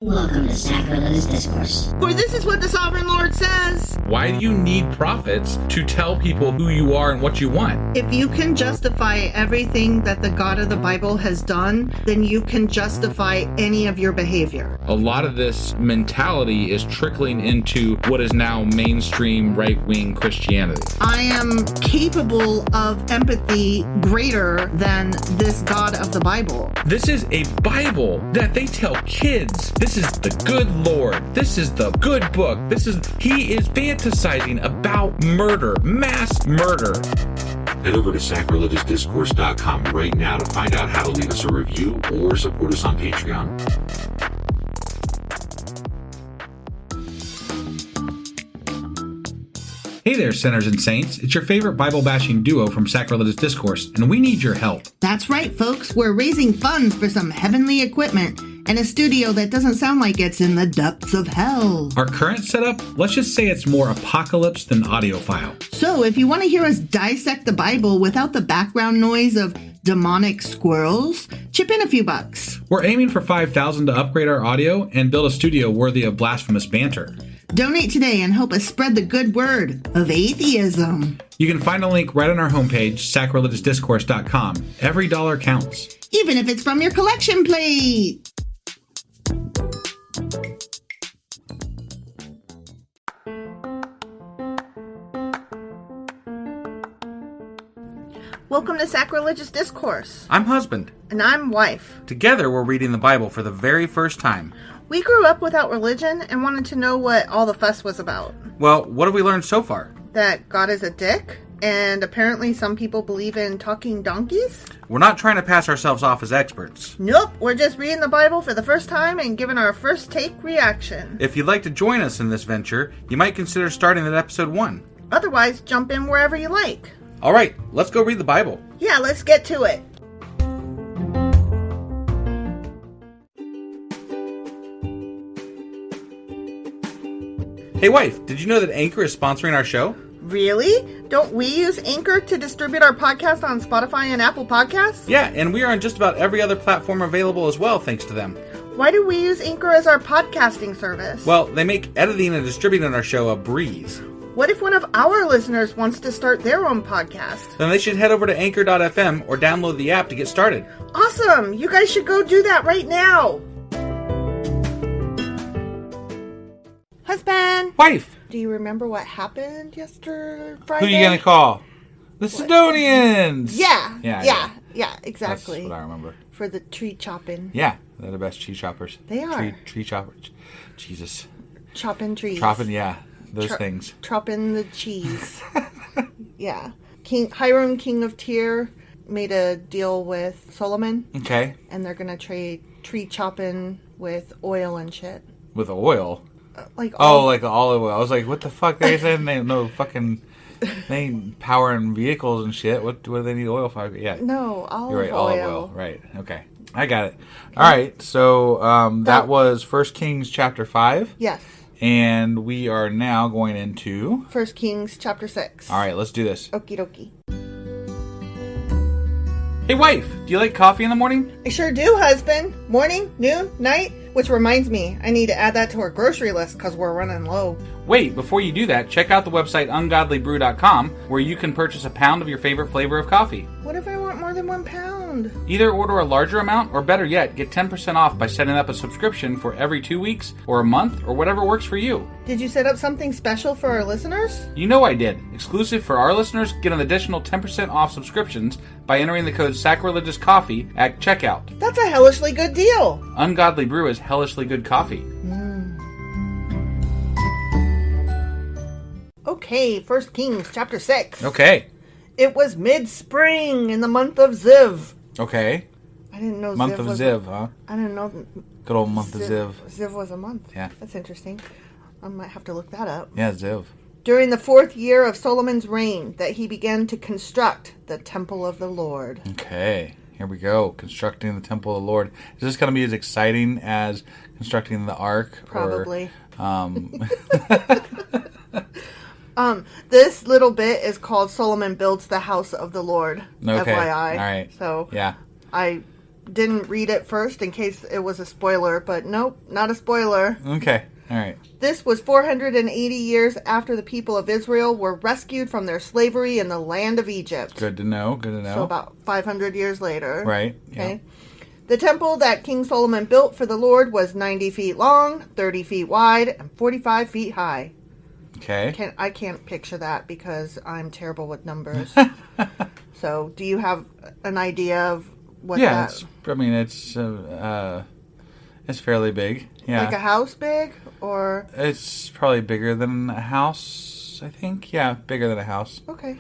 Welcome to Sacrilegious Discourse. For this is what the Sovereign Lord says. Why do you need prophets to tell people who you are and what you want? If you can justify everything that the God of the Bible has done, then you can justify any of your behavior. A lot of this mentality is trickling into what is now mainstream right-wing Christianity. I am capable of empathy greater than this God of the Bible. This is a Bible that they tell kids. This is the good Lord. This is the good book. He is fantasizing about murder, mass murder. Head over to sacrilegiousdiscourse.com right now to find out how to leave us a review or support us on Patreon. Hey there, sinners and saints. It's your favorite Bible-bashing duo from Sacrilegious Discourse, and we need your help. That's right, folks. We're raising funds for some heavenly equipment and a studio that doesn't sound like it's in the depths of hell. Our current setup, let's just say it's more apocalypse than audiophile. So if you want to hear us dissect the Bible without the background noise of demonic squirrels, chip in a few bucks. We're aiming for $5,000 to upgrade our audio and build a studio worthy of blasphemous banter. Donate today and help us spread the good word of atheism. You can find a link right on our homepage, sacrilegiousdiscourse.com. Every dollar counts. Even if it's from your collection plate. Welcome to Sacrilegious Discourse. I'm husband. And I'm wife. Together, we're reading the Bible for the very first time. We grew up without religion and wanted to know what all the fuss was about. Well, what have we learned so far? That God is a dick, and apparently some people believe in talking donkeys. We're not trying to pass ourselves off as experts. Nope, we're just reading the Bible for the first time and giving our first take reaction. If you'd like to join us in this venture, you might consider starting at episode 1. Otherwise, jump in wherever you like. All right, let's go read the Bible. Yeah, let's get to it. Hey wife, did you know that Anchor is sponsoring our show? Really? Don't we use Anchor to distribute our podcast on Spotify and Apple Podcasts? Yeah, and we are on just about every other platform available as well, thanks to them. Why do we use Anchor as our podcasting service? Well, they make editing and distributing our show a breeze. What if one of our listeners wants to start their own podcast? Then they should head over to anchor.fm or download the app to get started. Awesome! You guys should go do that right now! Husband! Wife! Do you remember what happened yesterday, Friday? Who are you going to call? The Sidonians! Yeah, exactly. That's what I remember. For the tree chopping. Yeah, they're the best tree choppers. They are. Tree choppers. Jesus. Chopping trees. Chopping, yeah. Those things. Chopping the cheese. Yeah. Hiram, king of Tyre, made a deal with Solomon. Okay. And they're going to trade tree chopping with oil and shit. With oil? Like olive oil. I was like, what the fuck? They said they ain't powering vehicles and shit. What do they need oil for? Yeah. No, olive You're right, oil. olive oil. Right. Okay. I got it. All right. So that was 1 Kings chapter 5. Yes. And we are now going into 1 Kings chapter 6. All right, let's do this. Okie dokie. Hey wife, do you like coffee in the morning? I sure do, husband. Morning, noon, night. Which reminds me, I need to add that to our grocery list because we're running low. Wait, before you do that, check out the website ungodlybrew.com where you can purchase a pound of your favorite flavor of coffee. What if I want more than 1 pound? Either order a larger amount, or better yet, get 10% off by setting up a subscription for every 2 weeks, or a month, or whatever works for you. Did you set up something special for our listeners? You know I did. Exclusive for our listeners, get an additional 10% off subscriptions by entering the code SACRILEGIOUSCOFFEE at checkout. That's a hellishly good deal. Ungodly Brew is hellishly good coffee. Okay, 1 Kings chapter 6. Okay. It was mid-spring in the month of Ziv. Okay. I didn't know Month Ziv of was Ziv, huh? I didn't know. Good old month of Ziv. Ziv was a month. Yeah. That's interesting. I might have to look that up. Yeah, Ziv. During the 4th year of Solomon's reign, that he began to construct the temple of the Lord. Okay. Here we go. Constructing the temple of the Lord. Is this going to be as exciting as constructing the ark? Probably. Or, this little bit is called Solomon Builds the House of the Lord. Okay. FYI. All right. So yeah. I didn't read it first in case it was a spoiler, but nope, not a spoiler. Okay. All right. This was 480 years after the people of Israel were rescued from their slavery in the land of Egypt. Good to know. Good to know. So about 500 years later. Right. Okay. Yeah. The temple that King Solomon built for the Lord was 90 feet long, 30 feet wide, and 45 feet high. Okay. I can't picture that because I'm terrible with numbers. So, do you have an idea of what that... Yeah, it's fairly big. Yeah. Like a house big, or... It's probably bigger than a house, I think. Yeah, bigger than a house. Okay.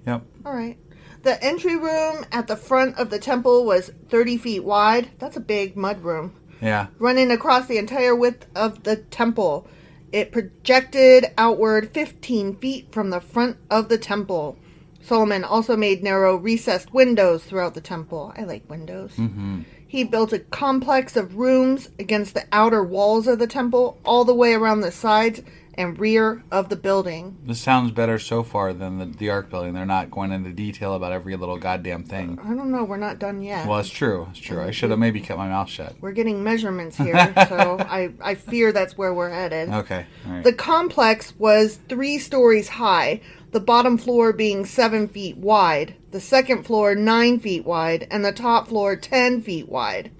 Yep. All right. The entry room at the front of the temple was 30 feet wide. That's a big mud room. Yeah. Running across the entire width of the temple. It projected outward 15 feet from the front of the temple. Solomon also made narrow recessed windows throughout the temple. I like windows. Mm-hmm. He built a complex of rooms against the outer walls of the temple, all the way around the sides and rear of the building. This sounds better so far than the Ark building. They're not going into detail about every little goddamn thing. I don't know. We're not done yet. Well, it's true. It's true. I should have maybe kept my mouth shut. We're getting measurements here, so I fear that's where we're headed. Okay. All right. The complex was 3 stories high, the bottom floor being 7 feet wide, the second floor 9 feet wide, and the top floor 10 feet wide.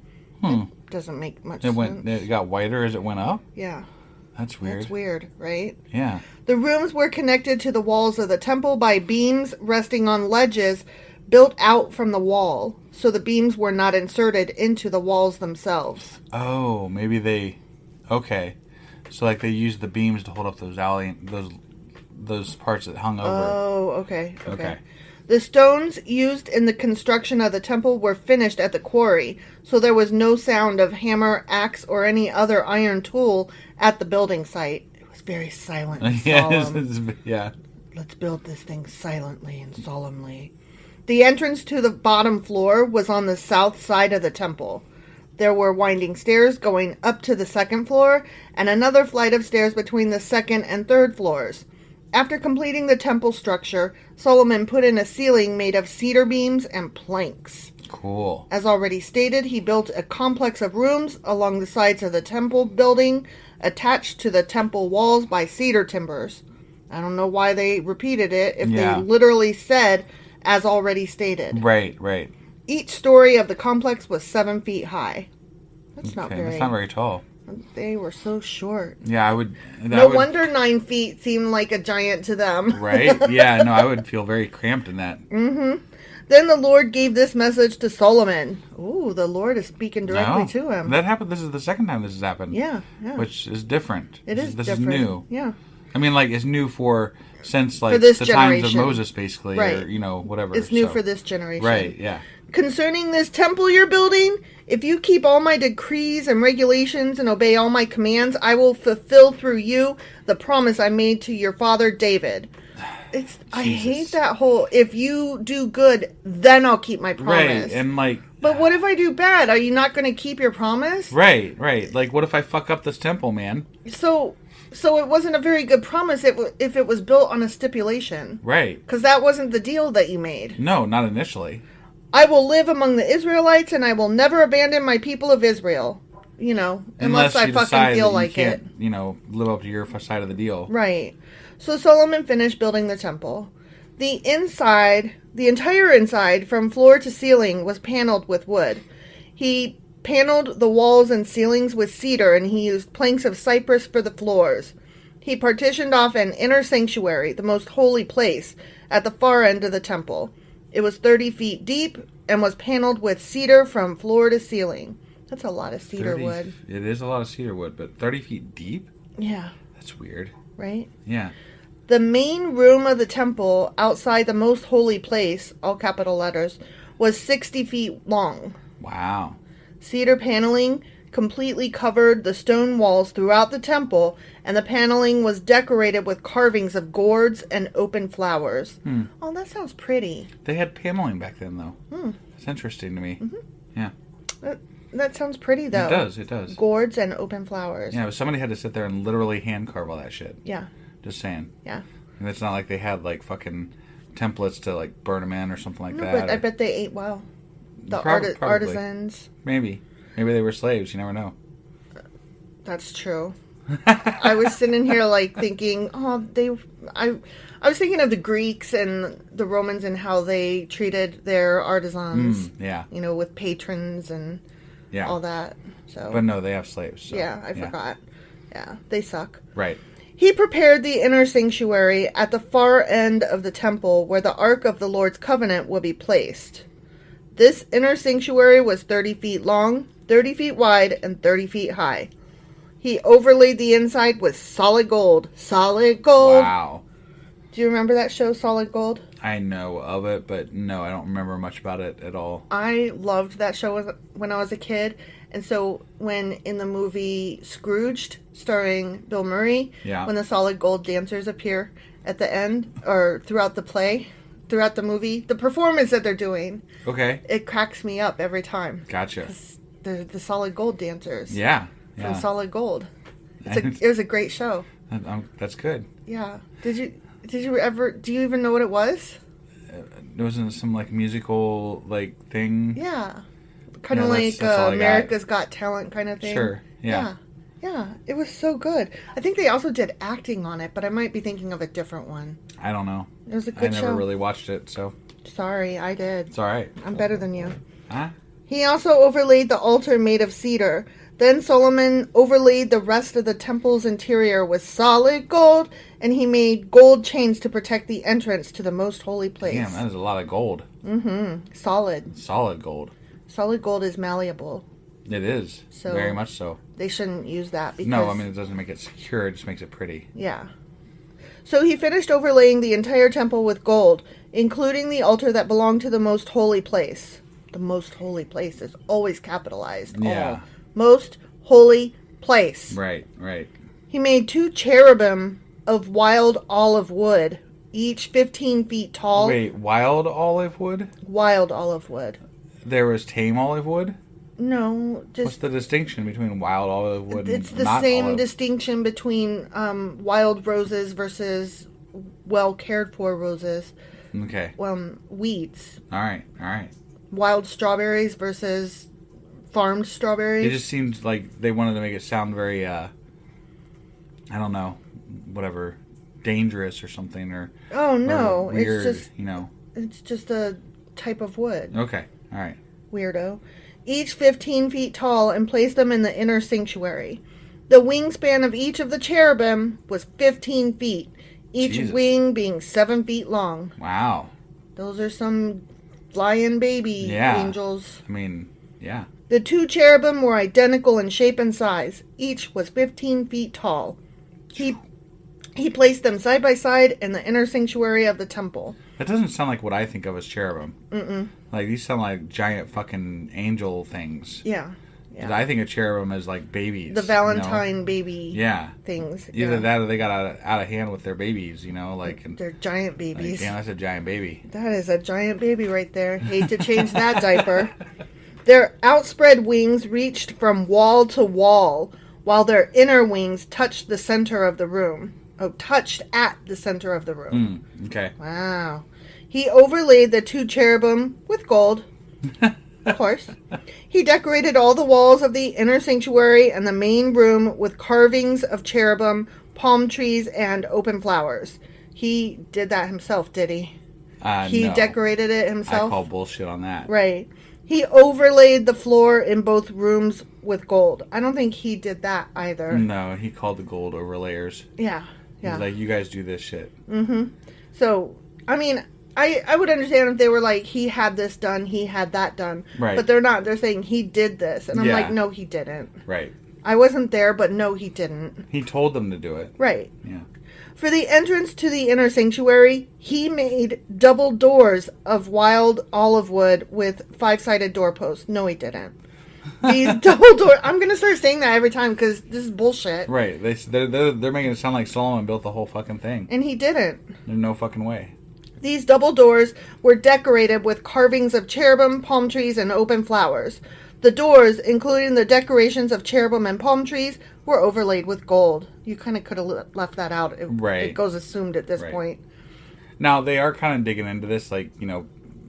It doesn't make much sense. It got wider as it went up? Yeah. That's weird. That's weird, right? Yeah. The rooms were connected to the walls of the temple by beams resting on ledges built out from the wall, so the beams were not inserted into the walls themselves. Oh, maybe they... Okay. So, like, they used the beams to hold up those parts that hung over. Oh, okay. The stones used in the construction of the temple were finished at the quarry, so there was no sound of hammer, axe, or any other iron tool at the building site. It was very silent and solemn. Yeah. Let's build this thing silently and solemnly. The entrance to the bottom floor was on the south side of the temple. There were winding stairs going up to the second floor, and another flight of stairs between the second and third floors. After completing the temple structure, Solomon put in a ceiling made of cedar beams and planks. Cool. As already stated, he built a complex of rooms along the sides of the temple building, attached to the temple walls by cedar timbers. I don't know why they repeated it if they literally said, as already stated. Right. Each story of the complex was 7 feet high. That's not very tall. They were so short. Yeah, I would... No wonder 9 feet seemed like a giant to them. Right? Yeah, no, I would feel very cramped in that. Mm-hmm. Then the Lord gave this message to Solomon. Ooh, the Lord is speaking directly to him. That happened. This is the second time this has happened. Yeah. Which is different. This is different. new. Yeah. I mean, like, it's new since for this the generation. times of Moses, basically, right. Or, whatever. It's new for this generation. Right, yeah. Concerning this temple you're building, if you keep all my decrees and regulations and obey all my commands, I will fulfill through you the promise I made to your father David. I hate that whole, if you do good, then I'll keep my promise. Right, and but what if I do bad? Are you not going to keep your promise? Right. Like, what if I fuck up this temple, man? So it wasn't a very good promise if it was built on a stipulation. Right. Because that wasn't the deal that you made. No, not initially. I will live among the Israelites, and I will never abandon my people of Israel. Unless I fucking feel like it. Live up to your side of the deal. Right. So Solomon finished building the temple. The entire inside, from floor to ceiling, was paneled with wood. He paneled the walls and ceilings with cedar, and he used planks of cypress for the floors. He partitioned off an inner sanctuary, the most holy place, at the far end of the temple. It was 30 feet deep and was paneled with cedar from floor to ceiling. That's a lot of cedar wood. It is a lot of cedar wood, but 30 feet deep? Yeah. That's weird. Right? Yeah. The main room of the temple, outside the most holy place, all capital letters, was 60 feet long. Wow. Cedar paneling completely covered the stone walls throughout the temple, and the paneling was decorated with carvings of gourds and open flowers. Oh, that sounds pretty. They had paneling back then, though. That's interesting to me. Mm-hmm. Yeah. That sounds pretty, though. It does. Gourds and open flowers. Yeah, but somebody had to sit there and literally hand carve all that shit. Yeah. Just saying. Yeah. And it's not like they had, fucking templates to, burn them in or something like that. But I bet they ate well. the Probably. artisans. Maybe they were slaves. You never know. That's true. I was sitting here like thinking, I was thinking of the Greeks and the Romans and how they treated their artisans. Yeah. You know, with patrons and all that. So, but no, they have slaves. So, yeah, I forgot. Yeah, they suck. Right. He prepared the inner sanctuary at the far end of the temple where the Ark of the Lord's Covenant will be placed. This inner sanctuary was 30 feet long, 30 feet wide, and 30 feet high. He overlaid the inside with solid gold. Solid gold. Wow. Do you remember that show, Solid Gold? I know of it, but no, I don't remember much about it at all. I loved that show when I was a kid. And so when in the movie Scrooged, starring Bill Murray, when the solid gold dancers appear at the end, or throughout the play, throughout the movie, the performance that they're doing, it cracks me up every time. Gotcha. They're the solid gold dancers. Yeah. From Solid Gold. It was a great show. That's good. Yeah. Did you ever, do you even know what it was? It wasn't some like musical like thing. Yeah. Kind of like America's Got Talent kind of thing. Sure. Yeah. Yeah. It was so good. I think they also did acting on it, but I might be thinking of a different one. I don't know. It was a good show. I never really watched it, so. Sorry, I did. It's all right. I'm better than you. Huh? He also overlaid the altar made of cedar. Then Solomon overlaid the rest of the temple's interior with solid gold, and he made gold chains to protect the entrance to the most holy place. Damn, that is a lot of gold. Mm-hmm. Solid. Solid gold. Solid gold is malleable. It is. So very much so. They shouldn't use that because... No, I mean, it doesn't make it secure. It just makes it pretty. Yeah. So he finished overlaying the entire temple with gold, including the altar that belonged to the most holy place. The most holy place is always capitalized. Yeah. Most holy place. Right. He made 2 cherubim of wild olive wood, each 15 feet tall. Wait, wild olive wood? Wild olive wood. There was tame olive wood? No, just... What's the distinction between wild olive wood and It's the not same olive? distinction between wild roses versus well cared for roses. Okay. Weeds. All right. Wild strawberries versus farmed strawberries. It just seems like they wanted to make it sound very, I don't know, whatever, dangerous or something, or no, or weird, it's just It's just a type of wood. Okay, all right. Weirdo. Each 15 feet tall, and placed them in the inner sanctuary. The wingspan of each of the cherubim was 15 feet, each wing being 7 feet long. Wow. Those are some flying baby angels. I mean, yeah. The 2 cherubim were identical in shape and size. Each was 15 feet tall. He placed them side by side in the inner sanctuary of the temple. That doesn't sound like what I think of as cherubim. Mm-mm. Like, these sound like giant fucking angel things. Yeah. I think of cherubim as like babies. The Valentine baby things. Either that or they got out of hand with their babies, They're giant babies. Like, damn, that's a giant baby. That is a giant baby right there. Hate to change that diaper. Their outspread wings reached from wall to wall, while their inner wings touched the center of the room. Touched at the center of the room. Okay. Wow. He overlaid the 2 cherubim with gold. Of course. He decorated all the walls of the inner sanctuary and the main room with carvings of cherubim, palm trees, and open flowers. He did that himself, did he? He decorated it himself? I call bullshit on that. Right. He overlaid the floor in both rooms with gold. I don't think he did that either. No, he called the gold overlayers. Yeah. He's like, you guys do this shit. Mm-hmm. So, I mean, I would understand if they were like, he had this done, he had that done. Right. But they're not. They're saying he did this. And I'm like, no, he didn't. Right. I wasn't there, but no, he didn't. He told them to do it. Right. Yeah. For the entrance to the inner sanctuary, he made double doors of wild olive wood with 5-sided doorposts. No, he didn't. These double doors... I'm going to start saying that every time because this is bullshit. Right. They're making it sound like Solomon built the whole fucking thing. And he didn't. There's no fucking way. These double doors were decorated with carvings of cherubim, palm trees, and open flowers. The doors, including the decorations of cherubim and palm trees, were overlaid with gold. You kind of could have left that out. Right. It goes assumed at this point. Now, they are kind of digging into this, like,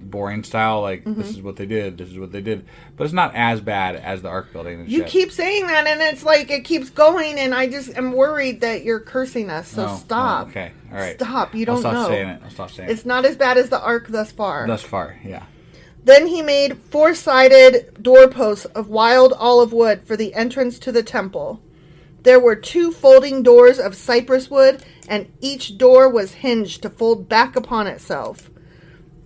boring style. Like, this is what they did. This is what they did. But it's not as bad as the Ark building and You shit. keep saying that, and it's like it keeps going, and I just am worried that you're cursing us. So stop. Oh, okay. All right. Stop. You don't know. I'll stop saying it. It's not as bad as the Ark thus far. Thus far, yeah. Then he made 4-sided doorposts of wild olive wood for the entrance to the temple. There were 2 folding doors of cypress wood, and each door was hinged to fold back upon itself.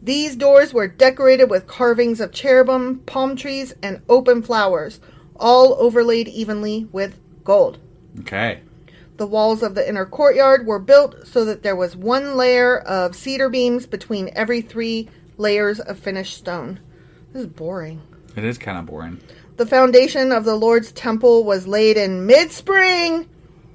These doors were decorated with carvings of cherubim, palm trees, and open flowers, all overlaid evenly with gold. Okay. The walls of the inner courtyard were built so that there was 1 layer of cedar beams between every 3 layers of finished stone. This is boring. It is kind of boring. The foundation of the Lord's temple was laid in mid-spring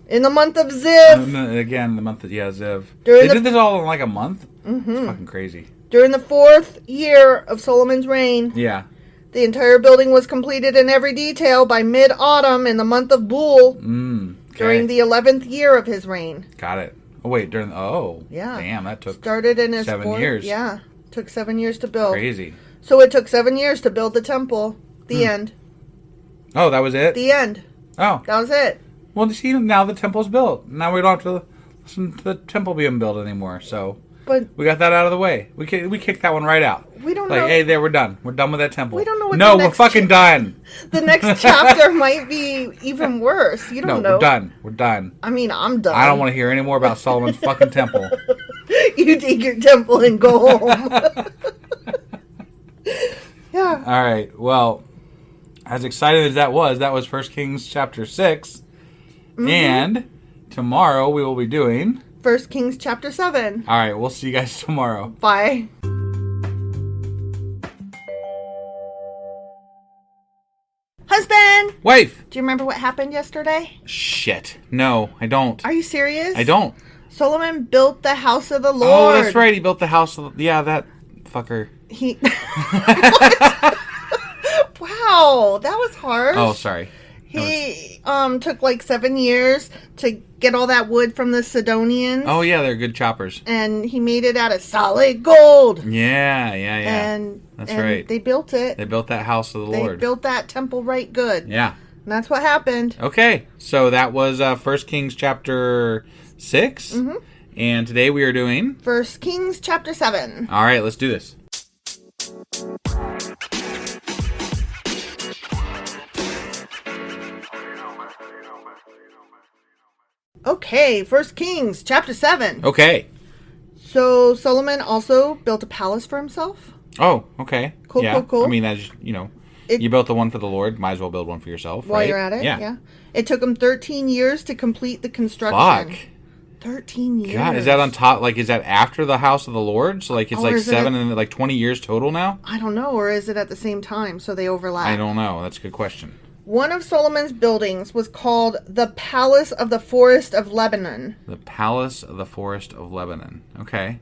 in the month of Ziv. Again, the month of, Ziv. During They did this all in like a month? Mm-hmm. It's fucking crazy. During the 4th year of Solomon's reign. Yeah. The entire building was completed in every detail by mid-autumn in the month of Bul. Okay. During the 11th year of his reign. Got it. Oh, wait. Yeah. Damn, that took Started in his 7 years. Yeah. Took 7 years to build. Crazy. So it took 7 years to build the temple. The end. Oh, that was it? The end. Oh. That was it. Well, see, now the temple's built. Now we don't have to listen to the temple being built anymore. So But we got that out of the way. We kicked that one right out. we don't Like, know. hey, there, we're done. We're done with that temple. We don't know what No, the we're next fucking done. The next chapter might be even worse. You don't know. We're done. We're done. I mean, I'm done. I don't want to hear any more about Solomon's fucking temple. You take your temple and go home. Yeah. All right. Well, as exciting as that was 1 Kings chapter 6. Mm-hmm. And tomorrow we will be doing 1 Kings chapter 7. All right, we'll see you guys tomorrow. Bye. Husband! Wife! Do you remember what happened yesterday? Shit. No, I don't. Are you serious? I don't. Solomon built the house of the Lord. Oh, that's right. He built the house. Yeah, that fucker. He... Wow, that was harsh. Oh, sorry. He took like 7 years to get all that wood from the Sidonians. Oh, yeah, they're good choppers. And he made it out of solid gold. Yeah. And that's right. They built it. They built that house of the Lord. They built that temple right good. Yeah. And that's what happened. Okay, so that was 1 Kings chapter 6. Mm-hmm. And today we are doing 1 Kings chapter 7. All right, let's do this. Okay, 1 Kings chapter 7. Okay. So Solomon also built a palace for himself. Oh, okay. Cool, yeah. cool. I mean, as you know, you built the one for the Lord. Might as well build one for yourself. While right? you're at it. Yeah. It took him 13 years to complete the construction. Fuck. 13 years. God, is that on top? Like, is that after the house of the Lord? So, like, it's Or like is it 7 and like 20 years total now? I don't know. Or is it at the same time so they overlap? I don't know. That's a good question. One of Solomon's buildings was called the Palace of the Forest of Lebanon. The Palace of the Forest of Lebanon. Okay.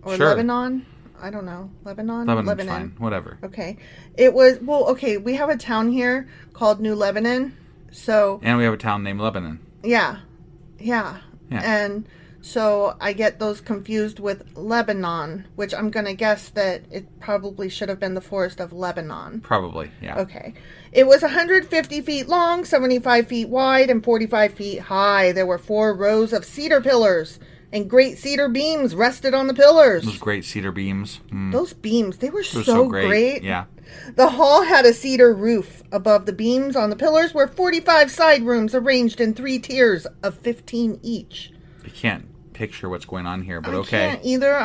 Or sure. Lebanon? I don't know. Lebanon? Lebanon's fine. Whatever. Okay. It was, we have a town here called New Lebanon. So. And we have a town named Lebanon. Yeah. Yeah. And so I get those confused with Lebanon, which I'm going to guess that it probably should have been the Forest of Lebanon. Probably, yeah. Okay. It was 150 feet long, 75 feet wide, and 45 feet high. There were 4 rows of cedar pillars, and great cedar beams rested on the pillars. Those great cedar beams. Those beams, they were They're so great. Yeah. The hall had a cedar roof. Above the beams on the pillars were 45 side rooms arranged in 3 tiers of 15 each. I can't picture what's going on here, but I okay. can't either.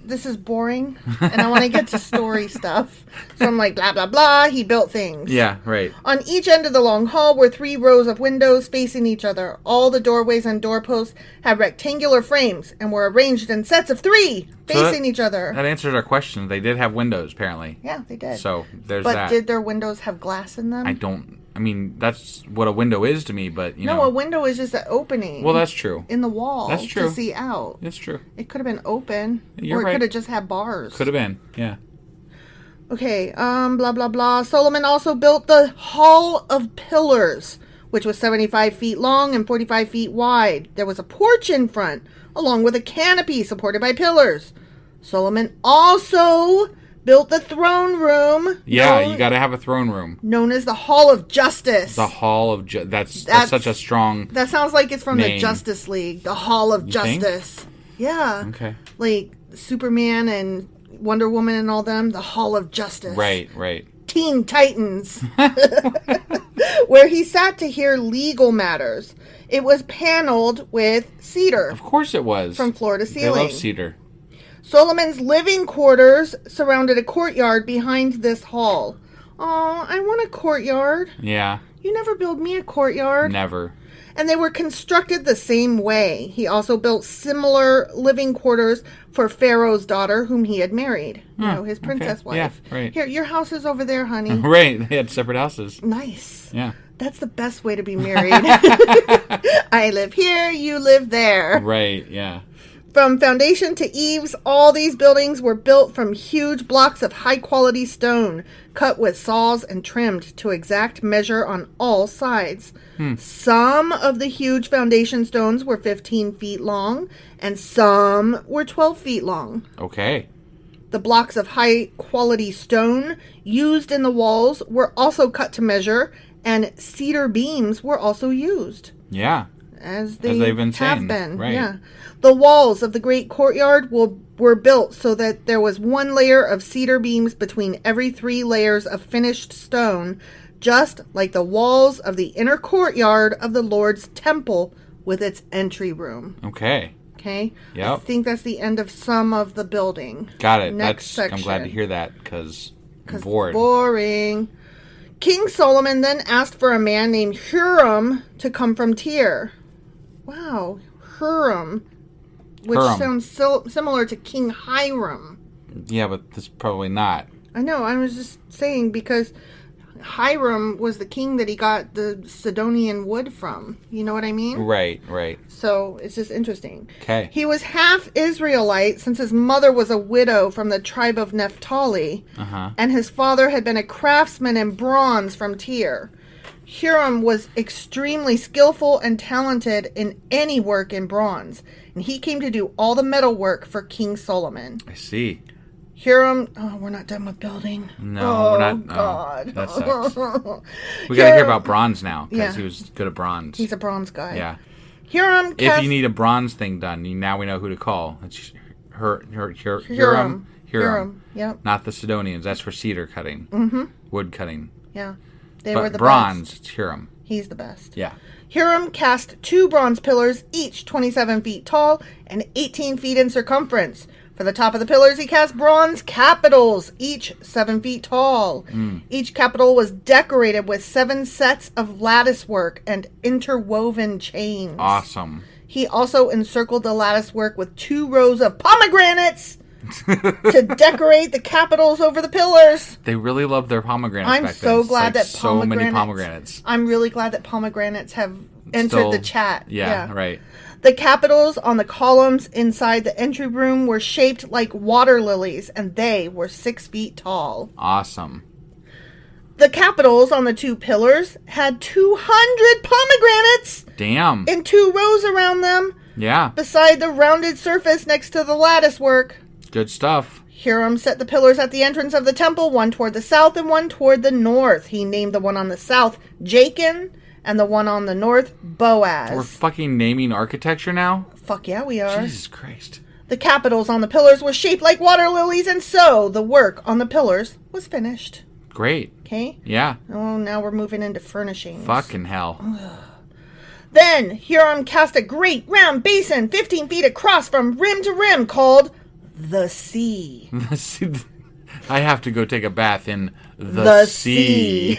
This is boring, and I want to get to story stuff. So I'm like, blah, blah, blah. He built things. Yeah, right. On each end of the long hall were 3 rows of windows facing each other. All the doorways and doorposts had rectangular frames and were arranged in sets of 3 facing each other. That answers our question. They did have windows, apparently. Yeah, they did. So there's but that. Did their windows have glass in them? I mean, that's what a window is to me, but, you know. No, a window is just an opening. Well, that's true. In the wall. That's true. To see out. It's true. It could have been open. You're or it right. could have just had bars. Could have been, yeah. Okay, blah, blah, blah. Solomon also built the Hall of Pillars, which was 75 feet long and 45 feet wide. There was a porch in front, along with a canopy supported by pillars. Solomon also built the throne room. Yeah, you got to have a throne room. Known as the Hall of Justice. The Hall of that's such a strong That sounds like it's from name. the Justice League. The Hall of Justice. Think? Yeah. Okay. Like Superman and Wonder Woman and all them. The Hall of Justice. Right. Teen Titans. Where he sat to hear legal matters. It was paneled with cedar. Of course it was. From floor to ceiling. They love cedar. Solomon's living quarters surrounded a courtyard behind this hall. Oh, I want a courtyard. Yeah. You never build me a courtyard. Never. And they were constructed the same way. He also built similar living quarters for Pharaoh's daughter, whom he had married. You know, his princess wife. Yeah, right. Here, your house is over there, honey. Right. They had separate houses. Nice. Yeah. That's the best way to be married. I live here, you live there. Right, yeah. From foundation to eaves, all these buildings were built from huge blocks of high-quality stone, cut with saws and trimmed to exact measure on all sides. Some of the huge foundation stones were 15 feet long, and some were 12 feet long. Okay. The blocks of high-quality stone used in the walls were also cut to measure, and cedar beams were also used. Yeah. As they've been have saying. been. Right. Yeah. The walls of the great courtyard were built so that there was one layer of cedar beams between every 3 layers of finished stone, just like the walls of the inner courtyard of the Lord's temple with its entry room. Okay. Okay? Yep. I think that's the end of some of the building. Got it. Next section. I'm glad to hear that because I'm bored. Boring. King Solomon then asked for a man named Huram to come from Tyre. Wow. Huram. Which sounds similar to King Hiram. Yeah, but this is probably not. I know. I was just saying because Hiram was the king that he got the Sidonian wood from. You know what I mean? Right. So it's just interesting. Okay. He was half Israelite since his mother was a widow from the tribe of Naphtali. And his father had been a craftsman in bronze from Tyre. Huram was extremely skillful and talented in any work in bronze, and he came to do all the metal work for King Solomon. I see. Huram, we're not done with building. No, we're not. Oh, God. Oh, that sucks. We got to hear about bronze now, because he was good at bronze. He's a bronze guy. Yeah. Huram if you need a bronze thing done, now we know who to call. It's Huram. Yep. Not the Sidonians. That's for cedar cutting. Wood cutting. Yeah. They were the bronze, best. it's Huram. He's the best. Yeah. Huram cast 2 bronze pillars, each 27 feet tall and 18 feet in circumference. For the top of the pillars, he cast bronze capitals, each 7 feet tall. Each capital was decorated with 7 sets of lattice work and interwoven chains. Awesome. He also encircled the lattice work with 2 rows of pomegranates to decorate the capitals over the pillars. They really love their pomegranates. I'm back so then. glad that so many pomegranates. I'm really glad that pomegranates have entered the chat. Yeah, right. The capitals on the columns inside the entry room were shaped like water lilies, and they were 6 feet tall. Awesome. The capitals on the 2 pillars had 200 pomegranates. Damn. In 2 rows around them. Yeah. Beside the rounded surface next to the lattice work. Good stuff. Huram set the pillars at the entrance of the temple, one toward the south and one toward the north. He named the one on the south Jachin and the one on the north Boaz. We're fucking naming architecture now? Fuck yeah, we are. Jesus Christ. The capitals on the pillars were shaped like water lilies, and so the work on the pillars was finished. Great. Okay? Yeah. Oh, now we're moving into furnishings. Fucking hell. Then Huram cast a great round basin 15 feet across from rim to rim called the sea. I have to go take a bath in the sea.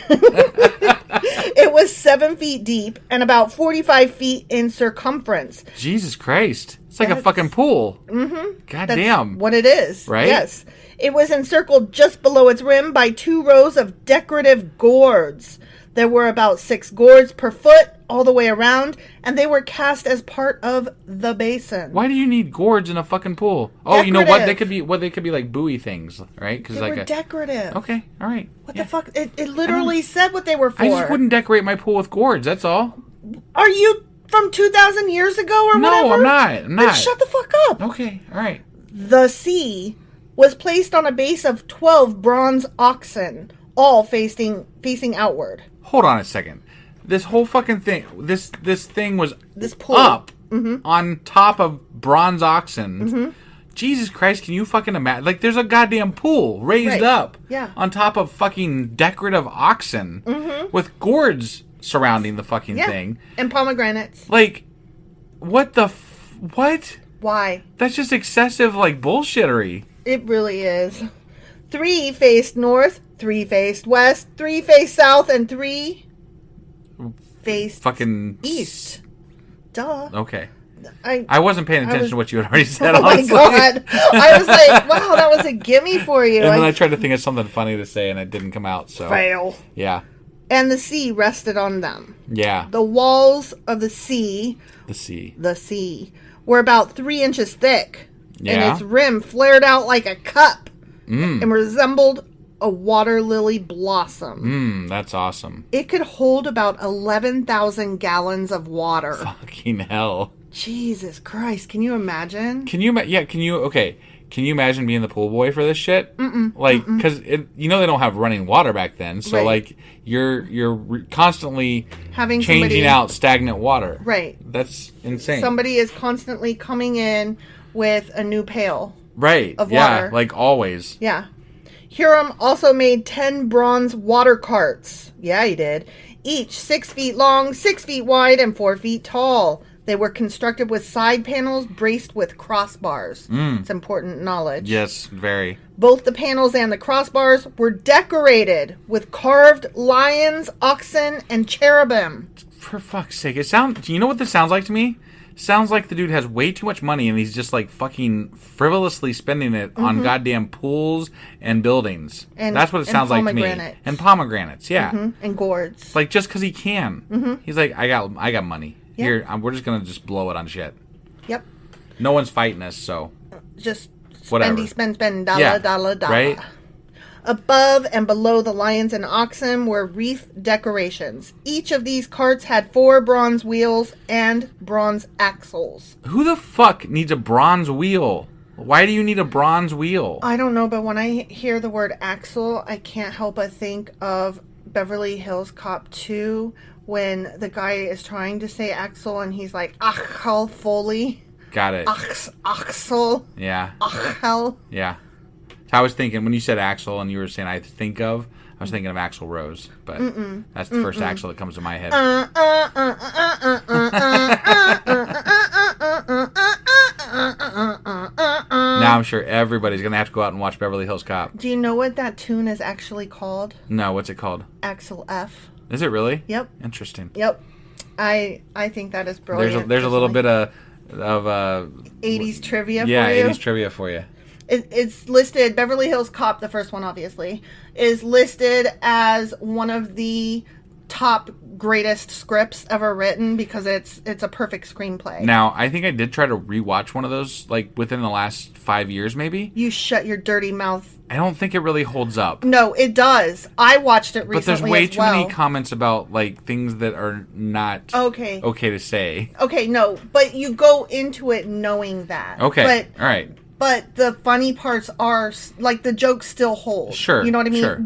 It was 7 feet deep and about 45 feet in circumference. Jesus Christ. It's like a fucking pool. Mm-hmm. God damn. What it is. Right? Yes. It was encircled just below its rim by 2 rows of decorative gourds. There were about 6 gourds per foot all the way around, and they were cast as part of the basin. Why do you need gourds in a fucking pool? Oh, you know what? They could be like buoy things, right? They were decorative. Okay, all right. What the fuck? It literally said what they were for. I just wouldn't decorate my pool with gourds. That's all. Are you from 2,000 years ago or whatever? No, I'm not. Then shut the fuck up. Okay, all right. The sea was placed on a base of 12 bronze oxen, all facing outward. Hold on a second. This whole fucking thing, this thing was This pole. up on top of bronze oxen. Jesus Christ, can you fucking imagine? Like, there's a goddamn pool raised up on top of fucking decorative oxen with gourds surrounding the fucking thing. And pomegranates. Like, what the what? Why? That's just excessive, like, bullshittery. It really is. 3 faced north, 3 faced west, 3 faced south, and 3 faced fucking east. Duh. Okay. I wasn't paying attention to what you had already said. Oh honestly. my god! I was like, "Wow, that was a gimme for you." And then I tried to think of something funny to say, and it didn't come out. So fail. Yeah. And the sea rested on them. Yeah. The walls of the sea. The sea. Were about 3 inches thick. Yeah. And its rim flared out like a cup. And resembled a water lily blossom. That's awesome. It could hold about 11,000 gallons of water. Fucking hell. Jesus Christ! Can you imagine? Can you imagine being the pool boy for this shit? Like, because you know they don't have running water back then, so like you're constantly having changing out stagnant water. Right. That's insane. Somebody is constantly coming in with a new pail. Right. Of yeah, water. like always. Yeah. Hiram also made 10 bronze water carts. Yeah, he did. Each 6 feet long, 6 feet wide, and 4 feet tall. They were constructed with side panels braced with crossbars. It's important knowledge. Yes, very. Both the panels and the crossbars were decorated with carved lions, oxen, and cherubim. For fuck's sake. Do you know what this sounds like to me? Sounds like the dude has way too much money and he's just like fucking frivolously spending it on goddamn pools and buildings. And that's what it sounds like to me. And pomegranates, yeah. And gourds. Like just because he can. He's like, I got money. Yeah. Here, we're just gonna just blow it on shit. Yep. No one's fighting us, so just whatever. Spend, dollar. Right? Above and below the lions and oxen were wreath decorations. Each of these carts had 4 bronze wheels and bronze axles. Who the fuck needs a bronze wheel? Why do you need a bronze wheel? I don't know, but when I hear the word axle, I can't help but think of Beverly Hills Cop 2 when the guy is trying to say Axel and he's like, Achel Foley. Got it. Axel. Yeah. Achel. Yeah. So I was thinking, when you said Axel and you were saying I was thinking of Axl Rose. But that's the first Axel that comes to my head. Now I'm sure everybody's going to have to go out and watch Beverly Hills Cop. Do you know what that tune is actually called? No, what's it called? Axel F. Is it really? Yep. Interesting. Yep. I think that is brilliant. There's a little bit of 80s trivia for you. Yeah, 80s trivia for you. It's listed, Beverly Hills Cop, the first one obviously, is listed as one of the top greatest scripts ever written because it's a perfect screenplay. Now, I think I did try to rewatch one of those, like, within the last 5 years, maybe. You shut your dirty mouth. I don't think it really holds up. No, it does. I watched it recently. But there's way too well. many comments about, like, things that are not okay to say. Okay, no, but you go into it knowing that. Okay, all right. But the funny parts are, like, the jokes still hold. Sure, you know what I mean? Sure.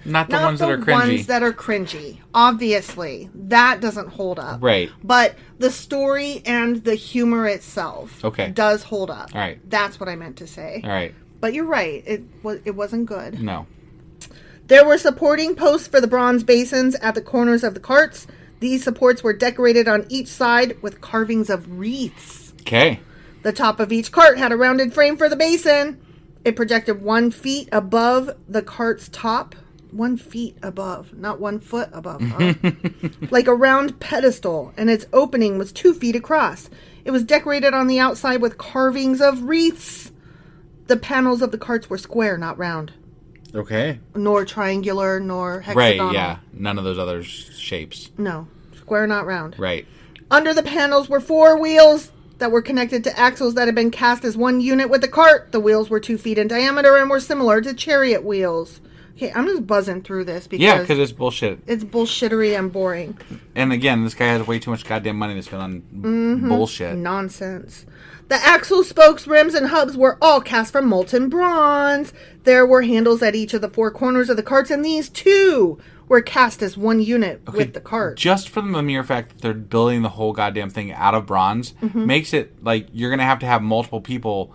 Not the ones that are cringy. Ones that are cringy. Obviously, that doesn't hold up. Right. But the story and the humor itself does hold up. All right. That's what I meant to say. All right. But you're right. It wasn't good. No. There were supporting posts for the bronze basins at the corners of the carts. These supports were decorated on each side with carvings of wreaths. Okay. The top of each cart had a rounded frame for the basin. It projected 1 feet above the cart's top. 1 feet above, not 1 foot above, huh? Like a round pedestal, and its opening was 2 feet across. It was decorated on the outside with carvings of wreaths. The panels of the carts were square, not round. Okay. Nor triangular, nor hexagonal. Right, yeah. None of those other shapes. No. Square, not round. Right. Under the panels were 4 wheels that were connected to axles that had been cast as one unit with the cart. The wheels were 2 feet in diameter and were similar to chariot wheels. Okay, I'm just buzzing through this because it's bullshit. It's bullshittery and boring. And again, this guy has way too much goddamn money to spend on bullshit. Nonsense. The axle, spokes, rims, and hubs were all cast from molten bronze. There were handles at each of the four corners of the carts, and these too were cast as one unit with the cart. Just from the mere fact that they're building the whole goddamn thing out of bronze makes it like you're going to have multiple people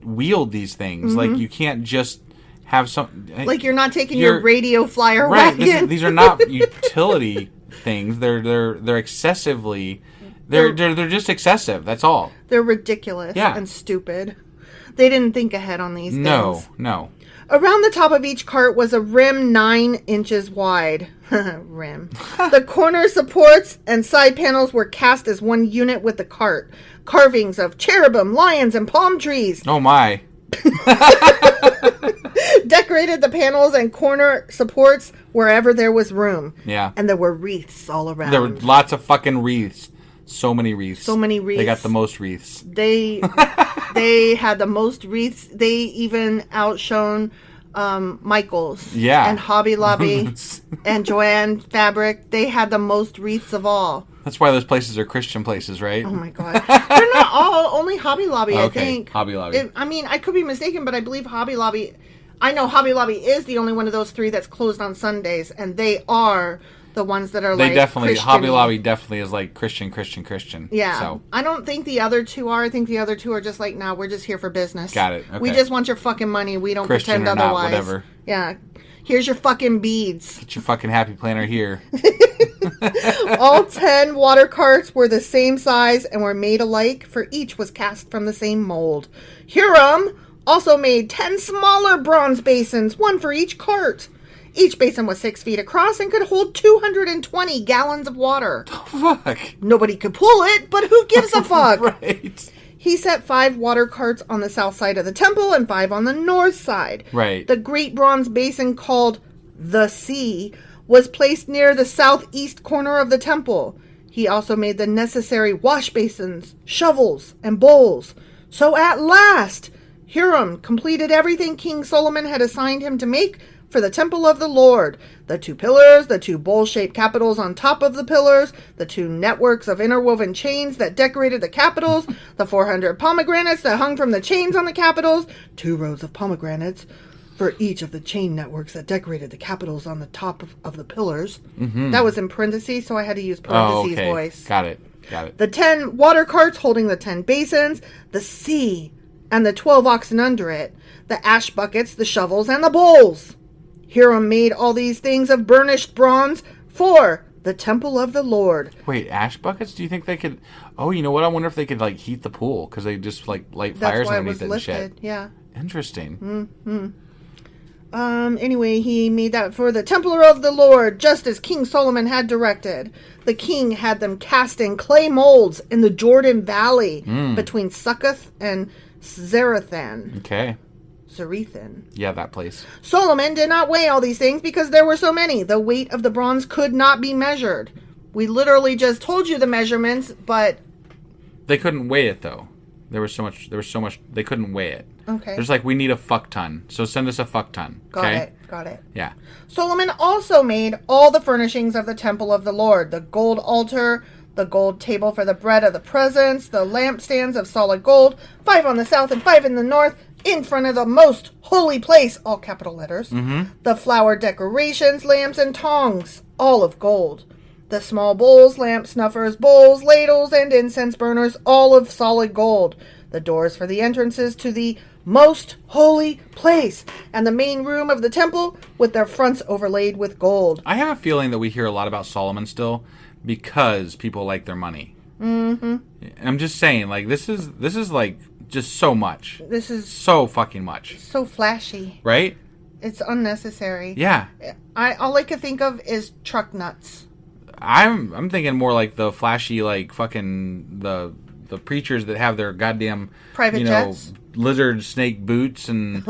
wield these things. Like, you can't just have some... Like, you're not taking your radio flyer wagon. Right, these are not utility things. They're excessively... They're just excessive. That's all. They're ridiculous and stupid. They didn't think ahead on these things. No. Around the top of each cart was a rim 9 inches wide. Rim. The corner supports and side panels were cast as one unit with the cart. Carvings of cherubim, lions, and palm trees. Oh my. Decorated the panels and corner supports wherever there was room. Yeah. And there were wreaths all around. There were lots of fucking wreaths. So many wreaths. They got the most wreaths. They had the most wreaths. They even outshone Michaels. Yeah. And Hobby Lobby and Joanne Fabric. They had the most wreaths of all. That's why those places are Christian places, right? Oh my God. They're not all. Only Hobby Lobby, I think. Hobby Lobby. I could be mistaken, but I believe Hobby Lobby... I know Hobby Lobby is the only one of those three that's closed on Sundays, and they are... the ones that are Hobby Lobby definitely is like Christian. Yeah. So. I don't think the other two are. I think the other two are just like, nah, we're just here for business. Got it. Okay. We just want your fucking money. We don't Christian pretend or otherwise. Not, whatever. Yeah. Here's your fucking beads. Get your fucking happy planner here. All 10 water carts were the same size and were made alike, for each was cast from the same mold. Huram also made 10 smaller bronze basins, one for each cart. Each basin was 6 feet across and could hold 220 gallons of water. Fuck. Nobody could pull it, but who gives a fuck? Right. He set 5 water carts on the south side of the temple and 5 on the north side. Right. The great bronze basin called the Sea was placed near the southeast corner of the temple. He also made the necessary wash basins, shovels, and bowls. So at last, Huram completed everything King Solomon had assigned him to make for the temple of the Lord. The 2 pillars, the 2 bowl-shaped capitals on top of the pillars, the 2 networks of interwoven chains that decorated the capitals, the 400 pomegranates that hung from the chains on the capitals, 2 rows of pomegranates for each of the chain networks that decorated the capitals on the top of the pillars. Mm-hmm. That was in parentheses, so I had to use parentheses voice. Got it. The 10 water carts holding the 10 basins, the sea, and the 12 oxen under it, the ash buckets, the shovels, and the bowls. Huram made all these things of burnished bronze for the temple of the Lord. Wait, ash buckets? Do you think they could... Oh, you know what? I wonder if they could, like, heat the pool, because they just, like, light fires underneath it and shit. Yeah. Interesting. Mm-hmm. Anyway, he made that for the temple of the Lord, just as King Solomon had directed. The king had them cast in clay molds in the Jordan Valley between Succoth and Zarethan. Okay. Zarethan. Yeah, that place. Solomon did not weigh all these things because there were so many. The weight of the bronze could not be measured. We literally just told you the measurements, but... They couldn't weigh it, though. There was so much, they couldn't weigh it. Okay. There's like, we need a fuck ton, so send us a fuck ton. Okay? Got it. Yeah. Solomon also made all the furnishings of the temple of the Lord. The gold altar, the gold table for the bread of the presence, the lampstands of solid gold, 5 on the south and 5 in the north, in front of the most holy place, all capital letters. Mm-hmm. The flower decorations, lamps, and tongs, all of gold. The small bowls, lamp snuffers, bowls, ladles, and incense burners, all of solid gold. The doors for the entrances to the most holy place, and the main room of the temple with their fronts overlaid with gold. I have a feeling that we hear a lot about Solomon still because people like their money. Mm-hmm. I'm just saying, like, this is like just so much. This is so fucking much. So flashy. Right? It's unnecessary. Yeah. All I could think of is truck nuts. I'm thinking more like the flashy, like fucking the preachers that have their goddamn private jets, lizard snake boots and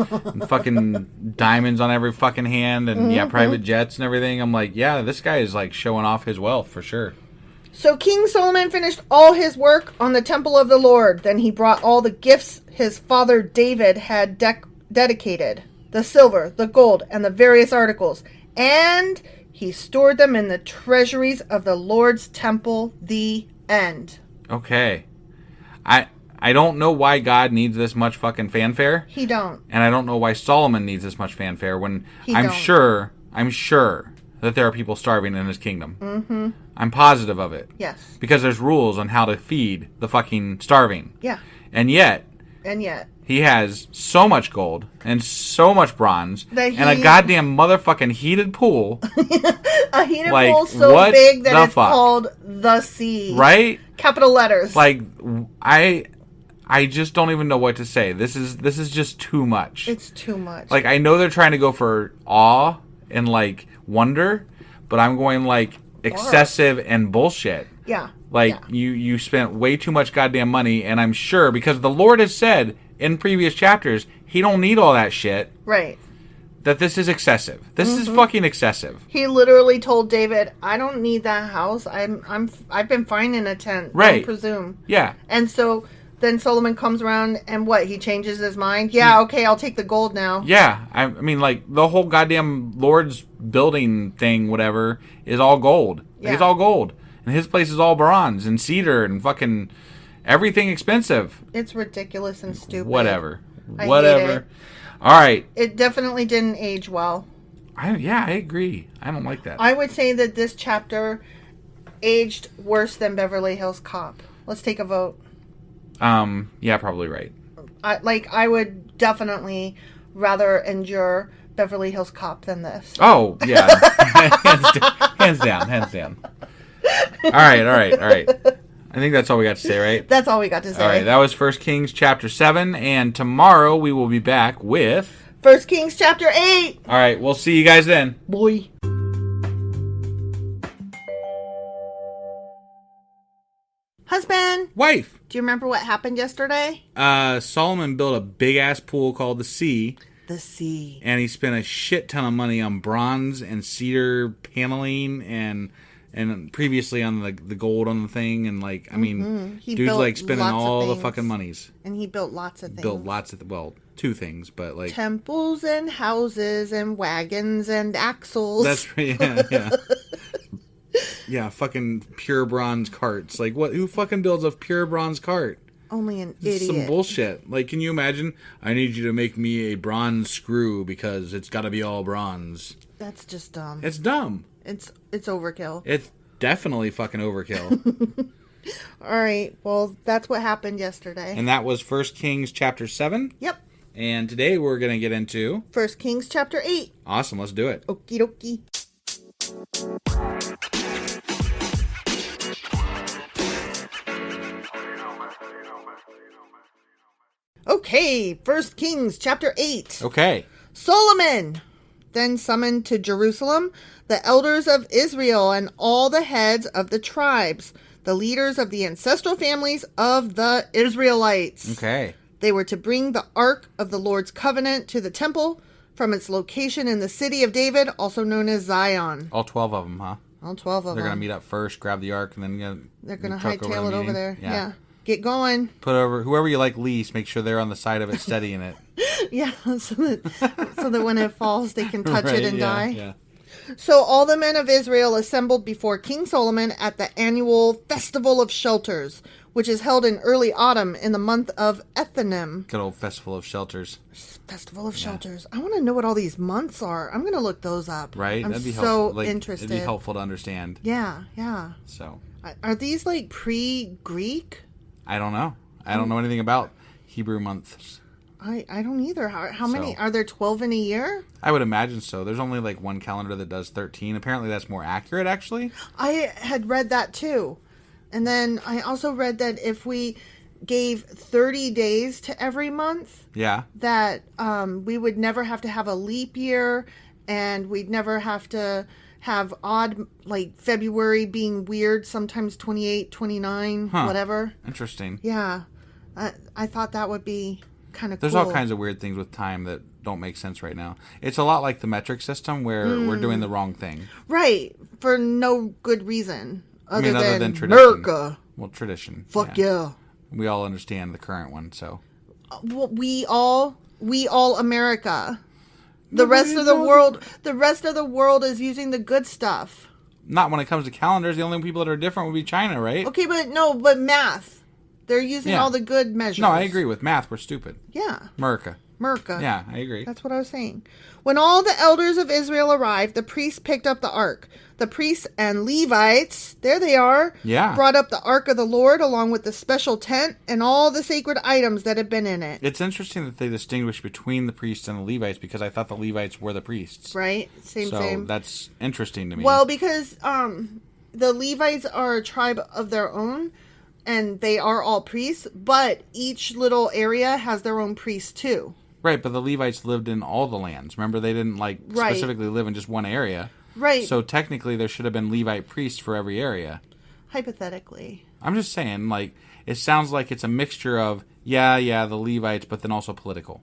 fucking diamonds on every fucking hand and private jets and everything. I'm like, yeah, this guy is like showing off his wealth for sure. So King Solomon finished all his work on the temple of the Lord. Then he brought all the gifts his father David had dedicated. the silver, the gold, and the various articles, and he stored them in the treasuries of the Lord's temple. The end. Okay. I don't know why God needs this much fucking fanfare. He don't. And I don't know why Solomon needs this much fanfare when I'm don't. sure that there are people starving in his kingdom. Mm-hmm. I'm positive of it. Yes. Because there's rules on how to feed the fucking starving. Yeah. And yet he has so much gold and so much bronze and a goddamn motherfucking heated pool. A heated pool so big that it's called the sea. Right? Capital letters. Like, I just don't even know what to say. This is just too much. It's too much. Like, I know they're trying to go for awe and, like, wonder, but I'm going, like, excessive and bullshit. Yeah. Like, you spent way too much goddamn money, and I'm sure, because the Lord has said in previous chapters, he don't need all that shit. Right. That this is excessive. This is fucking excessive. He literally told David, I don't need that house. I've been fine in a tent. Right. I presume. Yeah. And so then Solomon comes around and what? He changes his mind? Yeah, okay, I'll take the gold now. Yeah. I mean, like, the whole goddamn Lord's building thing, whatever, is all gold. Yeah. It's all gold. And his place is all bronze and cedar and fucking everything expensive. It's ridiculous and stupid. Whatever. I hate it. All right. It definitely didn't age well. I agree. I don't like that. I would say that this chapter aged worse than Beverly Hills Cop. Let's take a vote. Yeah, probably right. I would definitely rather endure Beverly Hills Cop than this. Oh, yeah. hands down. All right. I think that's all we got to say, right? That's all we got to say. All right, that was 1 Kings chapter 7, and tomorrow we will be back with 1 Kings chapter 8. All right, we'll see you guys then. Boy. Husband. Wife. Do you remember what happened yesterday? Solomon built a big-ass pool called the Sea. The Sea. And he spent a shit ton of money on bronze and cedar paneling and previously on the gold on the thing, and like, I mean, dude's like spending all the fucking monies. And he built lots of things. Two things, but like temples and houses and wagons and axles. That's right. Yeah. Yeah, fucking pure bronze carts. Like, what? Who fucking builds a pure bronze cart? Only an idiot. Some bullshit. Like, can you imagine? I need you to make me a bronze screw because it's got to be all bronze. That's just dumb. It's dumb. It's overkill. It's definitely fucking overkill. All right. Well, that's what happened yesterday. And that was 1 Kings chapter 7? Yep. And today we're going to get into 1 Kings chapter 8. Awesome. Let's do it. Okie dokie. Okay, 1 Kings chapter 8. Okay. Solomon then summoned to Jerusalem the elders of Israel and all the heads of the tribes, the leaders of the ancestral families of the Israelites. Okay. They were to bring the Ark of the Lord's Covenant to the temple from its location in the city of David, also known as Zion. All 12 of them, huh? All 12 of them. They're going to meet up first, grab the Ark, and then they're going to hightail it over there. Yeah. Get going. Put over whoever you like least. Make sure they're on the side of it, steadying it. Yeah, so that when it falls, they can touch it and die. Yeah. So all the men of Israel assembled before King Solomon at the annual Festival of Shelters, which is held in early autumn in the month of Ethanim. Good old Festival of Shelters. Festival of Shelters. I want to know what all these months are. I'm going to look those up. Right? I'm That'd be so helpful. Like, interested. It'd be helpful to understand. Yeah. So. Are these like pre-Greek? I don't know. I don't know anything about Hebrew months. I don't either. How many? Are there 12 in a year? I would imagine so. There's only like one calendar that does 13. Apparently that's more accurate, actually. I had read that too. And then I also read that if we gave 30 days to every month, that we would never have to have a leap year, and we'd never have to have odd, like February being weird, sometimes 28, 29, whatever. Interesting. Yeah. I thought that would be kind of cool. There's all kinds of weird things with time that don't make sense right now. It's a lot like the metric system where we're doing the wrong thing. Right. For no good reason. Other than tradition. America. Well, tradition. Fuck yeah. We all understand the current one, so. Well, we all America. The rest of the world is using the good stuff. Not when it comes to calendars. The only people that are different would be China, right? Okay, but math. They're using all the good measures. No, I agree with math. We're stupid. Yeah. America. Yeah, I agree. That's what I was saying. When all the elders of Israel arrived, the priests picked up the ark. The priests and Levites, there they are, brought up the ark of the Lord along with the special tent and all the sacred items that had been in it. It's interesting that they distinguish between the priests and the Levites because I thought the Levites were the priests. Right? Same. So that's interesting to me. Well, because the Levites are a tribe of their own, and they are all priests, but each little area has their own priest too. Right, but the Levites lived in all the lands. Remember, they didn't specifically live in just one area. Right. So technically, there should have been Levite priests for every area. Hypothetically. I'm just saying, it sounds like it's a mixture of, the Levites, but then also political.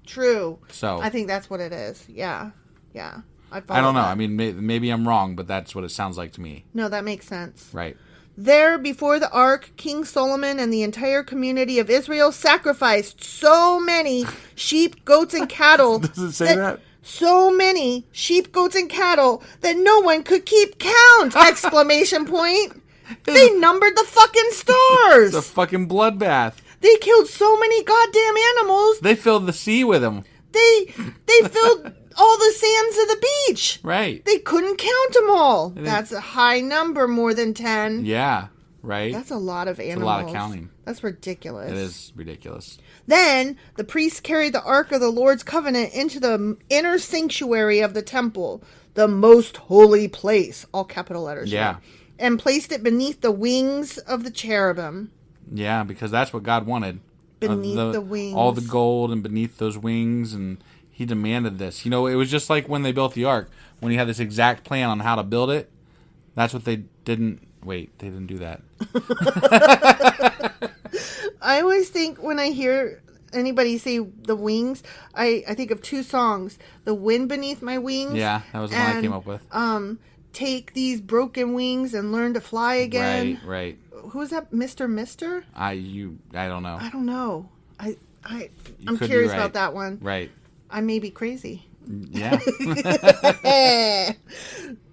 True. So I think that's what it is. Yeah. I don't know. That. I mean, maybe I'm wrong, but that's what it sounds like to me. No, that makes sense. Right. There, before the ark, King Solomon and the entire community of Israel sacrificed so many sheep, goats, and cattle. Does it say that? So many sheep, goats, and cattle that no one could keep count! Exclamation point. They numbered the fucking stars. The fucking bloodbath. They killed so many goddamn animals. They filled the sea with them. They filled all the sands of the beach. Right. They couldn't count them all. That's a high number, more than 10. Yeah, right. That's a lot of animals. It's a lot of counting. That's ridiculous. It is ridiculous. Then the priests carried the Ark of the Lord's Covenant into the inner sanctuary of the temple, the most holy place, all capital letters. Yeah. Right? And placed it beneath the wings of the cherubim. Yeah, because that's what God wanted. Beneath the wings. All the gold and beneath those wings, and he demanded this. You know, it was just like when they built the ark, when he had this exact plan on how to build it. That's what they didn't... Wait, they didn't do that. I always think when I hear anybody say the wings, I think of two songs. The Wind Beneath My Wings. Yeah, that was the one I came up with. Take These Broken Wings and Learn to Fly Again. Right. Who is that? Mister? I don't know. I don't know. I'm curious about that one. Right. I may be crazy. Yeah.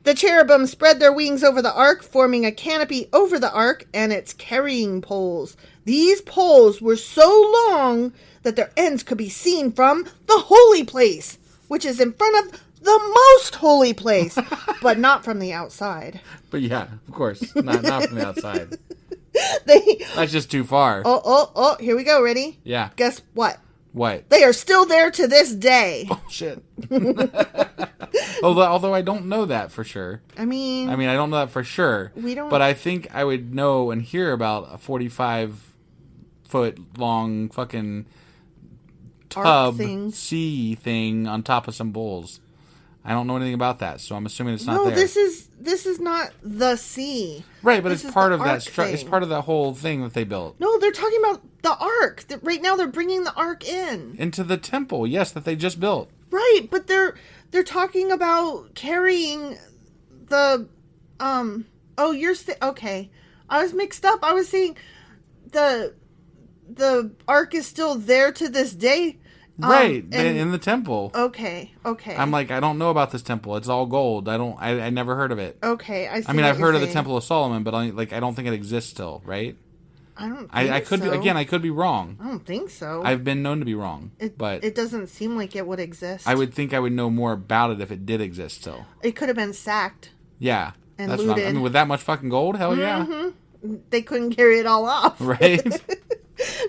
The cherubim spread their wings over the ark, forming a canopy over the ark and its carrying poles. These poles were so long that their ends could be seen from the holy place, which is in front of the most holy place, but not from the outside. But yeah, of course, not from the outside. That's just too far. Oh, here we go. Ready? Yeah. Guess what? What? They are still there to this day. Oh, shit. Although I don't know that for sure. I mean, I don't know that for sure. We don't. But I think I would know and hear about a 45-foot long fucking tub sea thing on top of some bowls. I don't know anything about that, so I'm assuming it's not there. No, this is not the sea. Right, but it's part of that. It's part of that whole thing that they built. No, they're talking about the ark. Right now, they're bringing the ark into the temple. Yes, that they just built. Right, but they're talking about carrying the Oh, okay. I was mixed up. I was saying the ark is still there to this day. Right, in the temple. Okay. I'm like, I don't know about this temple. It's all gold. I never heard of it. Okay, I see. I mean, I've heard of the Temple of Solomon, but I don't think it exists still, right? I don't think I could so. I could be wrong. I don't think so. I've been known to be wrong, but it doesn't seem like it would exist. I would think I would know more about it if it did exist still. It could have been sacked. Yeah. And that's looted. I mean, with that much fucking gold, hell yeah. Mm-hmm. They couldn't carry it all off. Right?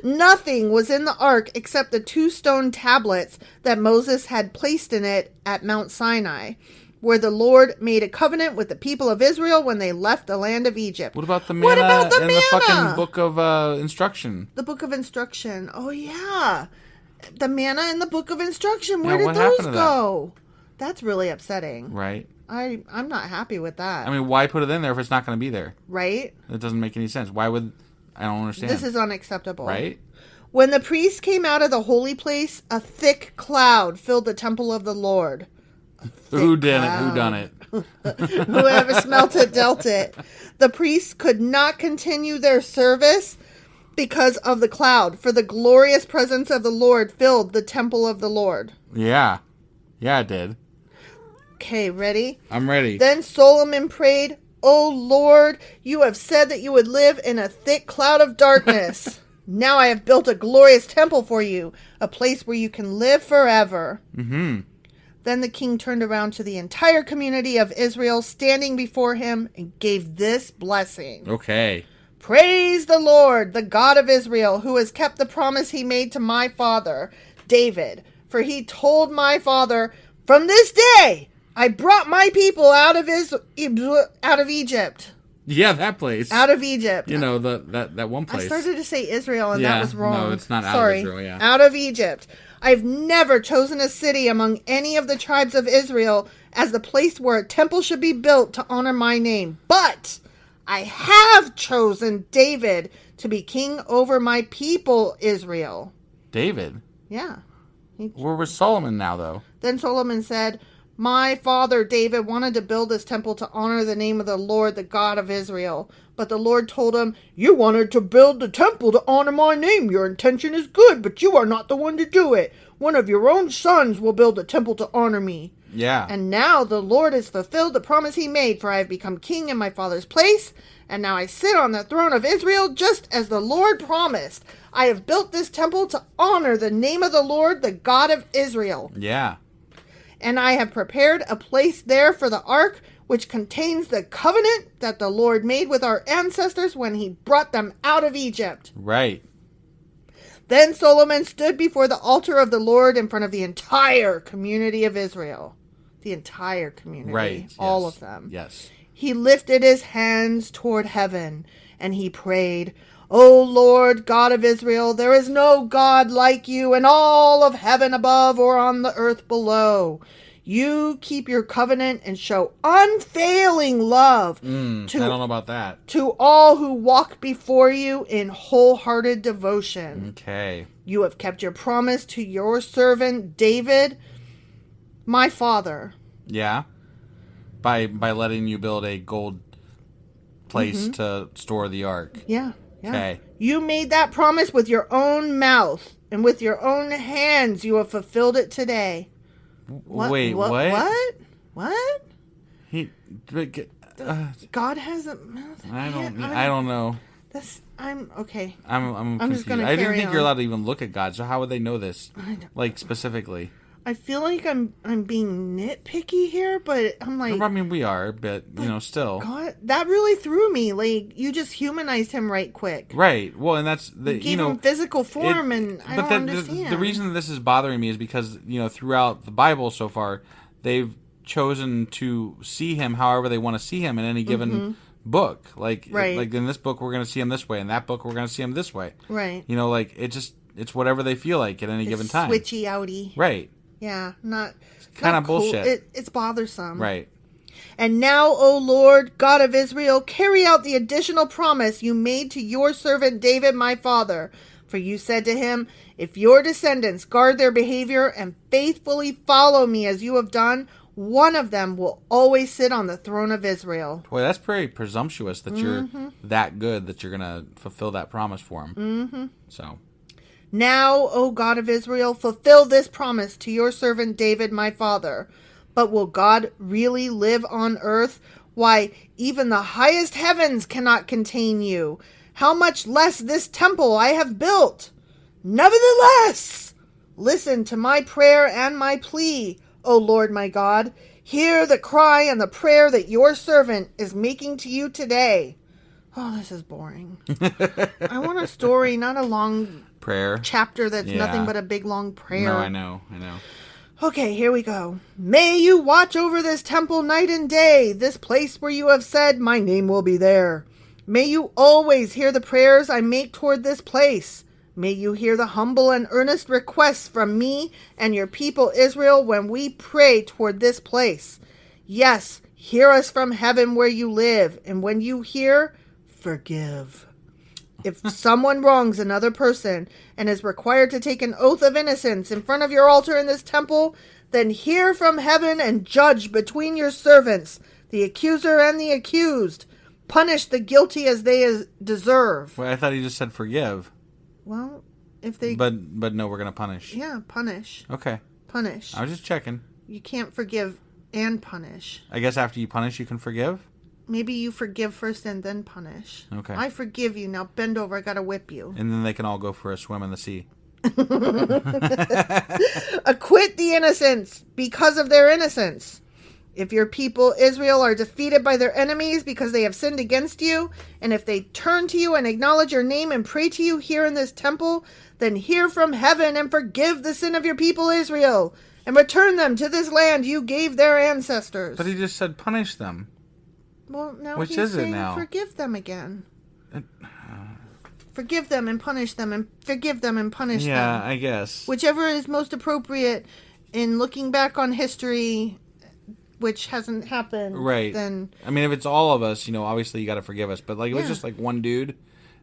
Nothing was in the ark except the 2 stone tablets that Moses had placed in it at Mount Sinai, where the Lord made a covenant with the people of Israel when they left the land of Egypt. What about the manna in the fucking book of instruction? The book of instruction. Oh, yeah. The manna in the book of instruction. Where did those go? That's really upsetting. Right. I'm not happy with that. I mean, why put it in there if it's not going to be there? Right? It doesn't make any sense. Why would... I don't understand. This is unacceptable. Right? When the priests came out of the holy place, a thick cloud filled the temple of the Lord. Who done it? Whoever smelt it, dealt it. The priests could not continue their service because of the cloud, for the glorious presence of the Lord filled the temple of the Lord. Yeah. Yeah, I did. Okay, ready? I'm ready. Then Solomon prayed, O Lord, you have said that you would live in a thick cloud of darkness. Now I have built a glorious temple for you, a place where you can live forever. Mm-hmm. Then the king turned around to the entire community of Israel standing before him and gave this blessing. Okay. Praise the Lord, the God of Israel, who has kept the promise he made to my father, David. For he told my father, from this day I brought my people out of Egypt. Yeah, that place. Out of Egypt. You know, that one place. I started to say Israel, and that was wrong. No, it's not Sorry. out of Israel, yeah. Out of Egypt. I've never chosen a city among any of the tribes of Israel as the place where a temple should be built to honor my name. But I have chosen David to be king over my people, Israel. David? Yeah. Where was Solomon now, though? Then Solomon said, my father David wanted to build this temple to honor the name of the Lord, the God of Israel. But the Lord told him, you wanted to build the temple to honor my name. Your intention is good, but you are not the one to do it. One of your own sons will build the temple to honor me. Yeah. And now the Lord has fulfilled the promise he made, for I have become king in my father's place. And now I sit on the throne of Israel just as the Lord promised. I have built this temple to honor the name of the Lord, the God of Israel. Yeah. And I have prepared a place there for the ark, which contains the covenant that the Lord made with our ancestors when he brought them out of Egypt. Right. Then Solomon stood before the altar of the Lord in front of the entire community of Israel. The entire community. Right. All yes. of them. Yes. He lifted his hands toward heaven, and he prayed, O Lord, God of Israel, there is no God like you in all of heaven above or on the earth below. You keep your covenant and show unfailing love I don't know about that. to all who walk before you in wholehearted devotion. Okay. You have kept your promise to your servant David, my father. Yeah. By letting you build a gold place to store the ark. Yeah. Yeah. Okay. You made that promise with your own mouth, and with your own hands you have fulfilled it today. Wait, what? What? God has a mouth. I don't know. I'm okay. I'm just confused. gonna I didn't carry think on. you're allowed to even look at God. So how would they know this? Like specifically. I feel like I'm being nitpicky here, but I'm like, I mean, we are, but still. God, that really threw me. Like, you just humanized him right quick. Right. Well, and that's the You gave him physical form, and I don't understand. The reason that this is bothering me is because throughout the Bible so far, they've chosen to see him however they want to see him in any given book. Like in this book, we're going to see him this way. In that book, we're going to see him this way. Right. It's whatever they feel like at any given time. Switchy outy. Right. Yeah, not kind of cool. bullshit. It's bothersome. Right. And now, O Lord, God of Israel, carry out the additional promise you made to your servant David, my father. For you said to him, if your descendants guard their behavior and faithfully follow me as you have done, one of them will always sit on the throne of Israel. Boy, that's very presumptuous that you're that good that you're going to fulfill that promise for him. Mm-hmm. So... Now, O God of Israel, fulfill this promise to your servant David, my father. But will God really live on earth? Why, even the highest heavens cannot contain you. How much less this temple I have built? Nevertheless, listen to my prayer and my plea, O Lord my God. Hear the cry and the prayer that your servant is making to you today. Oh, this is boring. I want a story, not a long... prayer chapter that's nothing but a big long prayer. No, I know. Okay, here we go. May you watch over this temple night and day, this place where you have said, my name will be there. May you always hear the prayers I make toward this place. May you hear the humble and earnest requests from me and your people Israel when we pray toward this place. Yes, hear us from heaven where you live, and when you hear, forgive. If someone wrongs another person and is required to take an oath of innocence in front of your altar in this temple, then hear from heaven and judge between your servants, the accuser and the accused. Punish the guilty as they deserve. Well, I thought he just said forgive. Well, if they... But no, we're going to punish. Yeah, punish. Okay. Punish. I was just checking. You can't forgive and punish. I guess after you punish, you can forgive? Maybe you forgive first and then punish. Okay. I forgive you. Now bend over. I gotta whip you. And then they can all go for a swim in the sea. Acquit the innocents because of their innocence. If your people Israel are defeated by their enemies because they have sinned against you, and if they turn to you and acknowledge your name and pray to you here in this temple, then hear from heaven and forgive the sin of your people Israel, and return them to this land you gave their ancestors. But he just said punish them. Well, now Which he's is it saying now? forgive them again. Forgive them and punish them and forgive them and punish them. Yeah, I guess. Whichever is most appropriate in looking back on history, which hasn't happened. Right. Then I mean, if it's all of us, obviously you got to forgive us. But like, if it's just like one dude,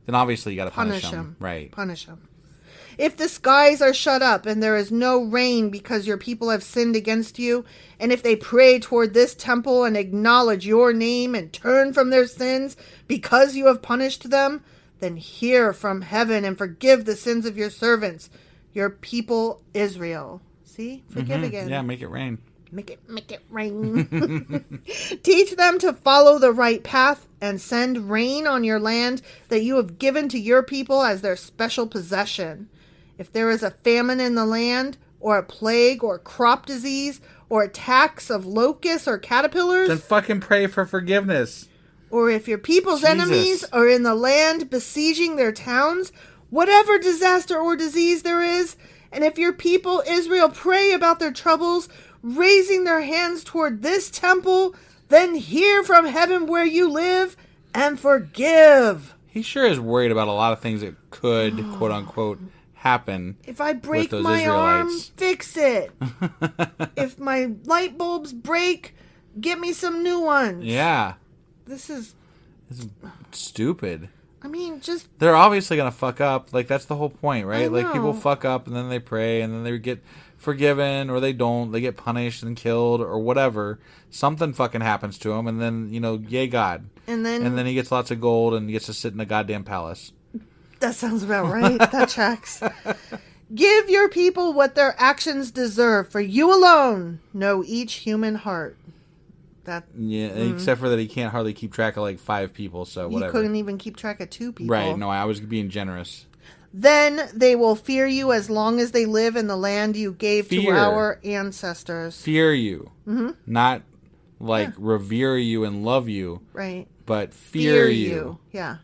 then obviously you got to punish him. Right. Punish him. If the skies are shut up and there is no rain because your people have sinned against you, and if they pray toward this temple and acknowledge your name and turn from their sins because you have punished them, then hear from heaven and forgive the sins of your servants, your people Israel. See? Forgive again. Yeah, make it rain. Make it rain. Teach them to follow the right path and send rain on your land that you have given to your people as their special possession. If there is a famine in the land, or a plague, or crop disease, or attacks of locusts or caterpillars, Then fucking pray for forgiveness. or if your people's Jesus. enemies are in the land besieging their towns, whatever disaster or disease there is, and if your people Israel pray about their troubles, raising their hands toward this temple, then hear from heaven where you live and forgive. He sure is worried about a lot of things that could, quote unquote, happen. If I break those my arm, Israelites. fix it. If my light bulbs break, get me some new ones. Yeah. This is, It's stupid. I mean, just They're obviously going to fuck up. Like, that's the whole point, right? I Like, people know. fuck up and then they pray and then they get forgiven or they don't. They get punished and killed or whatever. Something fucking happens to them and then, yay God. and then he gets lots of gold and gets to sit in a goddamn palace. that sounds about right. That checks. Give your people what their actions deserve, for you alone know each human heart. That Yeah, except for that he can't hardly keep track of like 5 people, so he whatever. couldn't even keep track of 2 people. Right, no, I was being generous. Then they will fear you as long as they live in the land you gave to Fear. our ancestors. Fear you. Not like revere you and love you, Right. but fear you. Yeah.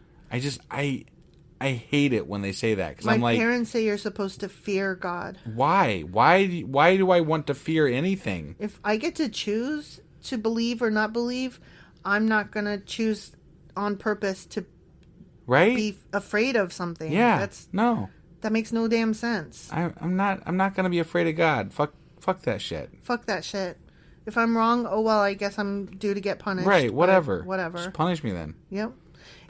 I hate it when they say that because My I'm like, parents say you're supposed to fear God. why? Why do I want to fear anything? If I get to choose to believe or not believe, I'm not going to choose on purpose to Right? be afraid of something. Yeah. No. That makes no damn sense. I'm not going to be afraid of God. Fuck that shit. Fuck that shit. If I'm wrong, oh well, I guess I'm due to get punished. Right, but whatever. Whatever. Just punish me then. Yep.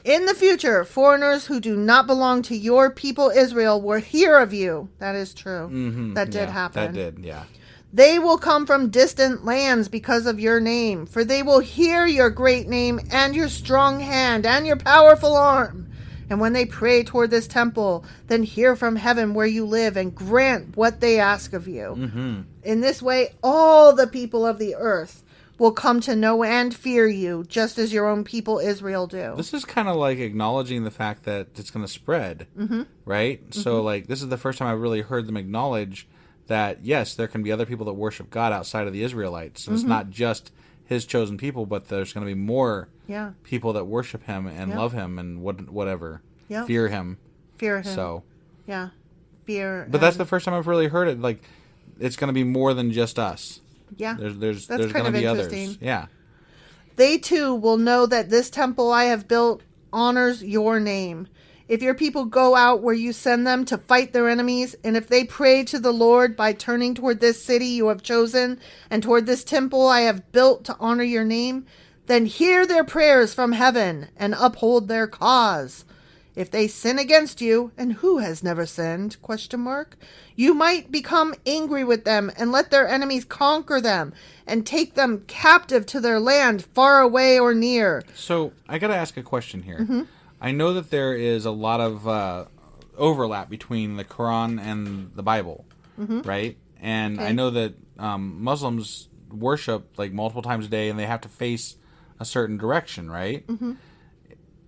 In the future, foreigners who do not belong to your people Israel will hear of you. That is true. Mm-hmm. That did happen. That did, yeah. They will come from distant lands because of your name, for they will hear your great name and your strong hand and your powerful arm. And when they pray toward this temple, then hear from heaven where you live and grant what they ask of you. Mm-hmm. In this way, all the people of the earth will come to know and fear you, just as your own people Israel do. This is kind of like acknowledging the fact that it's going to spread, right? Mm-hmm. So, like, this is the first time I've really heard them acknowledge that, yes, there can be other people that worship God outside of the Israelites. And it's not just his chosen people, but there's going to be more people that worship him and love him and whatever. Fear him. Fear him. So, yeah. Fear. but that's the first time I've really heard it. Like, it's going to be more than just us. Yeah. There's That's going kind to of be interesting. others. Yeah. They too will know that this temple I have built honors your name. If your people go out where you send them to fight their enemies, and if they pray to the Lord by turning toward this city you have chosen, and toward this temple I have built to honor your name, then hear their prayers from heaven and uphold their cause. If they sin against you, and who has never sinned, ? You might become angry with them and let their enemies conquer them and take them captive to their land far away or near. So I got to ask a question here. Mm-hmm. I know that there is a lot of overlap between the Quran and the Bible, right? And I know that Muslims worship like multiple times a day, and they have to face a certain direction, right? Mm-hmm.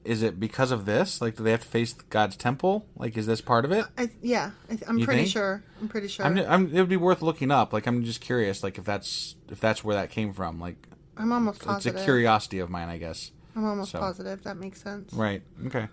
Is it because of this? Like, do they have to face God's temple? Like, is this part of it? I'm pretty sure. It would be worth looking up. Like, I'm just curious, like, if that's where that came from. Like, I'm almost positive. It's a curiosity of mine, I guess. I'm almost positive that makes sense. Right. Okay.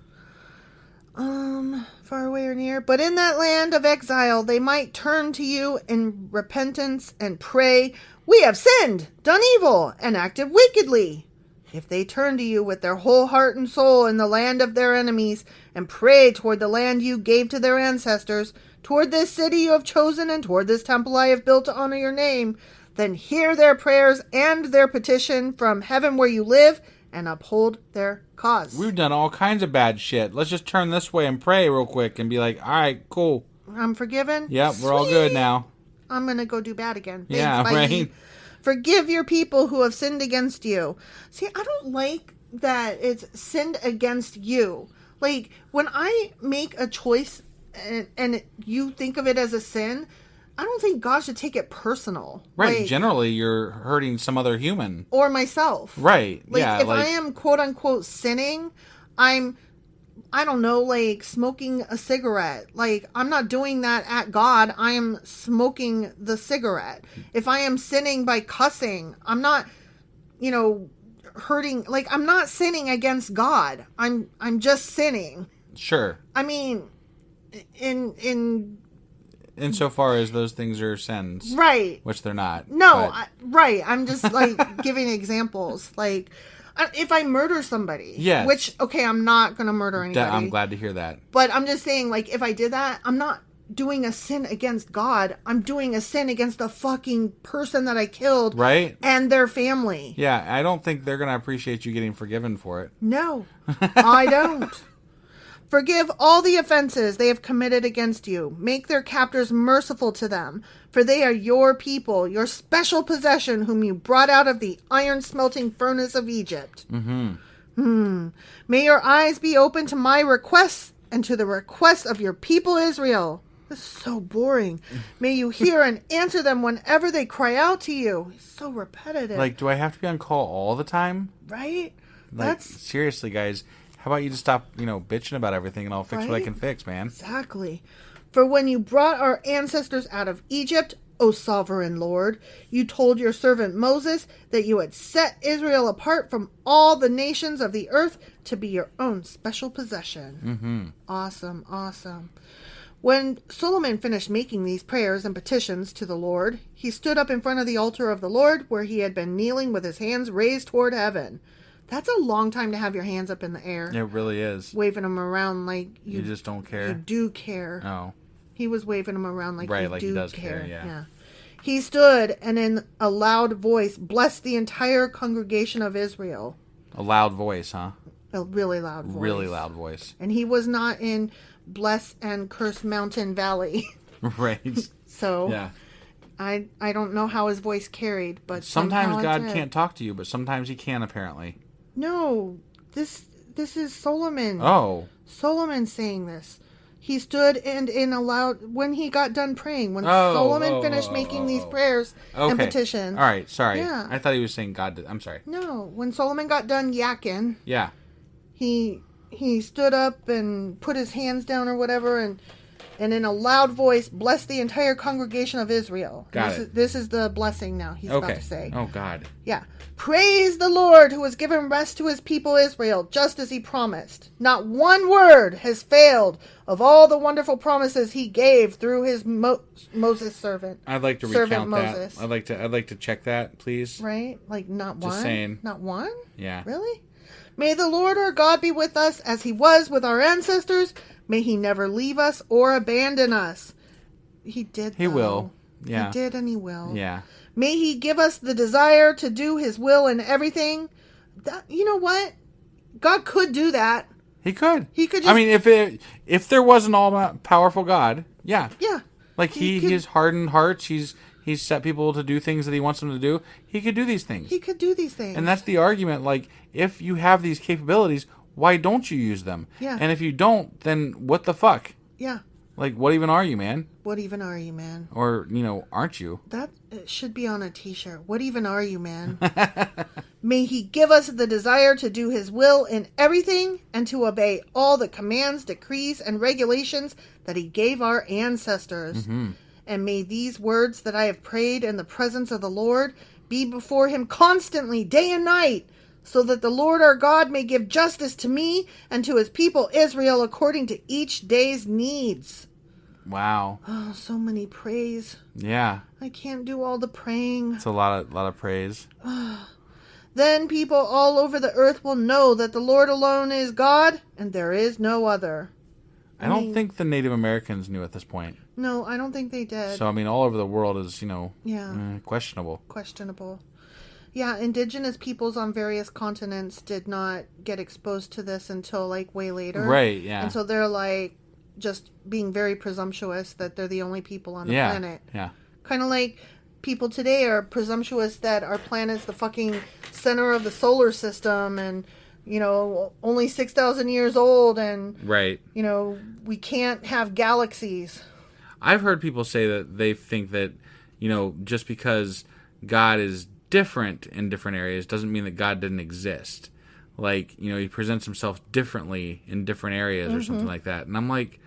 Far away or near, but in that land of exile, they might turn to you in repentance and pray, "We have sinned, done evil, and acted wickedly." If they turn to you with their whole heart and soul in the land of their enemies, and pray toward the land you gave to their ancestors, toward this city you have chosen, and toward this temple I have built to honor your name, then hear their prayers and their petition from heaven where you live, and uphold their cause. We've done all kinds of bad shit. Let's just turn this way and pray real quick and be like, all right, cool. I'm forgiven. Yep, we're all good now. I'm going to go do bad again. Thanks, yeah, bye. Right. Forgive your people who have sinned against you. See, I don't like that it's sinned against you. Like, when I make a choice and you think of it as a sin, I don't think God should take it personal. Right. Like, generally, you're hurting some other human. Or myself. Right. Like, yeah. If I am, quote unquote, sinning, I don't know, like smoking a cigarette. Like, I'm not doing that at God. I am smoking the cigarette. If I am sinning by cussing, I'm not, hurting. Like, I'm not sinning against God. I'm just sinning. Sure. I mean, insofar as those things are sins. Right. Which they're not. No, right. I'm just, like, giving examples. Like, if I murder somebody. Yes. Which, okay, I'm not going to murder anybody. I'm glad to hear that. But I'm just saying, like, if I did that, I'm not doing a sin against God. I'm doing a sin against the fucking person that I killed. Right. And their family. Yeah, I don't think they're going to appreciate you getting forgiven for it. No, I don't. Forgive all the offenses they have committed against you. Make their captors merciful to them, for they are your people, your special possession, whom you brought out of the iron-smelting furnace of Egypt. May your eyes be open to my requests and to the requests of your people Israel. This is so boring. May you hear and answer them whenever they cry out to you. It's so repetitive. Like, do I have to be on call all the time? Right? Like, seriously, guys. How about you just stop, bitching about everything and I'll fix what I can fix, man. Exactly. For when you brought our ancestors out of Egypt, O sovereign Lord, you told your servant Moses that you had set Israel apart from all the nations of the earth to be your own special possession. Mm-hmm. Awesome, awesome. When Solomon finished making these prayers and petitions to the Lord, he stood up in front of the altar of the Lord where he had been kneeling with his hands raised toward heaven. That's a long time to have your hands up in the air. It really is. Waving them around like you just don't care. You do care. Oh. He was waving them around like right, you like do he does care. Yeah. He stood and in a loud voice blessed the entire congregation of Israel. A loud voice, huh? A really loud voice. Really loud voice. And he was not in Bless and Curse Mountain Valley. Right. So yeah. I don't know how his voice carried, but sometimes God can't talk to you, but sometimes he can apparently. No, this is Solomon. Oh. Solomon saying this. He stood and in a loud, when he got done praying, when Solomon finished making these prayers and petitions. All right, sorry. Yeah. I thought he was saying God did. I'm sorry. No, when Solomon got done yakking. Yeah. He stood up and put his hands down or whatever and in a loud voice blessed the entire congregation of Israel. This is the blessing now he's about to say. Oh, God. Yeah. Praise the Lord who has given rest to his people Israel, just as he promised. Not one word has failed of all the wonderful promises he gave through his Moses servant. I'd like to recount Moses. that. I'd like to check that, please. Right? Like not one? Just saying. Not one? Yeah. Really? May the Lord our God be with us as he was with our ancestors. May he never leave us or abandon us. He did, though. He will. Yeah. He did and he will. Yeah. May he give us the desire to do his will in everything. You know what? God could do that. He could. He could just... I mean, if there was an all-powerful God, yeah. Yeah. Like, he's hardened hearts. He's set people to do things that he wants them to do. He could do these things. He could do these things. And that's the argument. Like, if you have these capabilities, why don't you use them? Yeah. And if you don't, then what the fuck? Yeah. Like, what even are you, man? What even are you, man? Or, aren't you? That should be on a t-shirt. What even are you, man? May he give us the desire to do his will in everything and to obey all the commands, decrees, and regulations that he gave our ancestors. Mm-hmm. And may these words that I have prayed in the presence of the Lord be before him constantly, day and night, so that the Lord our God may give justice to me and to his people Israel according to each day's needs. Wow. Oh, so many praise. Yeah. I can't do all the praying. It's a lot of praise. Then people all over the earth will know that the Lord alone is God and there is no other. I don't think the Native Americans knew at this point. No, I don't think they did. So, all over the world is, questionable. Questionable. Yeah, indigenous peoples on various continents did not get exposed to this until, way later. Right, yeah. And so they're, just being very presumptuous that they're the only people on the planet. Yeah. Kind of like people today are presumptuous that our planet's the fucking center of the solar system and, only 6,000 years old and, right. We can't have galaxies. I've heard people say that they think that, just because God is different in different areas doesn't mean that God didn't exist. He presents himself differently in different areas or something like that. And I'm like,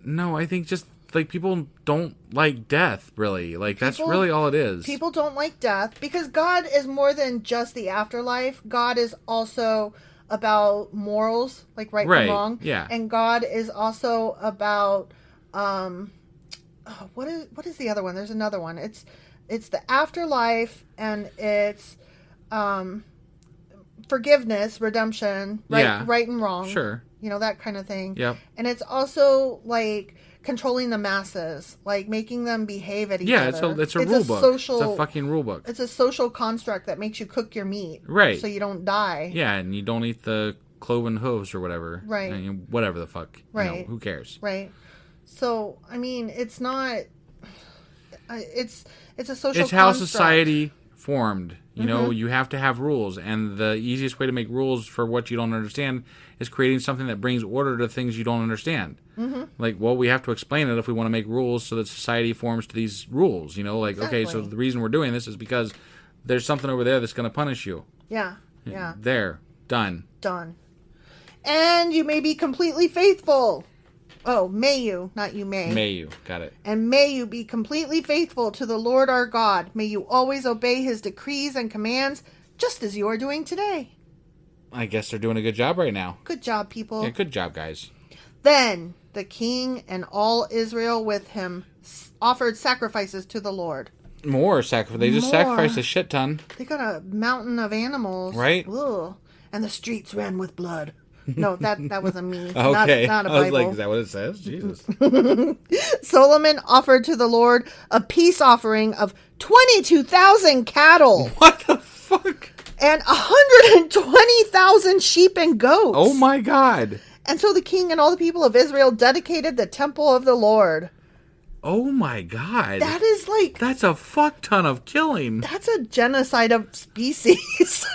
no, I think just people don't like death, really. That's really all it is. People don't like death because God is more than just the afterlife. God is also about morals, right and wrong. Yeah. And God is also about what is the other one? There's another one. It's the afterlife and it's forgiveness, redemption, right and wrong. Sure. That kind of thing. Yep. And it's also controlling the masses, making them behave at each other. Yeah, it's a rule book. It's a fucking rule book. It's a social construct that makes you cook your meat. Right. So you don't die. Yeah, and you don't eat the cloven hooves or whatever. Right. Whatever the fuck. Right. Who cares? Right. So, it's not... It's a social It's how construct. society formed. You have to have rules, and the easiest way to make rules for what you don't understand is creating something that brings order to things you don't understand. We have to explain it if we want to make rules so that society forms to these rules. Exactly. Okay, so the reason we're doing this is because there's something over there that's going to punish you. Yeah. There. Done. And you may be completely faithful. Oh, may you, not you may. May you. Got it. And may you be completely faithful to the Lord our God. May you always obey his decrees and commands, just as you are doing today. I guess they're doing a good job right now. Good job, people. Yeah, good job, guys. Then the king and all Israel with him offered sacrifices to the Lord. More sacrifice. They just sacrificed a shit ton. They got a mountain of animals. Right. Ugh. And the streets ran with blood. No, that wasn't me. Okay. Not a I was Bible. like, is that what it says? Jesus. Solomon offered to the Lord a peace offering of 22,000 cattle. What the fuck? And 120,000 sheep and goats. Oh my God. And so the king and all the people of Israel dedicated the temple of the Lord. Oh my God. That is That's a fuck ton of killing. That's a genocide of species.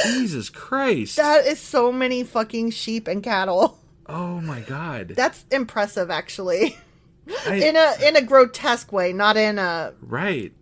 Jesus Christ. That is so many fucking sheep and cattle. Oh my God. That's impressive, actually. In a grotesque way, not in a... Right.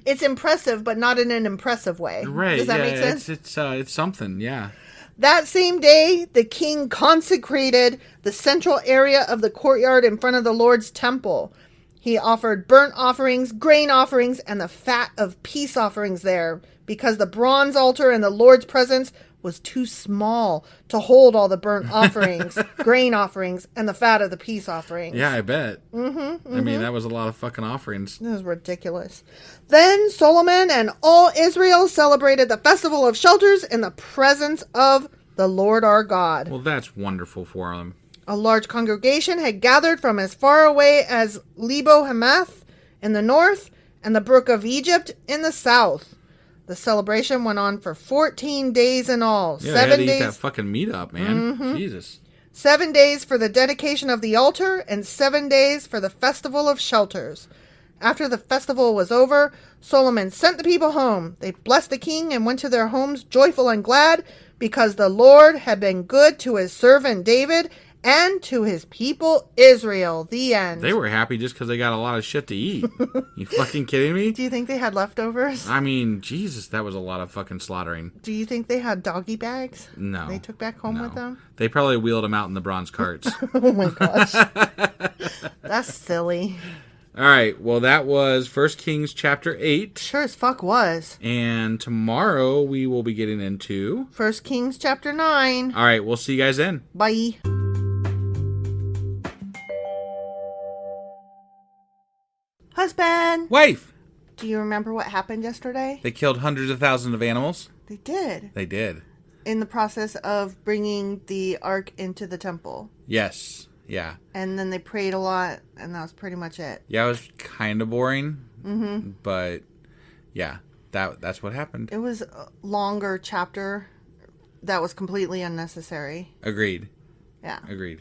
It's impressive, but not in an impressive way. Right. Does that make sense? It's something, yeah. That same day, the king consecrated the central area of the courtyard in front of the Lord's temple. He offered burnt offerings, grain offerings, and the fat of peace offerings there, because the bronze altar in the Lord's presence was too small to hold all the burnt offerings, grain offerings, and the fat of the peace offerings. Yeah, I bet. I mean, that was a lot of fucking offerings. This is ridiculous. Then Solomon and all Israel celebrated the Festival of Shelters in the presence of the Lord our God. Well, that's wonderful for them. A large congregation had gathered from as far away as Lebo Hamath in the north and the brook of Egypt in the south. The celebration went on for 14 days in all. Yeah, 7 they had to days. eat that fucking meat up, man. Jesus. 7 days for the dedication of the altar and 7 days for the Festival of Shelters. After the festival was over, Solomon sent the people home. They blessed the king and went to their homes joyful and glad because the Lord had been good to his servant David and to his people Israel. The end. They were happy just because they got a lot of shit to eat. You fucking kidding me? Do you think they had leftovers? I mean, Jesus, that was a lot of fucking slaughtering. Do you think they had doggy bags? No. They took back home with them? They probably wheeled them out in the bronze carts. Oh my gosh. That's silly. All right, well, that was 1 Kings chapter 8. Sure as fuck was. And tomorrow we will be getting into 1 Kings chapter 9. All right, we'll see you guys then. Bye. Husband. Wife. Do you remember what happened yesterday? They killed hundreds of thousands of animals. They did. They did. In the process of bringing the ark into the temple. Yes. Yeah. And then they prayed a lot, and that was pretty much it. Yeah, it was kind of boring. Mm-hmm. But, yeah, that's what happened. It was a longer chapter that was completely unnecessary. Agreed. Yeah. Agreed.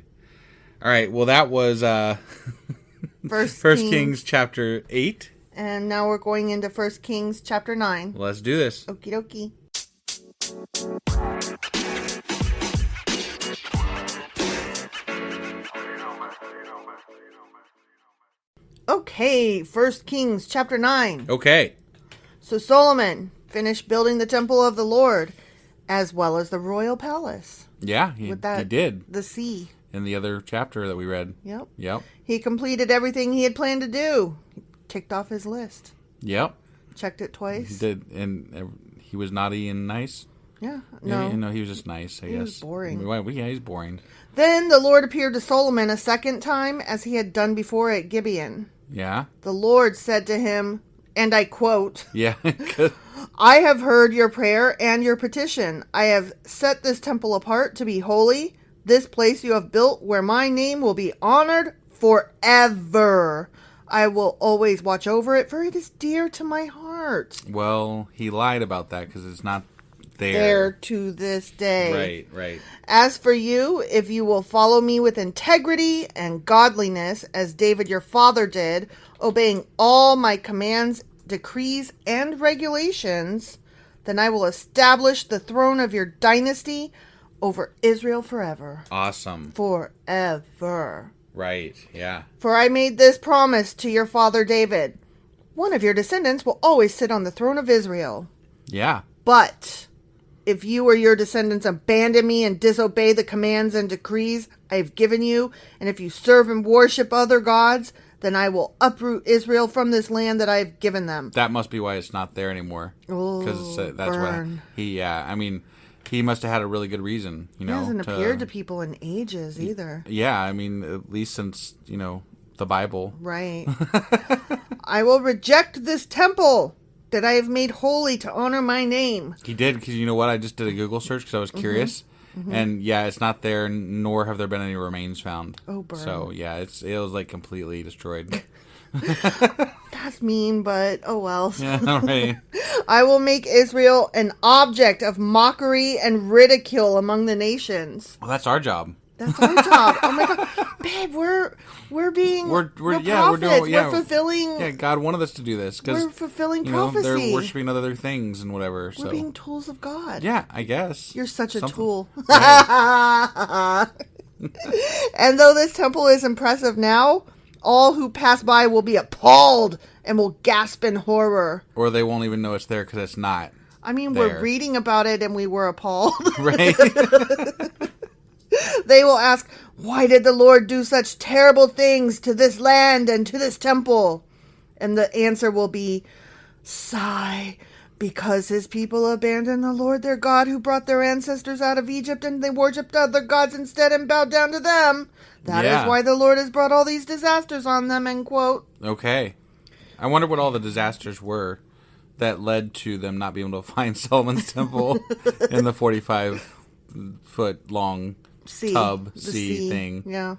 All right, well, that was First Kings chapter 8. And now we're going into 1 Kings chapter 9. Let's do this. Okie dokie. Okay, 1 Kings chapter 9. Okay. So Solomon finished building the temple of the Lord, as well as the royal palace. Yeah, he did. The sea. In the other chapter that we read. Yep. He completed everything he had planned to do. He ticked off his list. Yep. Checked it twice. He did, and he was naughty and nice. Yeah, no. He was just nice, I guess. He was boring. Yeah, he's boring. Then the Lord appeared to Solomon a second time, as he had done before at Gibeon. Yeah? The Lord said to him, and I quote, Yeah. I have heard your prayer and your petition. I have set this temple apart to be holy, this place you have built where my name will be honored forever. I will always watch over it, for it is dear to my heart. Well, he lied about that because it's not there to this day. Right. As for you, if you will follow me with integrity and godliness, as David your father did, obeying all my commands, decrees, and regulations, then I will establish the throne of your dynasty over Israel forever. Awesome. Forever. Right, yeah. For I made this promise to your father David. One of your descendants will always sit on the throne of Israel. Yeah. But if you or your descendants abandon me and disobey the commands and decrees I have given you, and if you serve and worship other gods, then I will uproot Israel from this land that I have given them. That must be why it's not there anymore. Because that's burn. What he must have had a really good reason, He hasn't appeared to people in ages either. Yeah, I mean, at least since, the Bible. Right. I will reject this temple that I have made holy to honor my name. He did, because you know what? I just did a Google search because I was curious. Mm-hmm. And yeah, it's not there, nor have there been any remains found. Oh, burn. So yeah, it was like completely destroyed. That's mean, but oh well. Yeah, right. I will make Israel an object of mockery and ridicule among the nations. Well, that's our job. That's our job. Oh my god, babe, we're prophets. We're fulfilling. Yeah, God wanted us to do this because we're fulfilling prophecy. They're worshiping other things and whatever. We're being tools of God. Yeah, I guess You're such a tool. Right. And though this temple is impressive now, all who pass by will be appalled and will gasp in horror. Or they won't even know it's there because it's not. I mean, we're reading about it and we were appalled. Right. They will ask, why did the Lord do such terrible things to this land and to this temple? And the answer will be, sigh, because his people abandoned the Lord their God who brought their ancestors out of Egypt, and they worshipped other gods instead and bowed down to them. That is why the Lord has brought all these disasters on them, end quote. Okay. I wonder what all the disasters were that led to them not being able to find Solomon's temple in the 45-foot long tub sea thing. Yeah.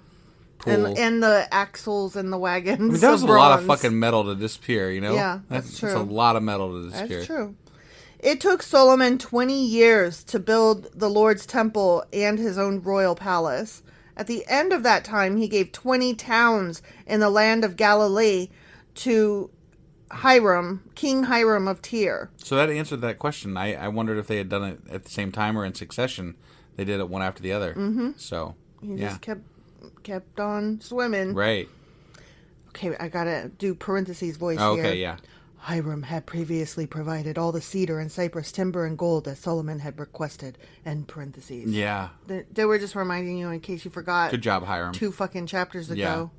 Pool. And the axles and the wagons. I mean, that was a lot of fucking metal to disappear, Yeah, that's true. That's a lot of metal to disappear. That's true. It took Solomon 20 years to build the Lord's temple and his own royal palace. At the end of that time, he gave 20 towns in the land of Galilee to Hiram, King Hiram of Tyre. So that answered that question. I wondered if they had done it at the same time or in succession. They did it one after the other. Mm-hmm. So, He just kept kept on swimming. Right. Okay, I gotta do parentheses voice Oh, here. okay, yeah. Hiram had previously provided all the cedar and cypress timber and gold that Solomon had requested. End parentheses. Yeah. They were just reminding you, in case you forgot. Good job, Hiram. 2 fucking chapters ago.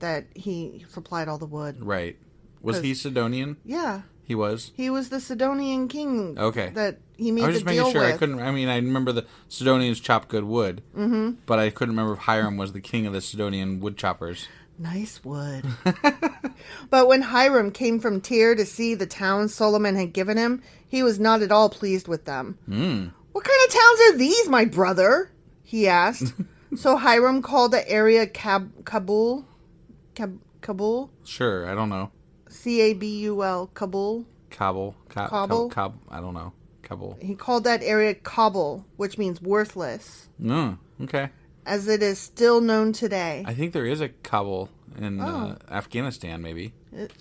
That he supplied all the wood. Right. Was he Sidonian? Yeah. He was? He was the Sidonian king. Okay. That he made I was the just making deal sure. with. I remember the Sidonians chopped good wood. Mm-hmm. But I couldn't remember if Hiram was the king of the Sidonian wood choppers. Nice wood. But when Hiram came from Tyre to see the towns Solomon had given him, he was not at all pleased with them. What kind of towns are these, my brother? He asked. So Hiram called the area Kabul. Kabul? Sure, I don't know. Cabul. Kabul. Kabul. I don't know. Kabul. He called that area Kabul, which means worthless. No, okay. As it is still known today. I think there is a Kabul in Afghanistan, maybe.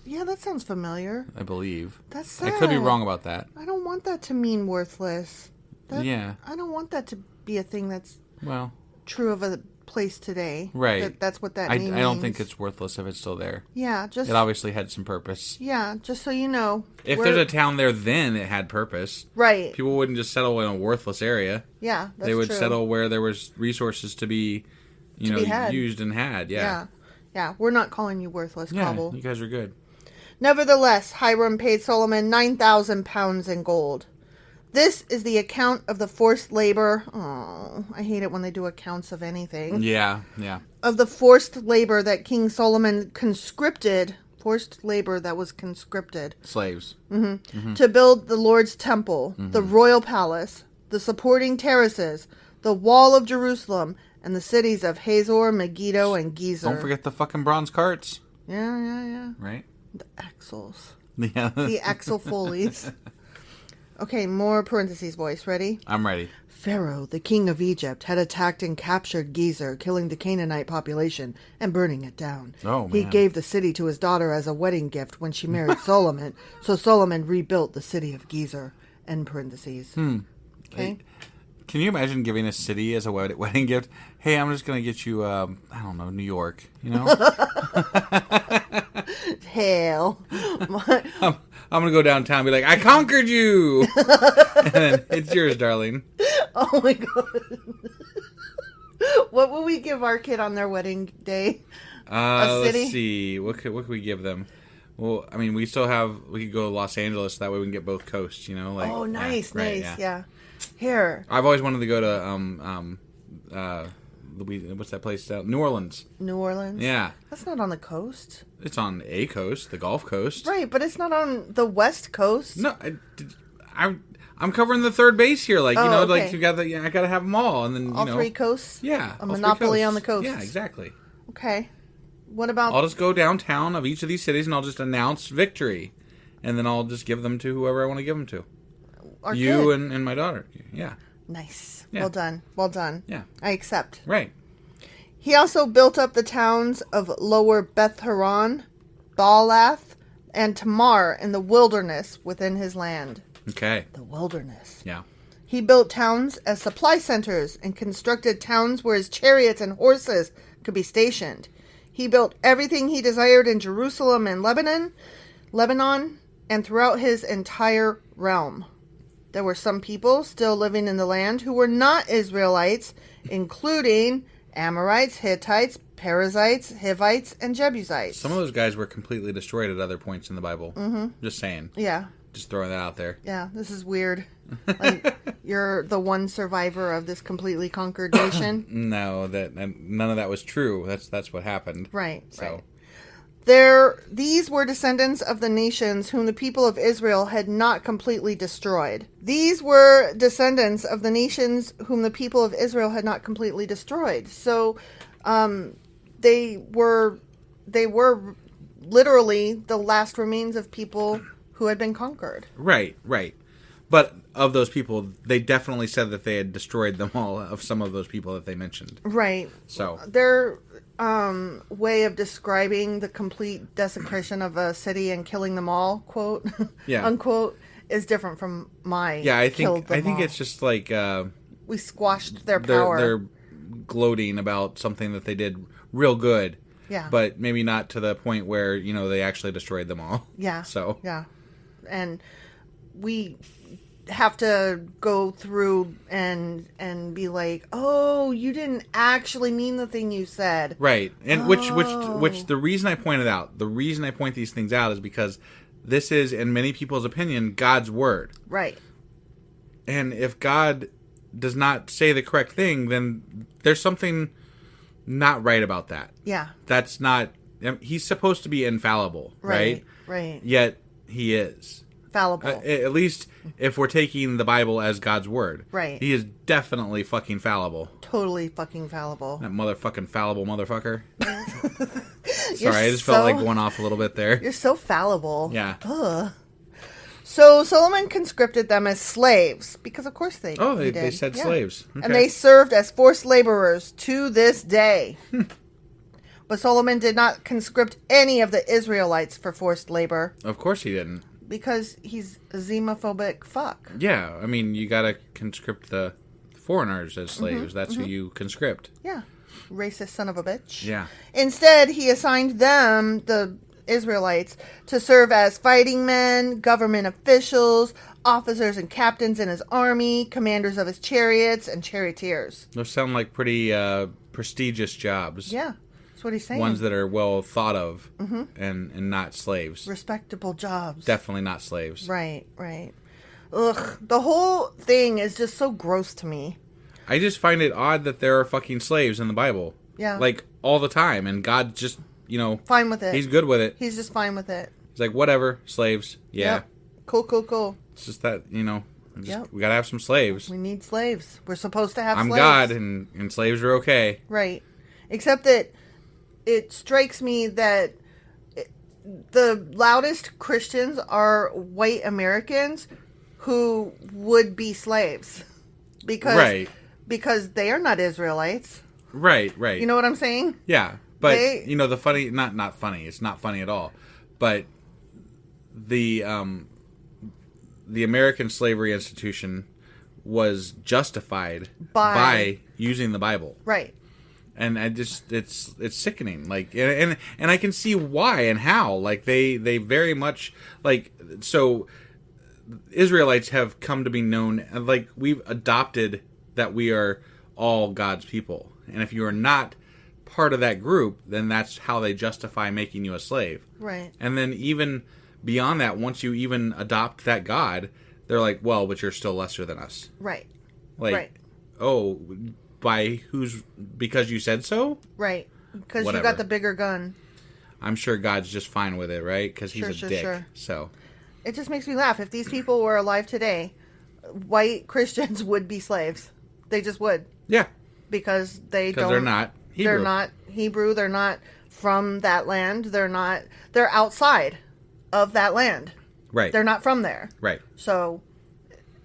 Yeah, that sounds familiar. I believe. That's sad. I could be wrong about that. I don't want that to mean worthless. Yeah. I don't want that to be a thing that's Well, true of a place today. Right. That's what that I means. don't think it's worthless if it's still there. Yeah, just... It obviously had some purpose. Yeah, just so you know. If there's a town there, then it had purpose. Right. People wouldn't just settle in a worthless area. Yeah, that's They would true. settle where there was resources to be, used and had. Yeah. Yeah, we're not calling you worthless, Yeah, Kabul. you guys are good. Nevertheless, Hiram paid Solomon 9,000 pounds in gold. This is the account of the forced labor. Oh, I hate it when they do accounts of anything. Yeah. Of the forced labor that King Solomon conscripted. Forced labor that was conscripted. Slaves. To build the Lord's temple, the royal palace, the supporting terraces, the wall of Jerusalem, and the cities of Hazor, Megiddo, and Gezer. Don't forget the fucking bronze carts. Yeah. Right? The axles. Yeah. The axle follies. Okay, more parentheses voice. Ready? I'm ready. Pharaoh, the king of Egypt, had attacked and captured Gezer, killing the Canaanite population and burning it down. Oh, He man. gave the city to his daughter as a wedding gift when she married Solomon, so Solomon rebuilt the city of Gezer. End parentheses. Okay. Can you imagine giving a city as a wedding gift? Hey, I'm just going to get you, I don't know, New York, Hell. I'm going to go downtown and be like, I conquered you! And then, it's yours, darling. Oh my god. What will we give our kid on their wedding day? A city? Let's see. What could we give them? Well, I mean, we could go to Los Angeles. That way we can get both coasts, Like, Oh, nice, right, nice. Yeah. Here. I've always wanted to go to, what's that place? New Orleans. New Orleans? Yeah. That's not on the coast. It's on a coast, the Gulf Coast. Right, but it's not on the West Coast. No, I'm covering the third base here. Like, okay. like you got I got to have them all. And then, all 3 coasts? Yeah. A monopoly on the coast. Yeah, exactly. Okay. What about... I'll just go downtown of each of these cities and I'll just announce victory. And then I'll just give them to whoever I want to give them to. our You kid? and my daughter. Yeah. Nice. Yeah. Well done. Well done. Yeah. I accept. Right. He also built up the towns of Lower Beth Horon, Baalath, and Tamar in the wilderness within his land. Okay. The wilderness. Yeah. He built towns as supply centers and constructed towns where his chariots and horses could be stationed. He built everything he desired in Jerusalem and Lebanon, and throughout his entire realm. There were some people still living in the land who were not Israelites, including Amorites, Hittites, Perizzites, Hivites, and Jebusites. Some of those guys were completely destroyed at other points in the Bible. Mm-hmm. Just saying. Yeah. Just throwing that out there. Yeah, this is weird. Like, you're the one survivor of this completely conquered nation. No, none of that was true. That's what happened. Right, So. right. These were descendants of the nations whom the people of Israel had not completely destroyed. These were descendants of the nations whom the people of Israel had not completely destroyed. So, they were literally the last remains of people who had been conquered. Right. But of those people, they definitely said that they had destroyed them all, of some of those people that they mentioned. Right. So. Their way of describing the complete desecration of a city and killing them all, quote, Yeah. unquote, is different from my Yeah, I killed them think all. it's just like We squashed their power. they're gloating about something that they did real good. Yeah. But maybe not to the point where, they actually destroyed them all. Yeah. So. Yeah. And we have to go through and be like, oh, you didn't actually mean the thing you said. Right. And which the reason I point these things out is because this is, in many people's opinion, God's word. Right. And if God does not say the correct thing, then there's something not right about that. Yeah. That's not... He's supposed to be infallible, right? Right. Yet he is. Fallible. At least if we're taking the Bible as God's word. Right. He is definitely fucking fallible. Totally fucking fallible. That motherfucking fallible motherfucker. Sorry, I just felt like going off a little bit there. You're so fallible. Yeah. Ugh. So Solomon conscripted them as slaves, because of course they they said slaves. Okay. And they served as forced laborers to this day. But Solomon did not conscript any of the Israelites for forced labor. Of course he didn't. Because he's a xenophobic fuck. Yeah, I mean, you gotta conscript the foreigners as slaves. That's who you conscript. Yeah. Racist son of a bitch. Yeah. Instead, he assigned them, the Israelites, to serve as fighting men, government officials, officers and captains in his army, commanders of his chariots, and charioteers. Those sound like pretty prestigious jobs. Yeah, that's what he's saying. Ones that are well thought of and not slaves. Respectable jobs. Definitely not slaves. Right. Ugh, the whole thing is just so gross to me. I just find it odd that there are fucking slaves in the Bible. Yeah. Like, all the time. And God just, fine with it. He's good with it. He's just fine with it. He's like, whatever, slaves. Yeah. Yep. Cool. It's just that, we gotta have some slaves. We need slaves. We're supposed to have I'm slaves. God, and slaves are okay. Right. Except that it strikes me that the loudest Christians are white Americans who would be slaves. Because they are not Israelites. Right. You know what I'm saying? Yeah. But, the funny... Not funny. It's not funny at all. But the American slavery institution was justified by using the Bible. Right. And I just... It's sickening. Like, and I can see why and how. Like, they very much... Like, so... Israelites have come to be known... Like, we've adopted... that we are all God's people. And if you are not part of that group, then that's how they justify making you a slave. Right. And then even beyond that, once you even adopt that God, they're like, well, but you're still lesser than us. Right. Like, oh, because you said so? Right. Because you got the bigger gun. I'm sure God's just fine with it, right? Because he's a dick. Sure. So it just makes me laugh. If these people were alive today, white Christians would be slaves. They just would. Yeah. Because they're not Hebrew. They're not Hebrew. They're not from that land. They're outside of that land. Right. They're not from there. Right. So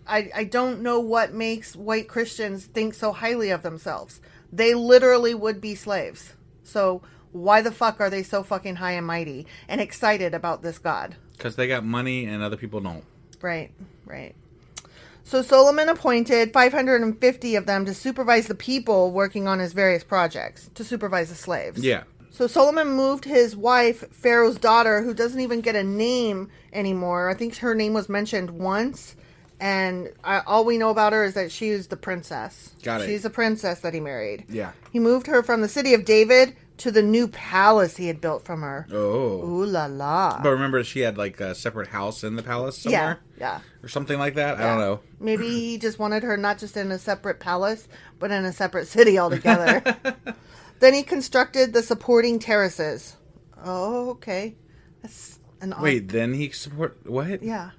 I don't know what makes white Christians think so highly of themselves. They literally would be slaves. So why the fuck are they so fucking high and mighty and excited about this God? Because they got money and other people don't. Right. So Solomon appointed 550 of them to supervise the people working on his various projects, to supervise the slaves. Yeah. So Solomon moved his wife, Pharaoh's daughter, who doesn't even get a name anymore. I think her name was mentioned once. And all we know about her is that she is the princess. Got it. She's the princess that he married. Yeah. He moved her from the city of David to the new palace he had built from her. Oh. Ooh la la. But remember, she had like a separate house in the palace somewhere? Yeah. Or something like that? Yeah. I don't know. Maybe he just wanted her not just in a separate palace, but in a separate city altogether. Then he constructed the supporting terraces. Oh, okay. That's an odd... Wait, then he what? Yeah.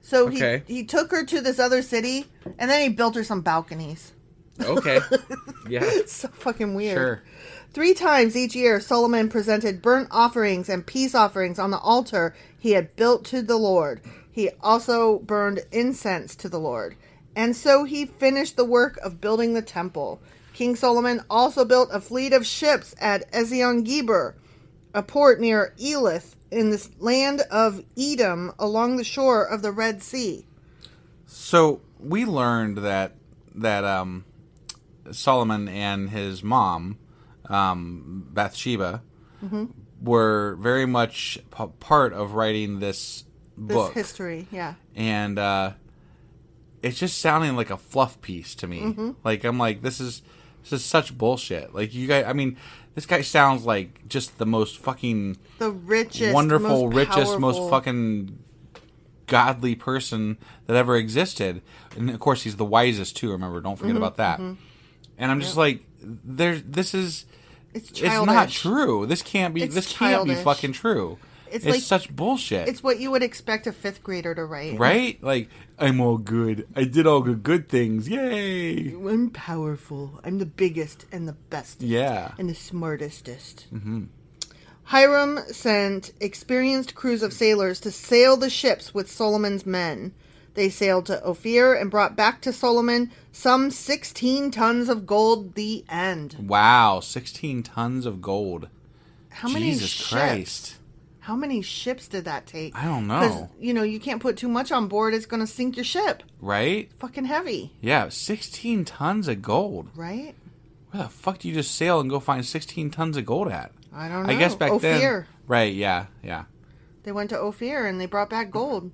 So he took her to this other city, and then he built her some balconies. Okay. Yeah. It's so fucking weird. Sure. 3 times each year, Solomon presented burnt offerings and peace offerings on the altar he had built to the Lord. He also burned incense to the Lord. And so he finished the work of building the temple. King Solomon also built a fleet of ships at Ezion-Geber, a port near Elith, in the land of Edom, along the shore of the Red Sea. So we learned that Solomon and his mom, Bathsheba, were very much part of writing this book. This history, yeah. And it's just sounding like a fluff piece to me. Like, I'm like, this is such bullshit. Like, you guys, I mean, this guy sounds like just the most fucking... The richest, wonderful, most richest, powerful. most fucking godly person that ever existed. And, of course, he's the wisest, too, remember. Don't forget about that. And I'm just like, this is... It's not true. This can't be... This can't be fucking true. It's like, such bullshit. It's what you would expect a 5th grader to write. Right? Like, I'm all good. I did all the good things. Yay! I'm powerful. I'm the biggest and the bestest. Yeah. And the smartestest. Hiram sent experienced crews of sailors to sail the ships with Solomon's men. They sailed to Ophir and brought back to Solomon some 16 tons of gold. The end. Wow, 16 tons of gold. How many Jesus ships? Christ. How many ships did that take? I don't know. Because, you can't put too much on board. It's going to sink your ship. Right? Fucking heavy. Yeah, 16 tons of gold. Right? Where the fuck do you just sail and go find 16 tons of gold at? I don't know. I guess back Ophir. then. Right, yeah. They went to Ophir and they brought back gold.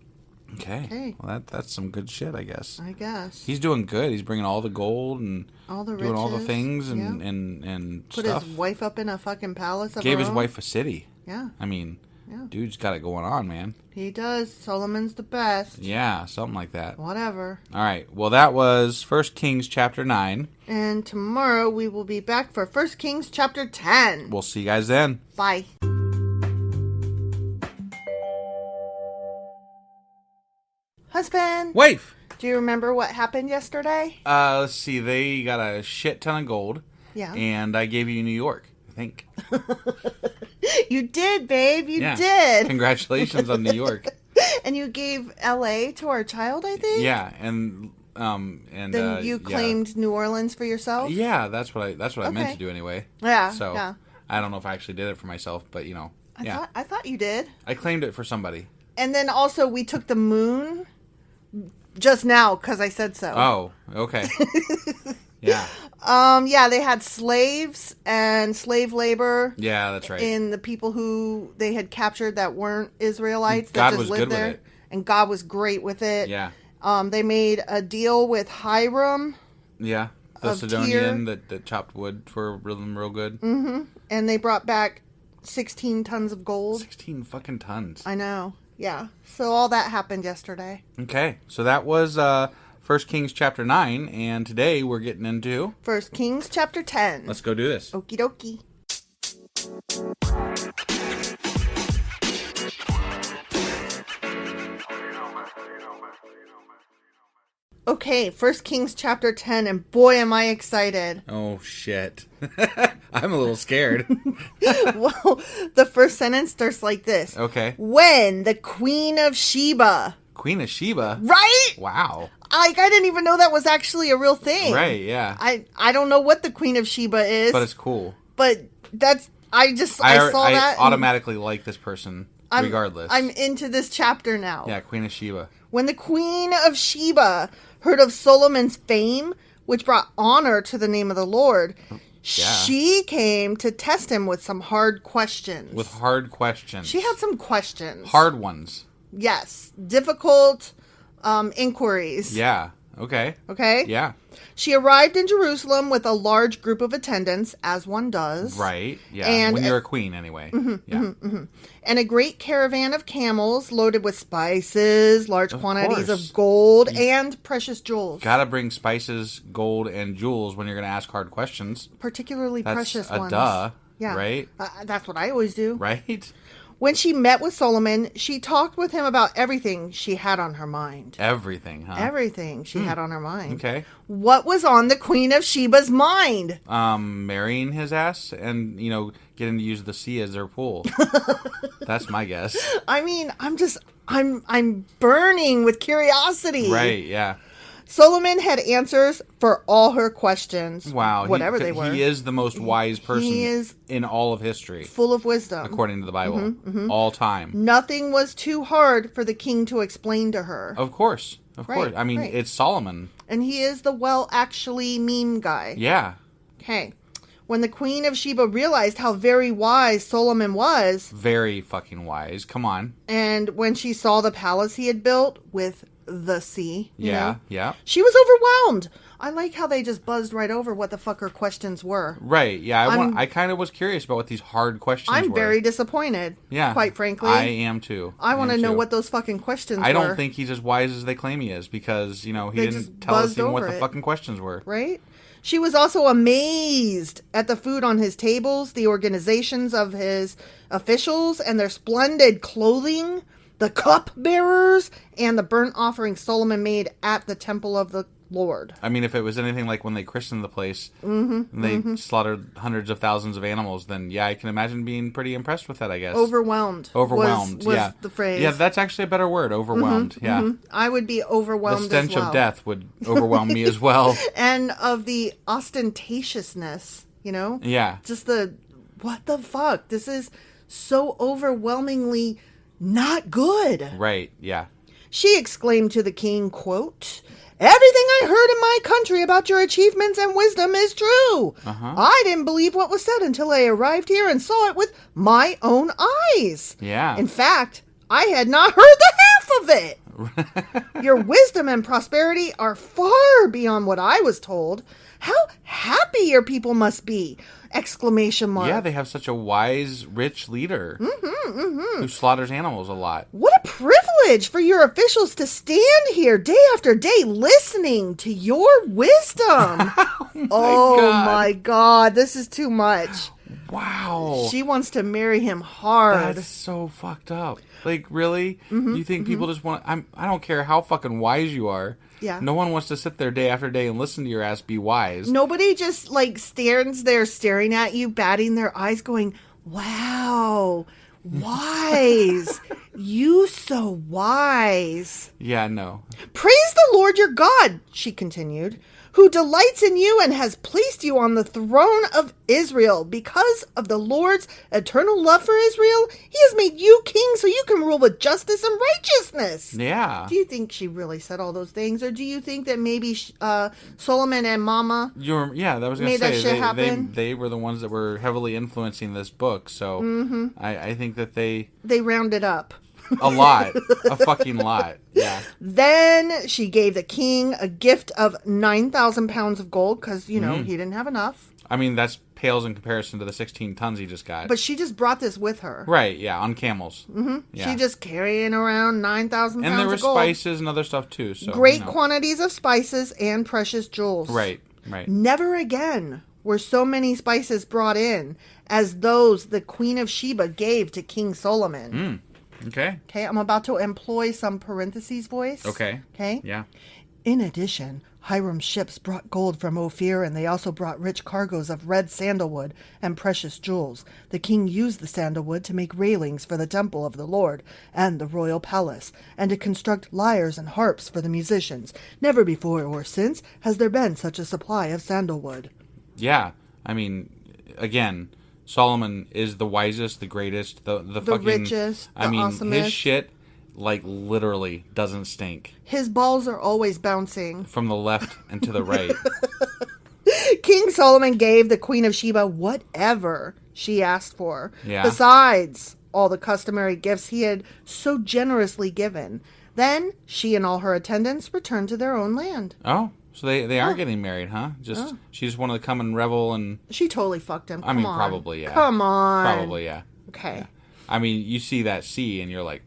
Okay. Well, that's some good shit, I guess. I guess. He's doing good. He's bringing all the gold and all the doing all the riches, things and, yeah. and Put stuff. his wife up in a fucking palace of Gave her his own. wife a city. Yeah. I mean, Yeah. dude's got it going on, man. He does. Solomon's the best. Yeah, something like that. Whatever. All right. Well, that was 1 Kings chapter 9. And tomorrow we will be back for 1 Kings chapter 10. We'll see you guys then. Bye. Husband. Wife! Do you remember what happened yesterday? Let's see. They got a shit ton of gold. Yeah. And I gave you New York, I think. You did, babe. You Yeah. did. Congratulations on New York. And you gave L.A. to our child, I think? Yeah, and Then you claimed New Orleans for yourself? Yeah, that's what I meant Okay. to do anyway. Yeah. So yeah. I don't know if I actually did it for myself, but I thought you did. I claimed it for somebody. And then also we took the moon just now because I said so. Oh, okay. Yeah. Yeah, they had slaves and slave labor. Yeah, that's right. In the people who they had captured that weren't Israelites. God that just was lived good with there. it. And God was great with it. Yeah. They made a deal with Hiram. Yeah. The of Sidonian that chopped wood for real good. Mm-hmm. And they brought back 16 tons of gold. 16 fucking tons. I know. Yeah. So all that happened yesterday. Okay. So that was 1 Kings chapter 9, and today we're getting into 1 Kings chapter 10. Let's go do this. Okie dokie. Okay, 1 Kings chapter 10, and boy am I excited. Oh, shit. I'm a little scared. Well, the first sentence starts like this. Okay. When the Queen of Sheba. Queen of Sheba? Right? Wow. I didn't even know that was actually a real thing. Right, yeah. I don't know what the Queen of Sheba is. But it's cool. But that's, I saw that. I automatically like this person, regardless. I'm into this chapter now. Yeah, Queen of Sheba. When the Queen of Sheba heard of Solomon's fame, which brought honor to the name of the Lord, she came to test him with some hard questions. With hard questions. She had some questions. Hard ones. Yes. Difficult inquiries. Yeah. Okay. Okay? Yeah. She arrived in Jerusalem with a large group of attendants, as one does. Right. Yeah. And when you're a queen, anyway. And a great caravan of camels loaded with spices, large quantities of gold, and precious jewels. Gotta bring spices, gold, and jewels when you're gonna ask hard questions. Particularly That's precious a ones. duh. Yeah. Right? That's what I always do. Right? When she met with Solomon, she talked with him about everything she had on her mind. Everything, huh? Everything she had on her mind. Okay. What was on the Queen of Sheba's mind? Marrying his ass and, getting to use the sea as their pool. That's my guess. I mean, I'm burning with curiosity. Right, yeah. Solomon had answers for all her questions. Wow. Whatever they were. He is the most wise person He is in all of history. full of wisdom. According to the Bible. All time. Nothing was too hard for the king to explain to her. Of course. Of course. I mean, right. it's Solomon. And he is the actually meme guy. Yeah. Okay. When the Queen of Sheba realized how very wise Solomon was. Very fucking wise. Come on. And when she saw the palace he had built with the sea. Yeah. She was overwhelmed. I like how they just buzzed right over what the fuck her questions were. Right. Yeah. I kind of was curious about what these hard questions were. I'm very disappointed. Yeah. Quite frankly. I am too. I want to know what those fucking questions were. I don't think he's as wise as they claim he is because, he didn't tell us even what the fucking questions were. Right? She was also amazed at the food on his tables, the organizations of his officials, and their splendid clothing, the cupbearers, and the burnt offering Solomon made at the temple of the Lord. I mean, if it was anything like when they christened the place and they slaughtered hundreds of thousands of animals, then yeah, I can imagine being pretty impressed with that, I guess. Overwhelmed. Was yeah. The phrase. Yeah, that's actually a better word, overwhelmed. Yeah. I would be overwhelmed as well. The stench of death would overwhelm me as well. And of the ostentatiousness, Yeah. Just what the fuck? This is so overwhelmingly not good. Right, yeah. She exclaimed to the king, quote, "Everything I heard in my country about your achievements and wisdom is true. I didn't believe what was said until I arrived here and saw it with my own eyes. Yeah. In fact, I had not heard the half of it. Your wisdom and prosperity are far beyond what I was told. How happy your people must be!" Exclamation mark. Yeah, they have such a wise, rich leader who slaughters animals a lot. What a privilege for your officials to stand here day after day listening to your wisdom. Oh my God, this is too much. Wow. She wants to marry him hard. That's so fucked up. Like, really? You think people just want... I don't care how fucking wise you are. Yeah. No one wants to sit there day after day and listen to your ass be wise. Nobody just, stands there staring at you, batting their eyes, going, wow, wise. You so wise. Yeah, no. Praise the Lord your God, she continued, who delights in you and has placed you on the throne of Israel. Because of the Lord's eternal love for Israel, he has made you king so you can rule with justice and righteousness. Yeah. Do you think she really said all those things? Or do you think that maybe Solomon and Mama that was going to say, that shit happen? They were the ones that were heavily influencing this book. So I think that they rounded up. A lot. A fucking lot. Yeah. Then she gave the king a gift of 9,000 pounds of gold because, he didn't have enough. I mean, that's pales in comparison to the 16 tons he just got. But she just brought this with her. Right, yeah, on camels. Yeah. She just carrying around 9,000 pounds of gold. And there were spices and other stuff, too. So Great quantities of spices and precious jewels. Right. Never again were so many spices brought in as those the Queen of Sheba gave to King Solomon. Okay, I'm about to employ some parentheses voice. Okay. Yeah. In addition, Hiram's ships brought gold from Ophir, and they also brought rich cargoes of red sandalwood and precious jewels. The king used the sandalwood to make railings for the temple of the Lord and the royal palace, and to construct lyres and harps for the musicians. Never before or since has there been such a supply of sandalwood. Yeah, I mean, again... Solomon is the wisest, the greatest, the fucking... richest, the awesomest. His shit, literally doesn't stink. His balls are always bouncing. From the left and to the right. King Solomon gave the Queen of Sheba whatever she asked for. Yeah. Besides all the customary gifts he had so generously given. Then she and all her attendants returned to their own land. Oh. So they aren't getting married, huh? She just wanted to come and revel and... She totally fucked him. Come on. Probably, yeah. Come on. Probably, yeah. Okay. Yeah. I mean, you see that sea and you're like,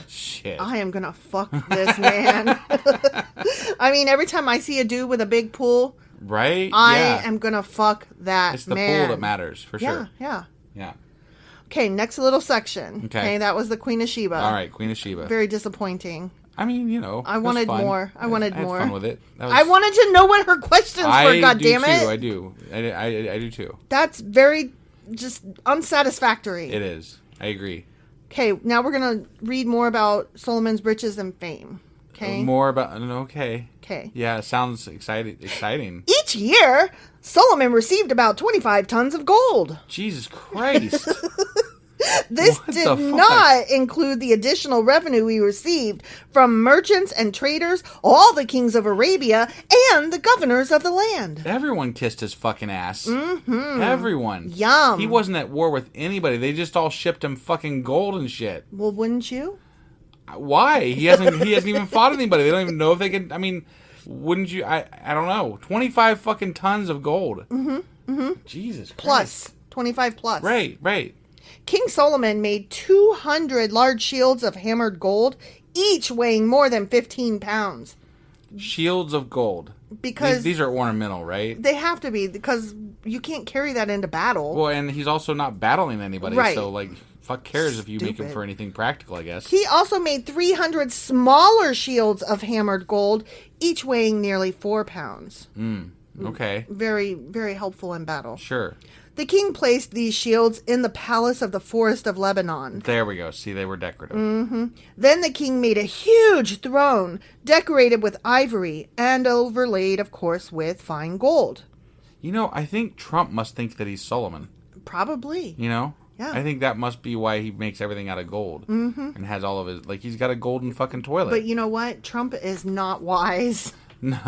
shit. I am gonna fuck this man. I mean, every time I see a dude with a big pool... Right? I am gonna fuck that man. It's the pool that matters, for sure. Yeah. Okay, next little section. Okay, that was the Queen of Sheba. All right, Queen of Sheba. Very disappointing. I mean, I wanted more. I wanted more. I had fun with it. I wanted to know what her questions were, goddammit. I do. I do too. That's very just unsatisfactory. It is. I agree. Okay, now we're going to read more about Solomon's riches and fame. Okay. More about... Okay. Okay. Yeah, it sounds exciting. Each year, Solomon received about 25 tons of gold. Jesus Christ. This What did the fuck? not include the additional revenue he received from merchants and traders, all the kings of Arabia, and the governors of the land. Everyone kissed his fucking ass. Mm-hmm. Everyone. Yum. He wasn't at war with anybody. They just all shipped him fucking gold and shit. Well, wouldn't you? Why? He hasn't even fought anybody. They don't even know if they can. I mean, wouldn't you? I don't know. 25 fucking tons of gold. Mm-hmm. Mm-hmm. Jesus Christ. Plus. 25 plus. Right. King Solomon made 200 large shields of hammered gold, each weighing more than 15 pounds. Shields of gold. Because these are ornamental, right? They have to be, because you can't carry that into battle. Well, and he's also not battling anybody, right. So, like, fuck cares if you make him for anything practical, I guess. He also made 300 smaller shields of hammered gold, each weighing nearly 4 pounds. Okay. Very, very helpful in battle. Sure. The king placed these shields in the palace of the forest of Lebanon. There we go. See, they were decorative. Mm-hmm. Then the king made a huge throne, decorated with ivory, and overlaid, of course, with fine gold. You know, I think Trump must think that he's Solomon. Probably. You know? Yeah. I think that must be why he makes everything out of gold. Mm-hmm. And has all of his... Like, he's got a golden fucking toilet. But you know what? Trump is not wise. No,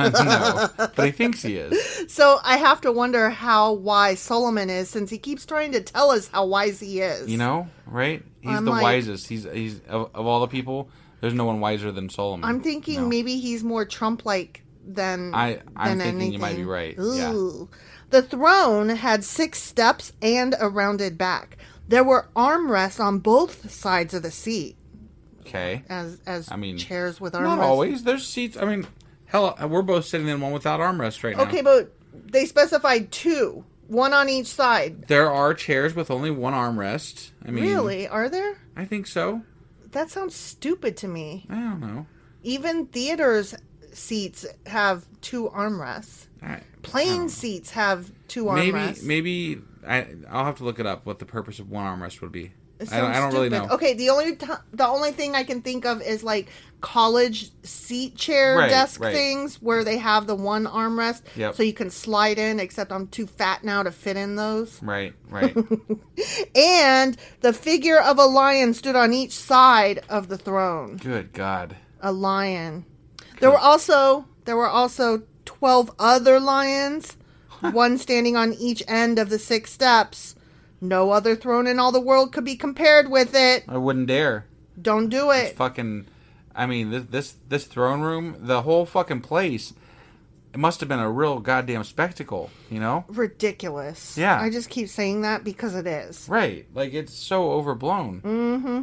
but he thinks he is. So I have to wonder how wise Solomon is, since he keeps trying to tell us how wise he is. You know, right? He's the wisest. He's of all the people, there's no one wiser than Solomon. I'm thinking maybe he's more Trump-like than I'm thinking anything. you might be right. Ooh. Yeah. The throne had 6 steps and a rounded back. There were armrests on both sides of the seat. Okay. As chairs with armrests. Not always. There's seats. I mean, hell, we're both sitting in one without armrests right now. Okay, but they specified 2. One on each side. There are chairs with only one armrest. I mean, really? Are there? I think so. That sounds stupid to me. I don't know. Even theaters seats have 2 armrests. Plane seats have 2 armrests. Maybe I'll have to look it up. What the purpose of one armrest would be. I don't stupid. really know. Okay, the only thing I can think of is like college seat chair desk things where they have the one armrest, so you can slide in. Except I'm too fat now to fit in those. Right. And the figure of a lion stood on each side of the throne. Good God. A lion. There were also 12 other lions, one standing on each end of the 6 steps. No other throne in all the world could be compared with it. I wouldn't dare. Don't do it. It's fucking... I mean, this throne room, the whole fucking place, it must have been a real goddamn spectacle, you know? Ridiculous. Yeah. I just keep saying that because it is. Right. Like, it's so overblown. Mm-hmm.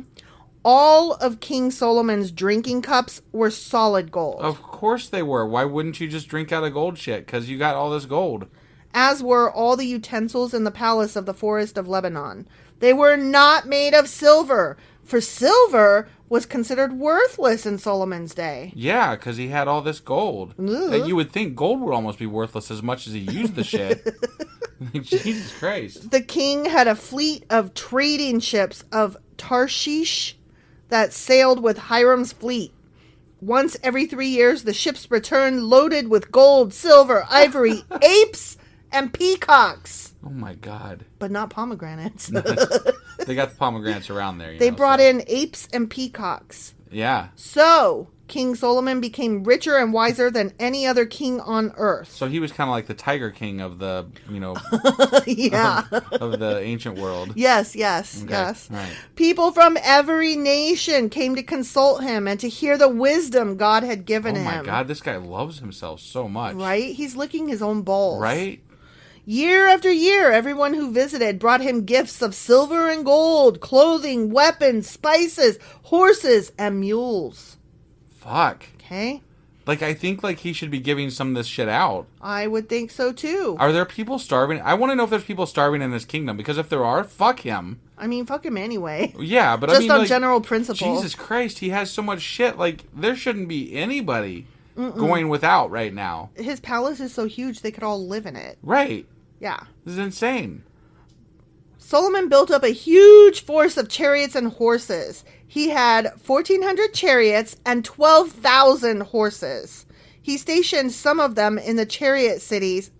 All of King Solomon's drinking cups were solid gold. Of course they were. Why wouldn't you just drink out of gold shit? Because you got all this gold. As were all the utensils in the palace of the forest of Lebanon. They were not made of silver, for silver was considered worthless in Solomon's day. Yeah, because he had all this gold. That you would think gold would almost be worthless as much as he used the shit. Jesus Christ. The king had a fleet of trading ships of Tarshish that sailed with Hiram's fleet. Once every 3 years, the ships returned loaded with gold, silver, ivory, apes, and peacocks. Oh my God. But not pomegranates. They got the pomegranates around there. They brought in apes and peacocks. Yeah. So, King Solomon became richer and wiser than any other king on earth. So he was kind of like the Tiger King of the, yeah. of the ancient world. Yes. Right. People from every nation came to consult him and to hear the wisdom God had given him. Oh my God, this guy loves himself so much. Right? He's licking his own balls. Right? Year after year, everyone who visited brought him gifts of silver and gold, clothing, weapons, spices, horses, and mules. Fuck. Okay? Like, I think, he should be giving some of this shit out. I would think so, too. Are there people starving? I want to know if there's people starving in his kingdom, because if there are, fuck him. I mean, fuck him anyway. Yeah, but just on general principle. Jesus Christ, he has so much shit. There shouldn't be anybody going without right now. His palace is so huge, they could all live in it. Right. Yeah. This is insane. Solomon built up a huge force of chariots and horses. He had 1,400 chariots and 12,000 horses. He stationed some of them in the chariot cities,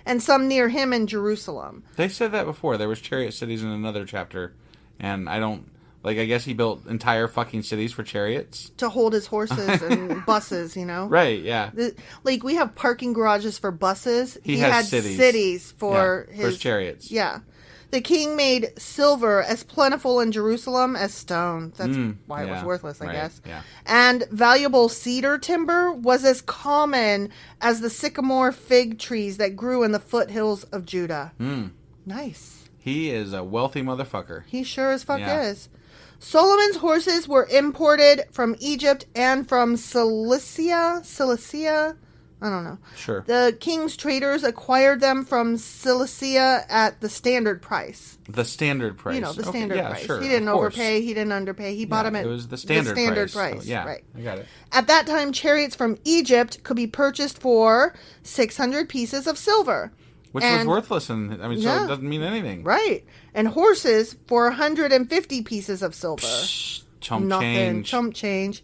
and some near him in Jerusalem. They said that before. There was chariot cities in another chapter, and I don't... Like, I guess he built entire fucking cities for chariots. To hold his horses and buses, you know? Right, yeah. Like, we have parking garages for buses. He had cities for his chariots. Yeah. The king made silver as plentiful in Jerusalem as stone. That's why it was worthless, I guess. Yeah. And valuable cedar timber was as common as the sycamore fig trees that grew in the foothills of Judah. Nice. He is a wealthy motherfucker. He sure as fuck is. Solomon's horses were imported from Egypt and from Cilicia. I don't know. Sure. The king's traders acquired them from Cilicia at the standard price. The standard price. You know, the standard price. Sure, he didn't overpay. He didn't underpay. He bought them at it was the standard price. So, yeah, right. I got it. At that time, chariots from Egypt could be purchased for 600 pieces of silver. Which was worthless, and so it doesn't mean anything. Right. And horses for 150 pieces of silver. Chump change.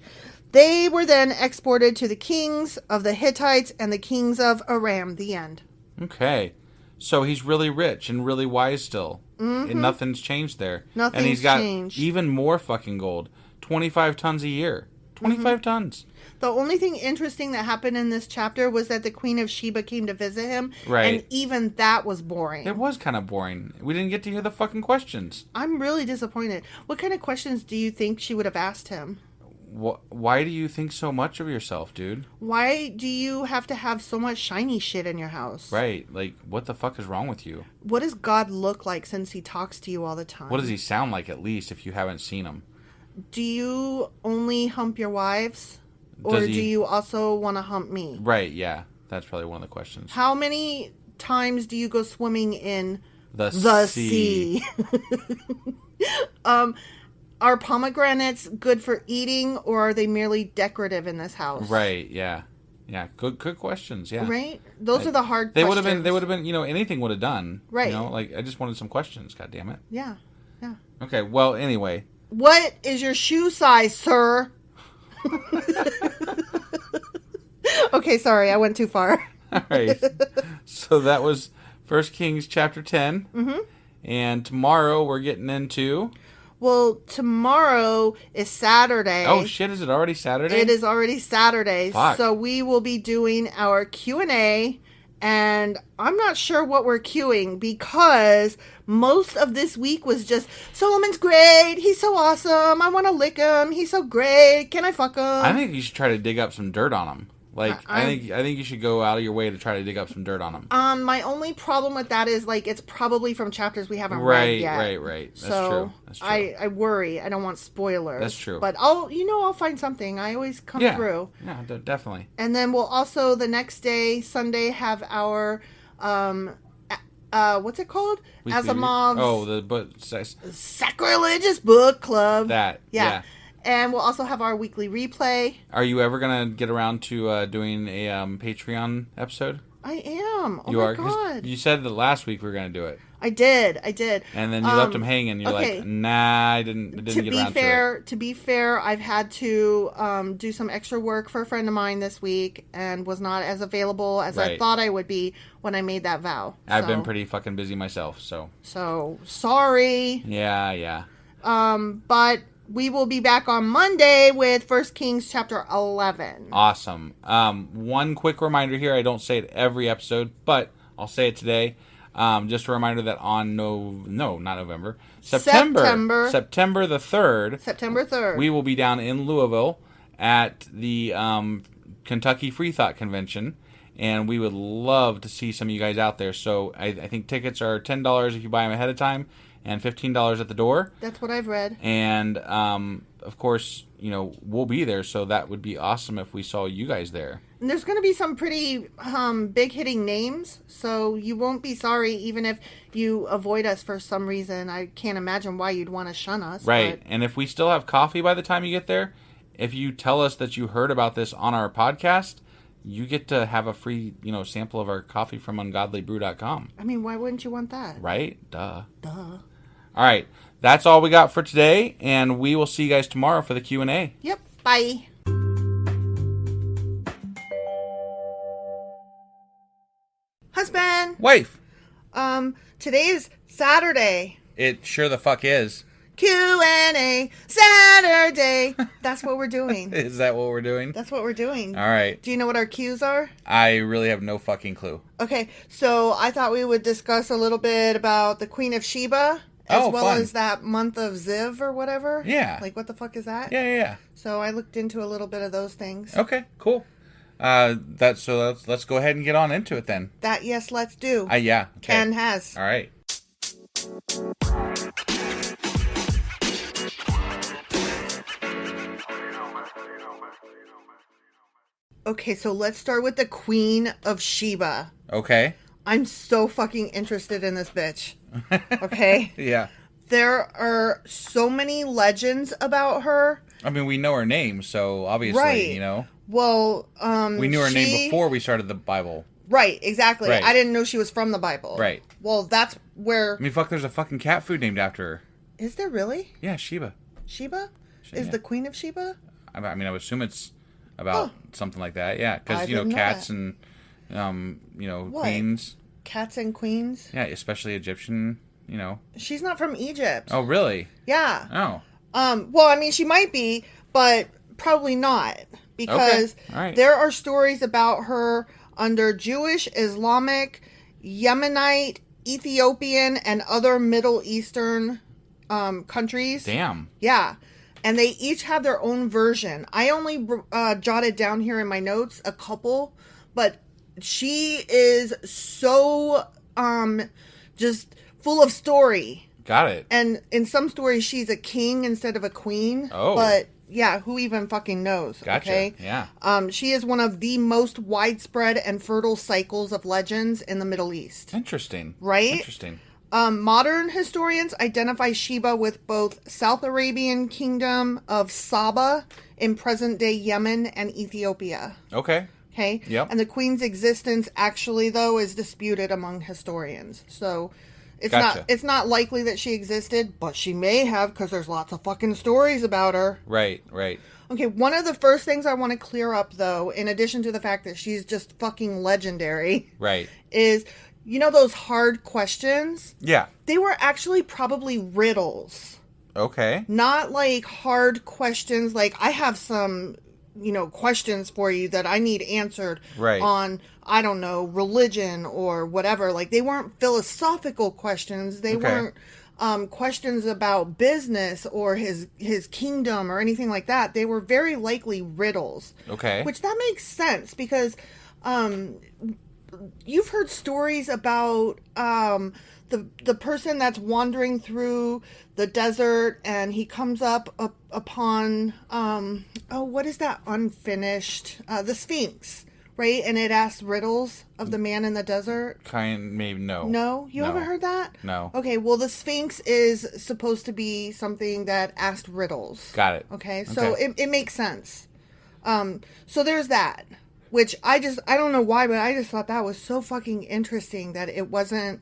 They were then exported to the kings of the Hittites and the kings of Aram. The end. Okay. So he's really rich and really wise still. And nothing's changed there. And he's got even more fucking gold. 25 tons a year. 25 tons. The only thing interesting that happened in this chapter was that the Queen of Sheba came to visit him. Right. And even that was boring. It was kind of boring. We didn't get to hear the fucking questions. I'm really disappointed. What kind of questions do you think she would have asked him? Why do you think so much of yourself, dude? Why do you have to have so much shiny shit in your house? Right. Like, what the fuck is wrong with you? What does God look like since he talks to you all the time? What does he sound like, at least, if you haven't seen him? Do you only hump your wives? Or do you also want to hump me? Right, yeah. That's probably one of the questions. How many times do you go swimming in the sea? Are pomegranates good for eating, or are they merely decorative in this house? Right, yeah. Yeah, good questions, yeah. Right? Those are the hard questions. They would have been, anything would have done. Right. I just wanted some questions, god damn it. Yeah. Okay, well, anyway. What is your shoe size, sir? Okay, sorry, I went too far. All right. So that was 1 Kings chapter 10. Mm-hmm. And tomorrow we're getting into... Well, tomorrow is Saturday. Oh, shit, is it already Saturday? It is already Saturday. Fuck. So we will be doing our Q&A, and I'm not sure what we're queuing because most of this week was just, Solomon's great, he's so awesome, I want to lick him, he's so great, can I fuck him? I think you should try to dig up some dirt on him. Like, I think you should go out of your way to try to dig up some dirt on him. My only problem with that is, like, it's probably from chapters we haven't read yet. Right. That's so true. I worry. I don't want spoilers. That's true. But I'll find something. I always come through. Yeah, definitely. And then we'll also, the next day, Sunday, have our, what's it called? Asimov's Sacrilegious Book Club. That, yeah. And we'll also have our weekly replay. Are you ever going to get around to doing a Patreon episode? I am. Oh, my God. You said that last week we were going to do it. I did. And then you left them hanging. You're like, nah, I didn't get around to it. To be fair, I've had to do some extra work for a friend of mine this week and was not as available as I thought I would be when I made that vow. I've been pretty fucking busy myself, so. So, sorry. Yeah. But we will be back on Monday with 1 Kings chapter 11. Awesome. One quick reminder here. I don't say it every episode, but I'll say it today. Just a reminder that on September the 3rd. September 3rd. We will be down in Louisville at the Kentucky Free Thought Convention. And we would love to see some of you guys out there. So I think tickets are $10 if you buy them ahead of time, and $15 at the door. That's what I've read. And, of course, we'll be there, so that would be awesome if we saw you guys there. And there's going to be some pretty big-hitting names, so you won't be sorry even if you avoid us for some reason. I can't imagine why you'd want to shun us. Right, and if we still have coffee by the time you get there, if you tell us that you heard about this on our podcast, you get to have a free, sample of our coffee from ungodlybrew.com. I mean, why wouldn't you want that? Right? Duh. All right. That's all we got for today, and we will see you guys tomorrow for the Q&A. Yep. Bye. Husband. Wife. Today is Saturday. It sure the fuck is. Q&A Saturday. That's what we're doing. Is that what we're doing? That's what we're doing. All right. Do you know what our Q's are? I really have no fucking clue. Okay, so I thought we would discuss a little bit about the Queen of Sheba, as well as that month of Ziv or whatever. Yeah. Like, what the fuck is that? Yeah. So I looked into a little bit of those things. Okay, cool. Let's go ahead and get on into it then. Yes, let's do. Yeah. Okay. Ken has. All right. Okay, so let's start with the Queen of Sheba. Okay. I'm so fucking interested in this bitch. Okay? Yeah. There are so many legends about her. I mean, we know her name, so obviously, right. you know. Well, we knew her name before we started the Bible. Right, exactly. Right. I didn't know she was from the Bible. Right. Well, that's where... I mean, fuck, there's a fucking cat food named after her. Is there really? Yeah, Sheba. Sheba? Is the Queen of Sheba? I mean, I would assume it's about something like that. Yeah, because, cats and, queens. Cats and queens? Yeah, especially Egyptian, She's not from Egypt. Oh, really? Yeah. Oh. Well, I mean, she might be, but probably not. Because there are stories about her under Jewish, Islamic, Yemenite, Ethiopian, and other Middle Eastern countries. Damn. Yeah. And they each have their own version. I only jotted down here in my notes a couple, but she is so just full of story. Got it. And in some stories, she's a king instead of a queen. Oh. But yeah, who even fucking knows? Gotcha. Okay? Yeah. She is one of the most widespread and fertile cycles of legends in the Middle East. Interesting. Right? Interesting. Modern historians identify Sheba with both South Arabian kingdom of Saba in present-day Yemen and Ethiopia. Okay. Okay? Yep. And the queen's existence actually, though, is disputed among historians. So it's not likely that she existed, but she may have, because there's lots of fucking stories about her. Right. Okay, one of the first things I want to clear up, though, in addition to the fact that she's just fucking legendary, right, is... You know those hard questions? Yeah. They were actually probably riddles. Okay. Not like hard questions. Like, I have some, questions for you that I need answered on, I don't know, religion or whatever. Like, they weren't philosophical questions. They weren't questions about business or his kingdom or anything like that. They were very likely riddles. Okay. Which that makes sense because... You've heard stories about the person that's wandering through the desert and he comes up upon what is that unfinished the Sphinx, right? And it asks riddles of the man in the desert. Maybe no. No, you haven't heard that? No. Okay, well the Sphinx is supposed to be something that asked riddles. Got it. Okay, so it makes sense. So there's that. Which I don't know why, but I just thought that was so fucking interesting that it wasn't,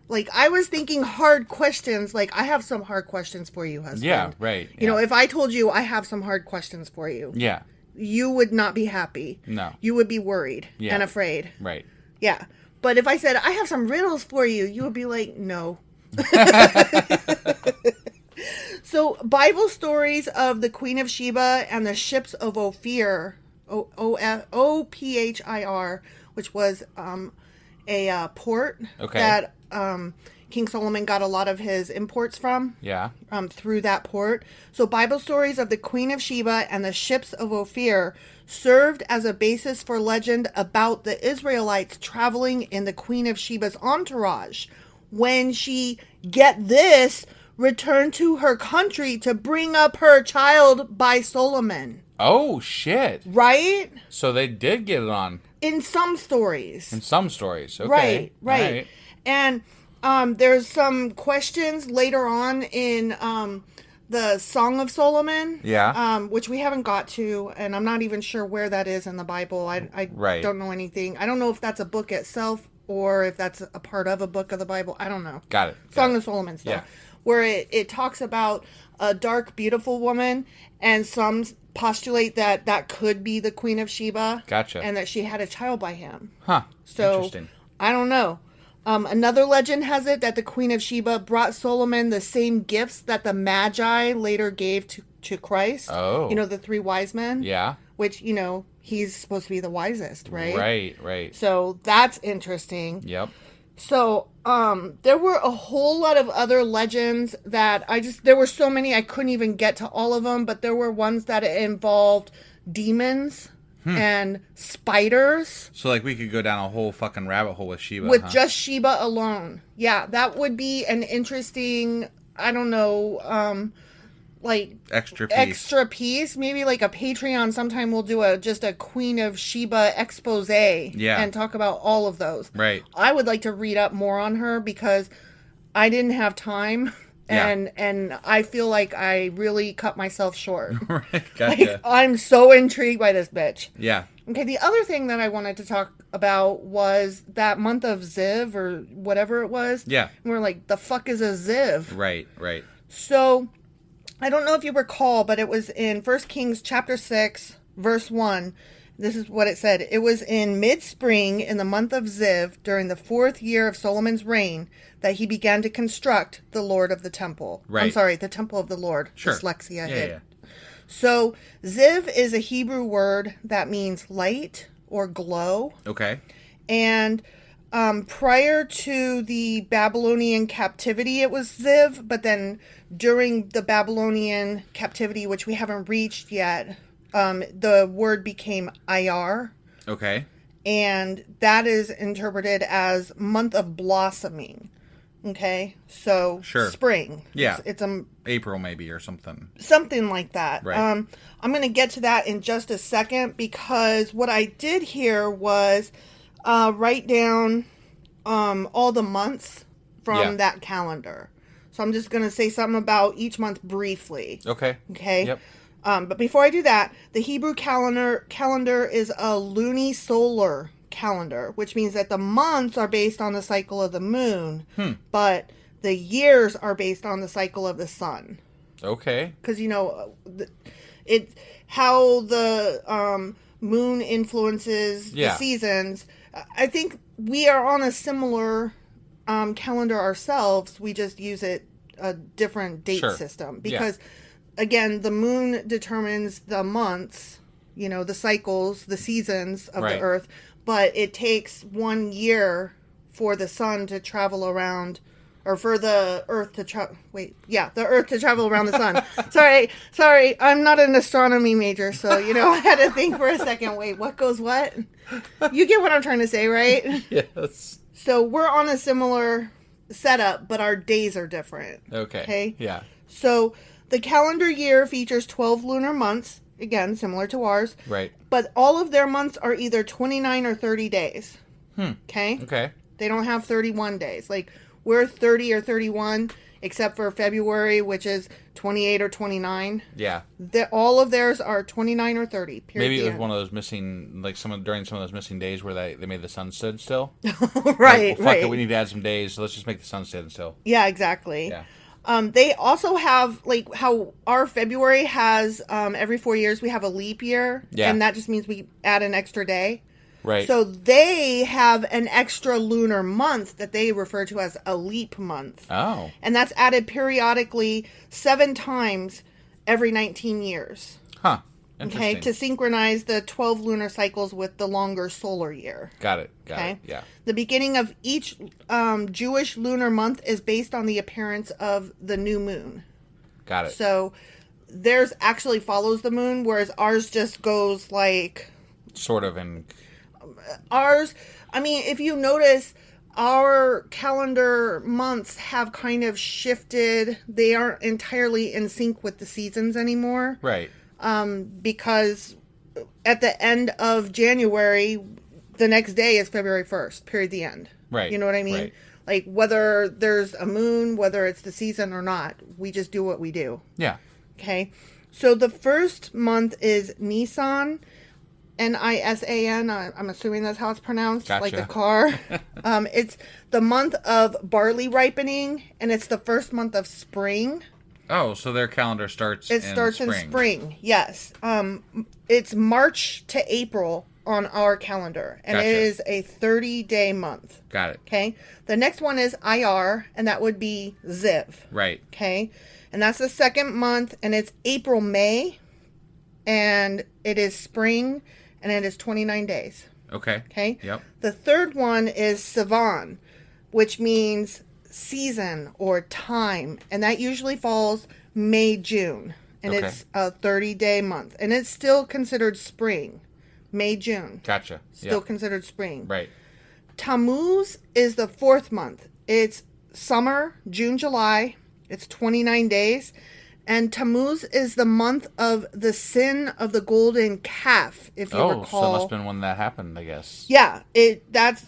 like, I was thinking hard questions, like, I have some hard questions for you, husband. Yeah, right. You know, if I told you I have some hard questions for you. Yeah. You would not be happy. No. You would be worried and afraid. Right. Yeah. But if I said, I have some riddles for you, you would be like, no. So, Bible stories of the Queen of Sheba and the ships of Ophir... Ophir, which was a port that King Solomon got a lot of his imports from. Yeah. Through that port. So Bible stories of the Queen of Sheba and the ships of Ophir served as a basis for legend about the Israelites traveling in the Queen of Sheba's entourage when she, get this, returned to her country to bring up her child by Solomon. Oh, shit. Right? So they did get it on. In some stories. Okay. Right. And there's some questions later on in the Song of Solomon. Yeah. Which we haven't got to, and I'm not even sure where that is in the Bible. I don't know anything. I don't know if that's a book itself or if that's a part of a book of the Bible. I don't know. Got it. Song of Solomon stuff. Yeah. Where it talks about a dark, beautiful woman, and some postulate that could be the Queen of Sheba. Gotcha. And that she had a child by him. Huh. So, interesting. I don't know. Another legend has it that the Queen of Sheba brought Solomon the same gifts that the Magi later gave to Christ. Oh. You know, the 3 wise men? Yeah. Which, you know, he's supposed to be the wisest, right? Right. So that's interesting. Yep. So, there were a whole lot of other legends that there were so many I couldn't even get to all of them, but there were ones that involved demons and spiders. So, like, we could go down a whole fucking rabbit hole with Sheba. With just Sheba alone. Yeah, that would be an interesting, I don't know, like... Extra piece. Maybe like a Patreon sometime we'll do just a Queen of Sheba expose. Yeah. And talk about all of those. Right. I would like to read up more on her because I didn't have time. And I feel like I really cut myself short. Right, gotcha. Like, I'm so intrigued by this bitch. Yeah. Okay, the other thing that I wanted to talk about was that month of Ziv, or whatever it was. Yeah. And we're like, the fuck is a Ziv? Right. So, I don't know if you recall, but it was in 1 Kings chapter 6, verse 1. This is what it said. It was in mid-spring in the month of Ziv, during the 4th year of Solomon's reign, that he began to construct the Lord of the temple. Right. I'm sorry, the temple of the Lord. Sure. Dyslexia Yeah. hit. So, Ziv is a Hebrew word that means light or glow. Okay. And prior to the Babylonian captivity, it was Ziv. But then during the Babylonian captivity, which we haven't reached yet, the word became Iyar. Okay. And that is interpreted as month of blossoming. Okay, so sure. Spring. Yeah, it's April maybe or something. Something like that. Right. I'm going to get to that in just a second because what I did here was write down all the months from that calendar. So I'm just going to say something about each month briefly. Okay. Okay. Yep. But before I do that, the Hebrew calendar is a lunisolar calendar, which means that the months are based on the cycle of the moon, but the years are based on the cycle of the sun. Okay. Because, you know, how the moon influences the seasons. I think we are on a similar calendar ourselves. We just use a different date system because, again, the moon determines the months, you know, the cycles, the seasons of the earth. But it takes 1 year for the sun to travel around, or for the earth to the earth to travel around the sun. Sorry, I'm not an astronomy major, so, you know, I had to think for a second, wait, what goes what? You get what I'm trying to say, right? Yes. So we're on a similar setup, but our days are different. Okay. Yeah. So the calendar year features 12 lunar months. Again, similar to ours. Right. But all of their months are either 29 or 30 days. Okay? Okay. They don't have 31 days. Like, we're 30 or 31, except for February, which is 28 or 29. Yeah. All of theirs are 29 or 30. Maybe it was one of those missing, like during some of those missing days where they made the sun stood still. Right, fuck it, we need to add some days, so let's just make the sun stand still. Yeah, exactly. Yeah. They also have, like, how our February has, every 4 years we have a leap year. Yeah. And that just means we add an extra day. Right. So they have an extra lunar month that they refer to as a leap month. Oh. And that's added periodically 7 times every 19 years. Huh. Okay, to synchronize the 12 lunar cycles with the longer solar year. Got it. Yeah. The beginning of each Jewish lunar month is based on the appearance of the new moon. Got it. So theirs actually follows the moon, whereas ours just goes like... Sort of in... Ours, I mean, if you notice, our calendar months have kind of shifted. They aren't entirely in sync with the seasons anymore. Right. Because at the end of January, the next day is February 1st, period, the end. Right. You know what I mean? Right. Like, whether there's a moon, whether it's the season or not, we just do what we do. Yeah. Okay? So the first month is Nisan, Nisan. I'm assuming that's how it's pronounced, gotcha. like a car. It's the month of barley ripening, and it's the first month of spring. Oh, so their calendar starts in spring. Yes. It's March to April on our calendar, and Gotcha. it is a 30-day month. Got it. Okay. The next one is IR, and that would be Ziv. Right. Okay. And that's the second month, and it's April, May, and it is spring, and it is 29 days. Okay. Okay. Yep. The third one is Sivan, which means season or time, and that usually falls May, June, and Okay. it's a 30-day month, and it's still considered spring. May, June. Gotcha. Still Yep. considered spring. Right. Tammuz is the fourth month. It's summer, June, July. It's 29 days. And Tammuz is the month of the sin of the golden calf, if you recall. So it must have been when that happened, I guess. Yeah, that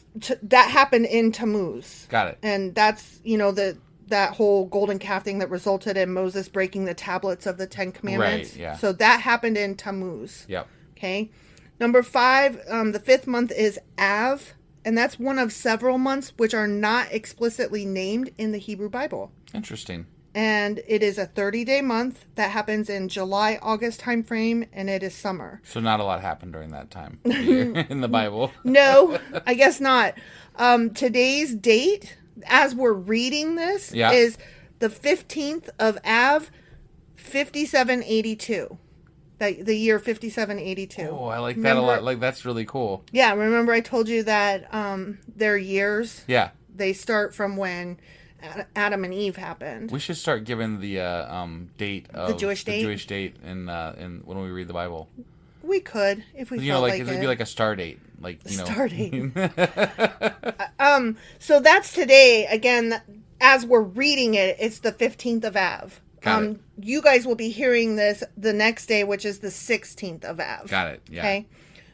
happened in Tammuz. Got it. And that's, that whole golden calf thing that resulted in Moses breaking the tablets of the Ten Commandments. Right, yeah. So that happened in Tammuz. Yep. Okay. Number 5, the fifth month is Av, and that's one of several months which are not explicitly named in the Hebrew Bible. Interesting. And it is a 30-day month that happens in July, August time frame, and it is summer. So not a lot happened during that time of year in the Bible. No, I guess not. Today's date, as we're reading this, is the 15th of Av, 5782. The year 5782. Oh, I like that a lot. Like, that's really cool. Yeah, remember I told you that their years? Yeah. They start from when Adam and Eve happened. We should start giving the date of the Jewish date in when we read the Bible. We could if we felt like it. It'd be like a star date, Star date. So that's today. Again, as we're reading it, it's the 15th of Av. You guys will be hearing this the next day, which is the 16th of Av. Got it. Yeah. Okay.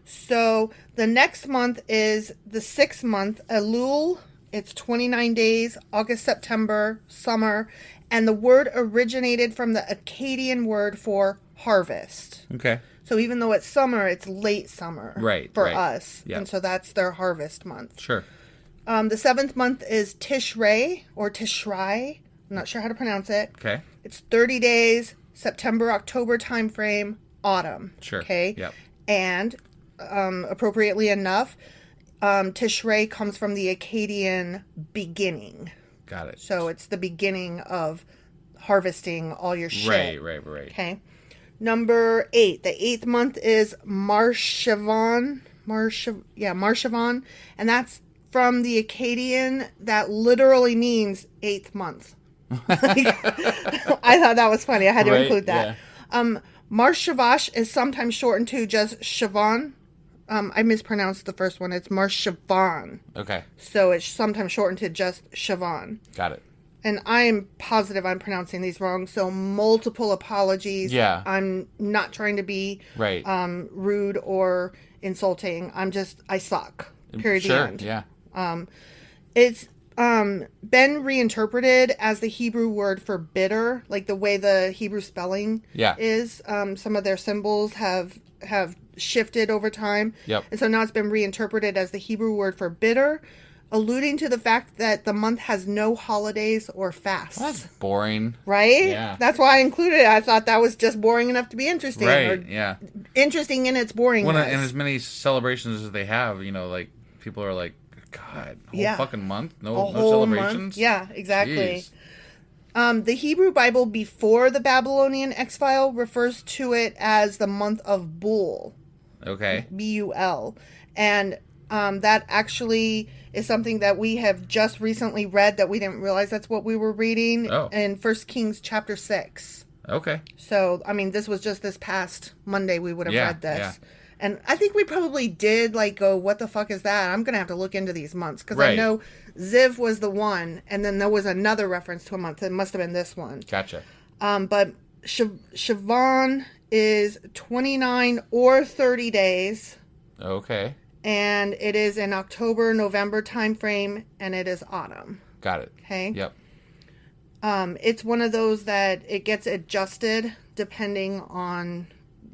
So the next month is the 6th month, Elul. It's 29 days, August, September, summer. And the word originated from the Akkadian word for harvest. Okay. So even though it's summer, it's late summer for us. Yep. And so that's their harvest month. Sure. The 7th month is Tishrei or Tishrai. I'm not sure how to pronounce it. Okay. It's 30 days, September, October time frame, autumn. Sure. Okay. Yep. And appropriately enough, Tishrei comes from the Akkadian beginning. Got it. So it's the beginning of harvesting all your shit. Right. Okay. Number 8. The 8th month is Marshavan. Marshavan. And that's from the Akkadian that literally means 8th month. I thought that was funny. I had to include that. Yeah. Marshavash is sometimes shortened to just Shavan. I mispronounced the first one. It's Marshavan. Okay. So it's sometimes shortened to just Shavan. Got it. And I am positive I'm pronouncing these wrong, so multiple apologies. Yeah. I'm not trying to be rude or insulting. I suck. Period. Sure. The end. Yeah. It's been reinterpreted as the Hebrew word for bitter, like the way the Hebrew spelling is. Some of their symbols have shifted over time. Yep. And so now it's been reinterpreted as the Hebrew word for bitter, alluding to the fact that the month has no holidays or fasts. Well, that's boring. Right? Yeah. That's why I included it. I thought that was just boring enough to be interesting. Right, yeah. Interesting in its boringness. And as many celebrations as they have, like, people are like, God, whole fucking month? No celebrations? Month. Yeah, exactly. Jeez. The Hebrew Bible before the Babylonian exile refers to it as the month of Bul. Okay. B-U-L. And that actually is something that we have just recently read that we didn't realize that's what we were reading in 1 Kings chapter 6. Okay. So, I mean, this was just this past Monday we would have read this. Yeah. And I think we probably did, go, what the fuck is that? I'm going to have to look into these months. Because I know Ziv was the one, and then there was another reference to a month. It must have been this one. Gotcha. But Shavan is 29 or 30 days. Okay. And it is in October, November time frame, and it is autumn. Got it. Okay? Yep. It's one of those that it gets adjusted depending on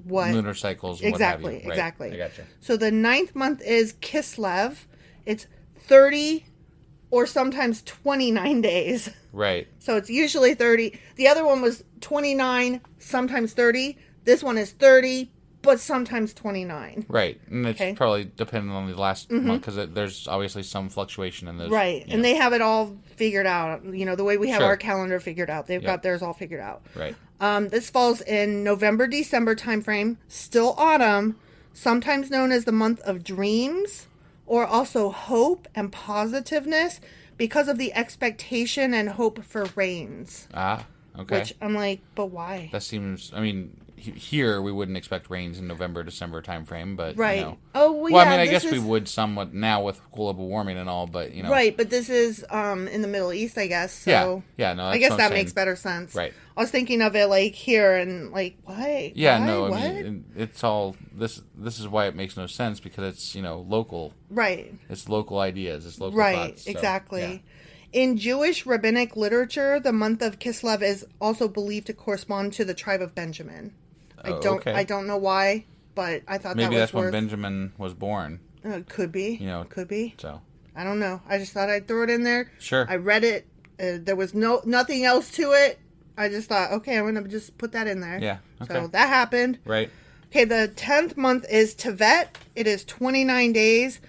what lunar cycles and what have you. Right. Exactly. I gotcha. So the 9th month is Kislev. It's 30 or sometimes 29 days. Right. So it's usually 30. The other one was 29, sometimes 30. This one is 30, but sometimes 29. Right. And it's probably depending on the last month, because there's obviously some fluctuation in those. Right. And they have it all figured out. You know, the way we have our calendar figured out. They've got theirs all figured out. Right. This falls in November, December timeframe, still autumn, sometimes known as the month of dreams, or also hope and positiveness, because of the expectation and hope for rains. Ah, okay. Which I'm like, but why? That seems, I mean, here we wouldn't expect rains in November, December timeframe, but, right. you know. Oh, well, yeah, I mean, I guess we would somewhat now with global warming and all, but, you know. Right, but this is in the Middle East, I guess. So yeah, no, that's I guess what I'm that saying. makes better sense. Right. I was thinking of it like here and like, why? Yeah, why? no, what? I mean, it's all, this is why it makes no sense, because it's, you know, local. Right. It's local ideas, it's local right, thoughts. So, exactly. yeah. In Jewish rabbinic literature, the month of Kislev is also believed to correspond to the tribe of Benjamin. I don't know why, but I thought maybe that was that's when Benjamin was born. Could be. You know, could be. So I don't know. I just thought I'd throw it in there. Sure. I read it. There was nothing else to it. I just thought, okay, I'm gonna just put that in there. Yeah. Okay. So that happened. Right. Okay. The 10th month is Tevet. It is 29 days.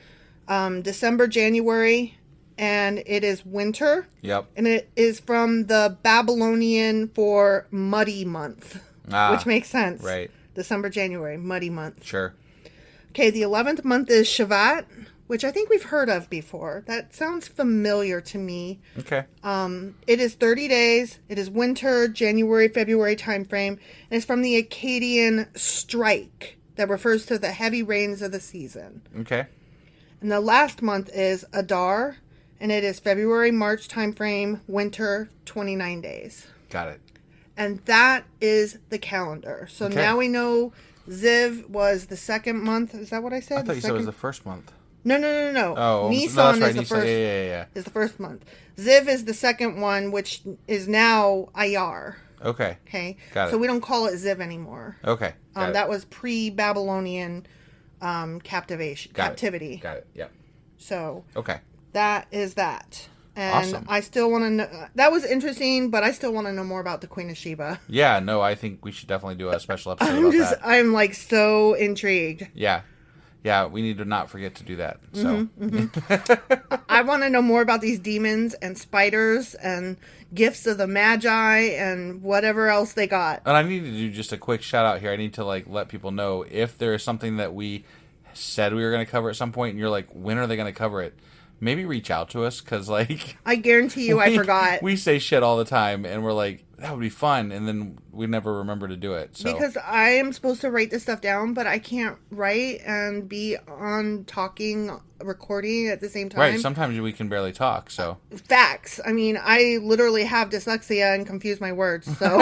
December, January. And it is winter. Yep. And it is from the Babylonian for muddy month, which makes sense. Right. December, January, muddy month. Sure. Okay, the 11th month is Shavat, which I think we've heard of before. That sounds familiar to me. Okay. It is 30 days. It is winter, January, February timeframe. And it's from the Akkadian strike that refers to the heavy rains of the season. Okay. And the last month is Adar. And it is February, March timeframe, winter, 29 days. Got it. And that is the calendar. So now we know Ziv was the second month. Is that what I said? I thought you said it was the first month. No. Oh, Nisan no, that's right. is the first. Yeah. Is the first month. Ziv is the second one, which is now Ayar. Okay. Okay. Got it. So we don't call it Ziv anymore. Okay. That was pre-Babylonian captivity. Got it. Yep. So. Okay. That is that. And awesome. I still want to know. That was interesting, but I still want to know more about the Queen of Sheba. Yeah, no, I think we should definitely do a special episode about that. I'm like so intrigued. Yeah. Yeah, we need to not forget to do that. So I want to know more about these demons and spiders and gifts of the Magi and whatever else they got. And I need to do just a quick shout out here. I need to let people know if there is something that we said we were going to cover at some point and you're like, when are they going to cover it? Maybe reach out to us, because, I guarantee you I forgot. We say shit all the time, and we're like, that would be fun, and then we never remember to do it. So. Because I am supposed to write this stuff down, but I can't write and be on recording at the same time. Right, sometimes we can barely talk, so. Facts. I mean, I literally have dyslexia and confuse my words, so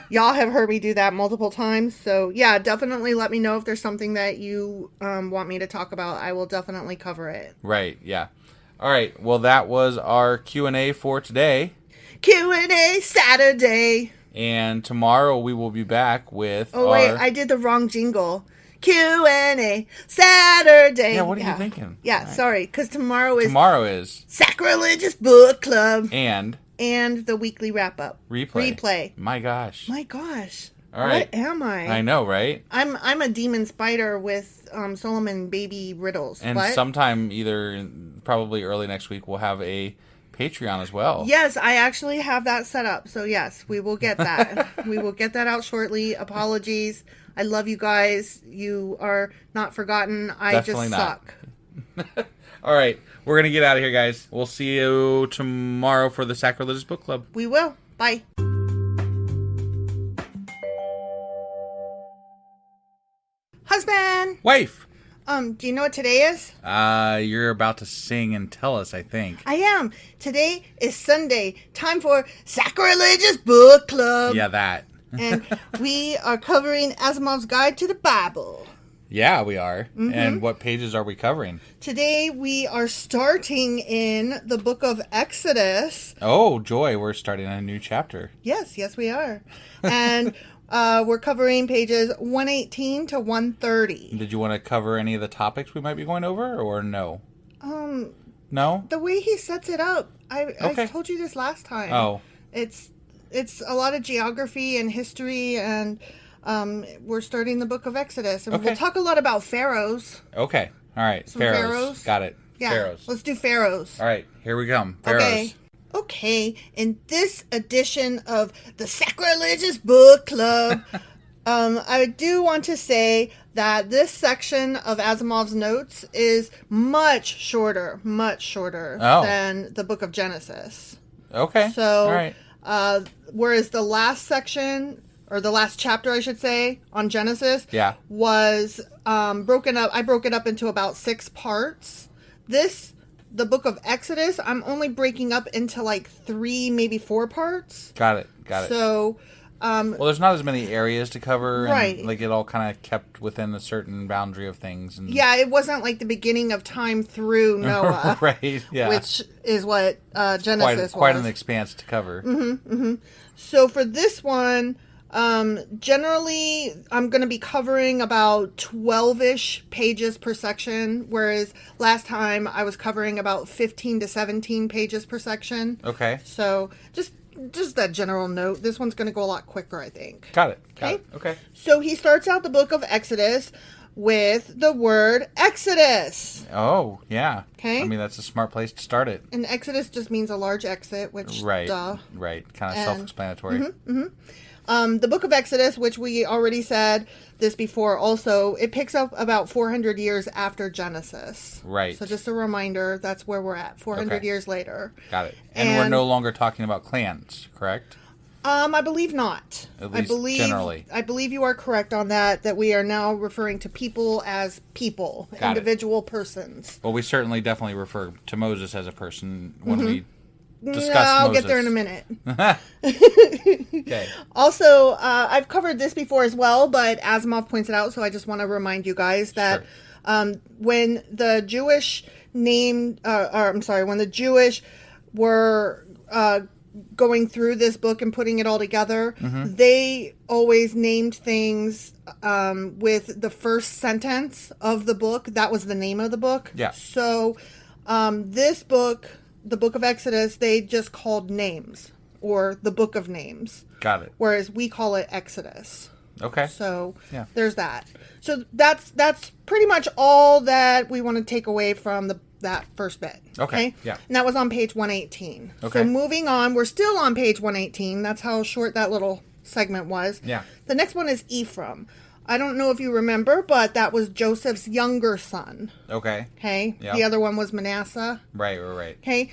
y'all have heard me do that multiple times. So, yeah, definitely let me know if there's something that you want me to talk about. I will definitely cover it. Right, yeah. All right, well, that was our Q&A for today. Q&A Saturday. And tomorrow we will be back with wait, I did the wrong jingle. Q&A Saturday. Yeah, what are you thinking? Yeah, right. Sorry, because tomorrow is Sacrilegious Book Club. And the weekly wrap-up. Replay. My gosh. All right. What am I? I know, right? I'm a demon spider with Solomon baby riddles. And sometime probably early next week we'll have a Patreon as well. Yes, I actually have that set up. So yes, we will get that. We will get that out shortly. Apologies. I love you guys. You are not forgotten. I Definitely just suck. All right. We're going to get out of here, guys. We'll see you tomorrow for the Sacrilegious Book Club. We will. Bye. Husband! Wife! Do you know what today is? You're about to sing and tell us, I think. I am. Today is Sunday. Time for Sacrilegious Book Club. Yeah, that. And we are covering Asimov's Guide to the Bible. Yeah, we are. Mm-hmm. And what pages are we covering? Today we are starting in the book of Exodus. Oh, joy. We're starting a new chapter. Yes, we are. And we're covering pages 118 to 130. Did you want to cover any of the topics we might be going over, or no? No? The way he sets it up, I told you this last time. Oh. It's a lot of geography and history and We're starting the book of Exodus, and Okay. we'll talk a lot about pharaohs. Okay. All right. Some pharaohs. Got it. Yeah, Pharaohs. let's do pharaohs. All right. Here we come. Pharaohs. Okay. In this edition of the Sacrilegious Book Club, I do want to say that this section of Asimov's notes is much shorter than the book of Genesis. Okay. So, all right. Whereas the last section, or the last chapter, I should say, on Genesis, was broken up. I broke it up into about 6 parts. The book of Exodus, I'm only breaking up into like 3, maybe 4 parts. Got it. So, well, there's not as many areas to cover, right? And, like, it all kind of kept within a certain boundary of things. And... yeah, it wasn't like the beginning of time through Noah, right? Yeah, which is what Genesis was. Quite an expanse to cover. So for this one, generally, I'm going to be covering about 12-ish pages per section, whereas last time I was covering about 15 to 17 pages per section. Okay. So just that general note. This one's going to go a lot quicker, I think. Got it. Okay. So he starts out the book of Exodus with the word Exodus. Oh, yeah. Okay. I mean, that's a smart place to start it. And Exodus just means a large exit, which, right. duh. Right. Kind of self-explanatory. The book of Exodus, which we already said this before also, it picks up about 400 years after Genesis. Right. So just a reminder, that's where we're at, 400 years later. Got it. And we're no longer talking about clans, correct? I believe not. At least generally. I believe you are correct on that we are now referring to people as people, individual persons. Well, we certainly definitely refer to Moses as a person when we discuss I'll Moses. get there in a minute. Okay. Also, I've covered this before as well, but Asimov points it out, so I just want to remind you guys that when the Jewish when the Jewish were going through this book and putting it all together, they always named things with the first sentence of the book. That was the name of the book. Yeah. So this book, the book of Exodus, they just called names, or the book of names. Got it. Whereas we call it Exodus. Okay. So there's that. So that's pretty much all that we want to take away from that first bit. Okay. Yeah. And that was on page 118. Okay. So moving on, we're still on page 118. That's how short that little segment was. Yeah. The next one is Ephraim. I don't know if you remember, but that was Joseph's younger son. Okay. Okay. Yep. The other one was Manasseh. Right. Okay.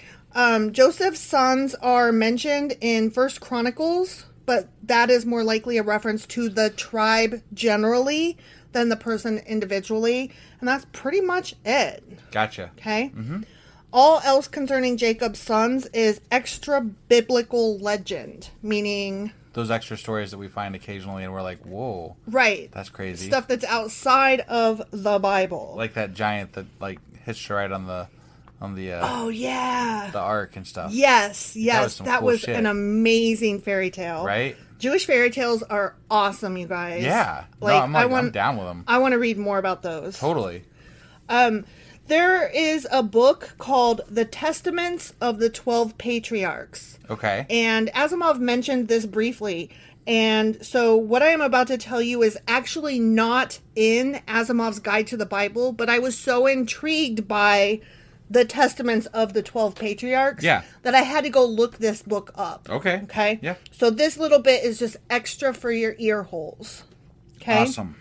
Joseph's sons are mentioned in First Chronicles, but that is more likely a reference to the tribe generally than the person individually. And that's pretty much it. Gotcha. Okay? All else concerning Jacob's sons is extra biblical legend, meaning... those extra stories that we find occasionally and we're like, whoa. Right. That's crazy. Stuff that's outside of the Bible. Like that giant that, like, hitched a ride on the oh, yeah. the ark and stuff. Yes. That was an amazing fairy tale. Right? Jewish fairy tales are awesome, you guys. Yeah. Like, I'm down with them. I want to read more about those. Totally. There is a book called The Testaments of the 12 Patriarchs. Okay. And Asimov mentioned this briefly. And so what I am about to tell you is actually not in Asimov's Guide to the Bible, but I was so intrigued by the Testaments of the 12 Patriarchs that I had to go look this book up. Okay. Okay? Yeah. So this little bit is just extra for your ear holes. Okay? Awesome.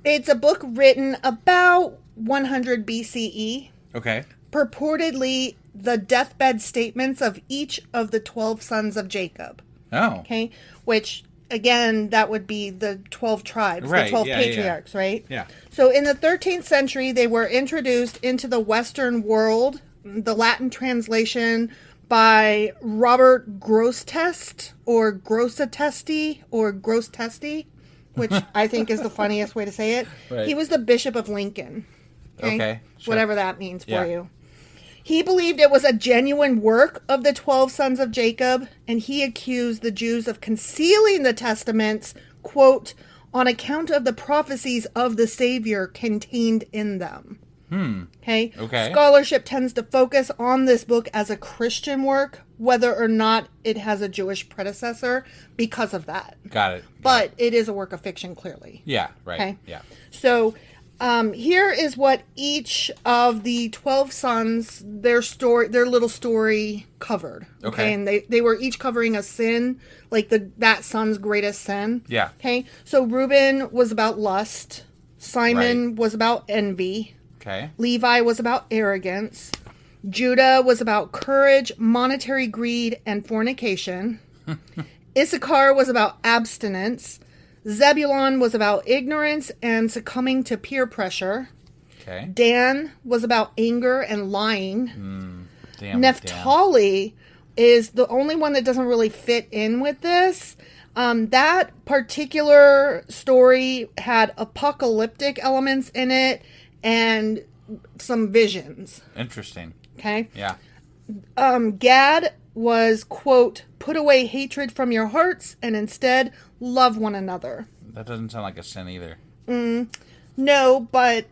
It's a book written about 100 BCE. Okay. Purportedly the deathbed statements of each of the 12 sons of Jacob. Oh. Okay? Which, again, that would be the 12 tribes, right. the 12 patriarchs, right? Yeah. So in the 13th century, they were introduced into the Western world, the Latin translation by Robert Grosseteste, or Grosseteste, which I think is the funniest way to say it. Right. He was the Bishop of Lincoln. Okay. Sure. Whatever that means for you. He believed it was a genuine work of the 12 sons of Jacob, and he accused the Jews of concealing the testaments, quote, on account of the prophecies of the Savior contained in them. Okay? Okay. Scholarship tends to focus on this book as a Christian work, whether or not it has a Jewish predecessor because of that. Got it. But it is a work of fiction, clearly. Yeah, right. Okay? Yeah. So here is what each of the 12 sons, their little story covered. Okay. And they were each covering a sin, like that son's greatest sin. Yeah. Okay. So Reuben was about lust. Simon was about envy. Okay. Levi was about arrogance. Judah was about courage, monetary greed, and fornication. Issachar was about abstinence. Zebulon was about ignorance and succumbing to peer pressure. Okay. Dan was about anger and lying. Damn. Naphtali is the only one that doesn't really fit in with this. That particular story had apocalyptic elements in it and some visions. Interesting. Okay? Yeah. Gad was, quote, put away hatred from your hearts and instead love one another. That doesn't sound like a sin either. No, but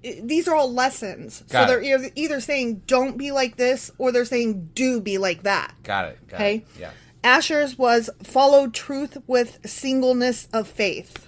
these are all lessons. Got so it. they're either saying don't be like this or they're saying do be like that. Got it. Okay? Yeah. Asher's was follow truth with singleness of faith.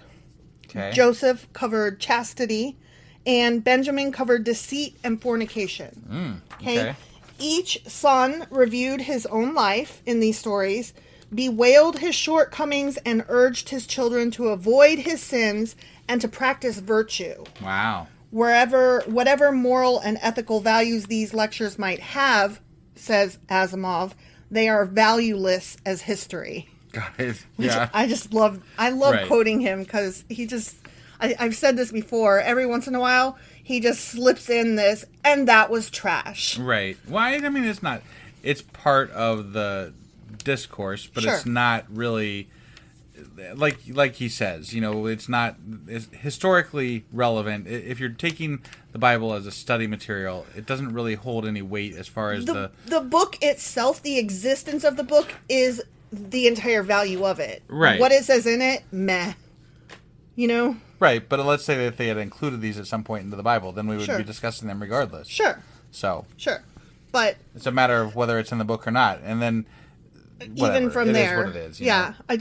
Okay. Joseph covered chastity, and Benjamin covered deceit and fornication. Okay. Each son reviewed his own life in these stories, bewailed his shortcomings, and urged his children to avoid his sins and to practice virtue. Wow. Whatever moral and ethical values these lectures might have, says Asimov, they are valueless as history. Got it. Yeah. I love Right. quoting him because I've said this before, every once in a while, he just slips in this, and that was trash. Right. Why? I mean, it's not. It's part of the discourse, but Sure. it's not really like he says. It's not it's historically relevant. If you're taking the Bible as a study material, it doesn't really hold any weight as far as The book itself, the existence of the book, is the entire value of it. Right. What it says in it, meh. Right, but let's say that if they had included these at some point into the Bible, then we would Sure. be discussing them regardless. Sure. So But it's a matter of whether it's in the book or not, and then whatever. even from it there, is what it is. you yeah, know?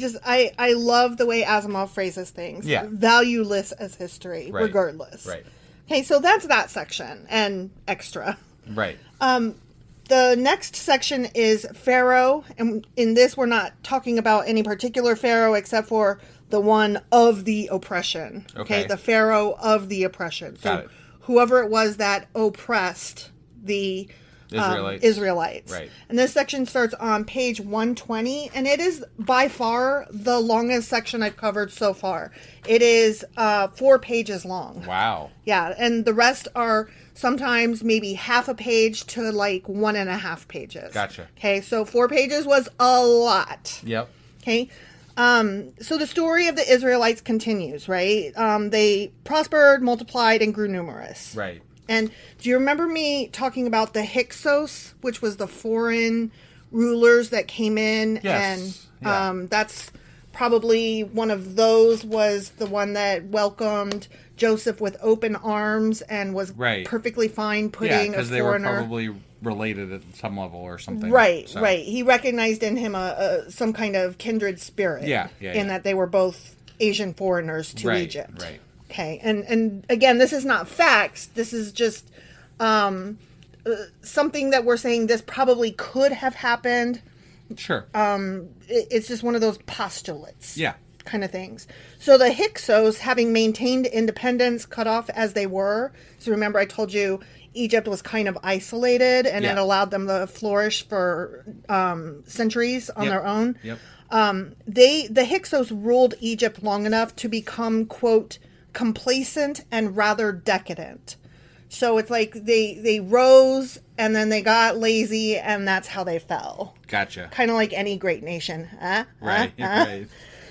I love the way Asimov phrases things. Yeah. Valueless as history, Right. regardless. Right. Okay, so that's that section and extra. Right. The next section is Pharaoh, and in this we're not talking about any particular Pharaoh except for the one of the oppression. Okay. The Pharaoh of the oppression. So Got it. whoever it was that oppressed the Israelites. Right. And this section starts on page 120, and it is by far the longest section I've covered so far. It is 4 pages long. Wow. Yeah, and the rest are sometimes maybe half a page to like 1.5 pages. Gotcha. Okay, so 4 pages was a lot. Yep. Okay. So the story of the Israelites continues, right? They prospered, multiplied, and grew numerous. Right. And do you remember me talking about the Hyksos, which was the foreign rulers that came in? Yes. And that's probably one of those was the one that welcomed Joseph with open arms and was Right. perfectly fine Yeah, putting a because they were foreigner. probably related at some level or something. Right, So- right. He recognized in him some kind of kindred spirit. Yeah. In that they were both Asian foreigners to Right, Egypt. right. Okay, and again, this is not facts. This is just something that we're saying this probably could have happened. Sure. It's just one of those postulates. Yeah. Kind of things. So the Hyksos, having maintained independence, cut off as they were. So remember, I told you Egypt was kind of isolated, and Yeah. it allowed them to flourish for centuries on Yep. their own. Yep. The Hyksos ruled Egypt long enough to become, quote, complacent and rather decadent. So it's like they rose and then they got lazy and that's how they fell. Gotcha. Kind of like any great nation. Right. Right.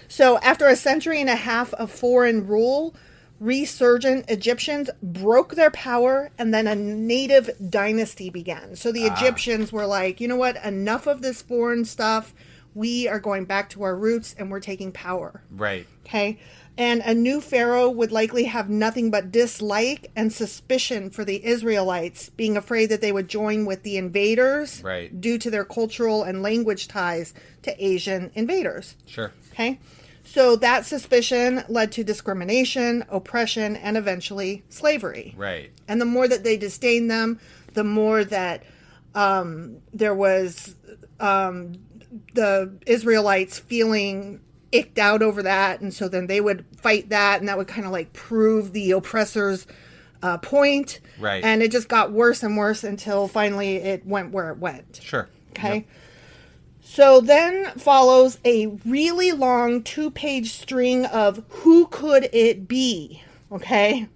So after a century and a half of foreign rule, resurgent Egyptians broke their power and then a native dynasty began. So the Egyptians were like, you know what, enough of this foreign stuff. we are going back to our roots and we're taking power. Right. Okay. And a new pharaoh would likely have nothing but dislike and suspicion for the Israelites, being afraid that they would join with the invaders due to their cultural and language ties to Asian invaders. Sure. Okay. So that suspicion led to discrimination, oppression, and eventually slavery. Right. And the more that they disdained them, the more that there was the Israelites feeling icked out over that, and so then they would fight that, and that would kind of like prove the oppressor's point. Right. And it just got worse and worse until finally it went where it went. Sure. Okay. Yep. So then follows a really long 2-page string of who could it be? Okay.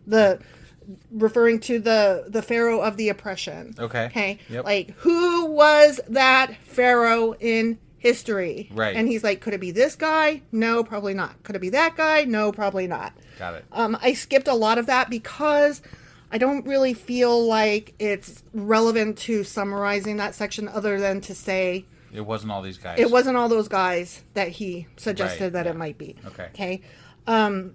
Referring to the pharaoh of the oppression. Okay. Okay. Yep. Like, who was that pharaoh in history? Right. And he's like, could it be this guy? No, probably not. Could it be that guy? No, probably not. Got it. I skipped a lot of that because I don't really feel like it's relevant to summarizing that section other than to say it wasn't all these guys. it wasn't all those guys that he suggested that it might be. Okay. Okay.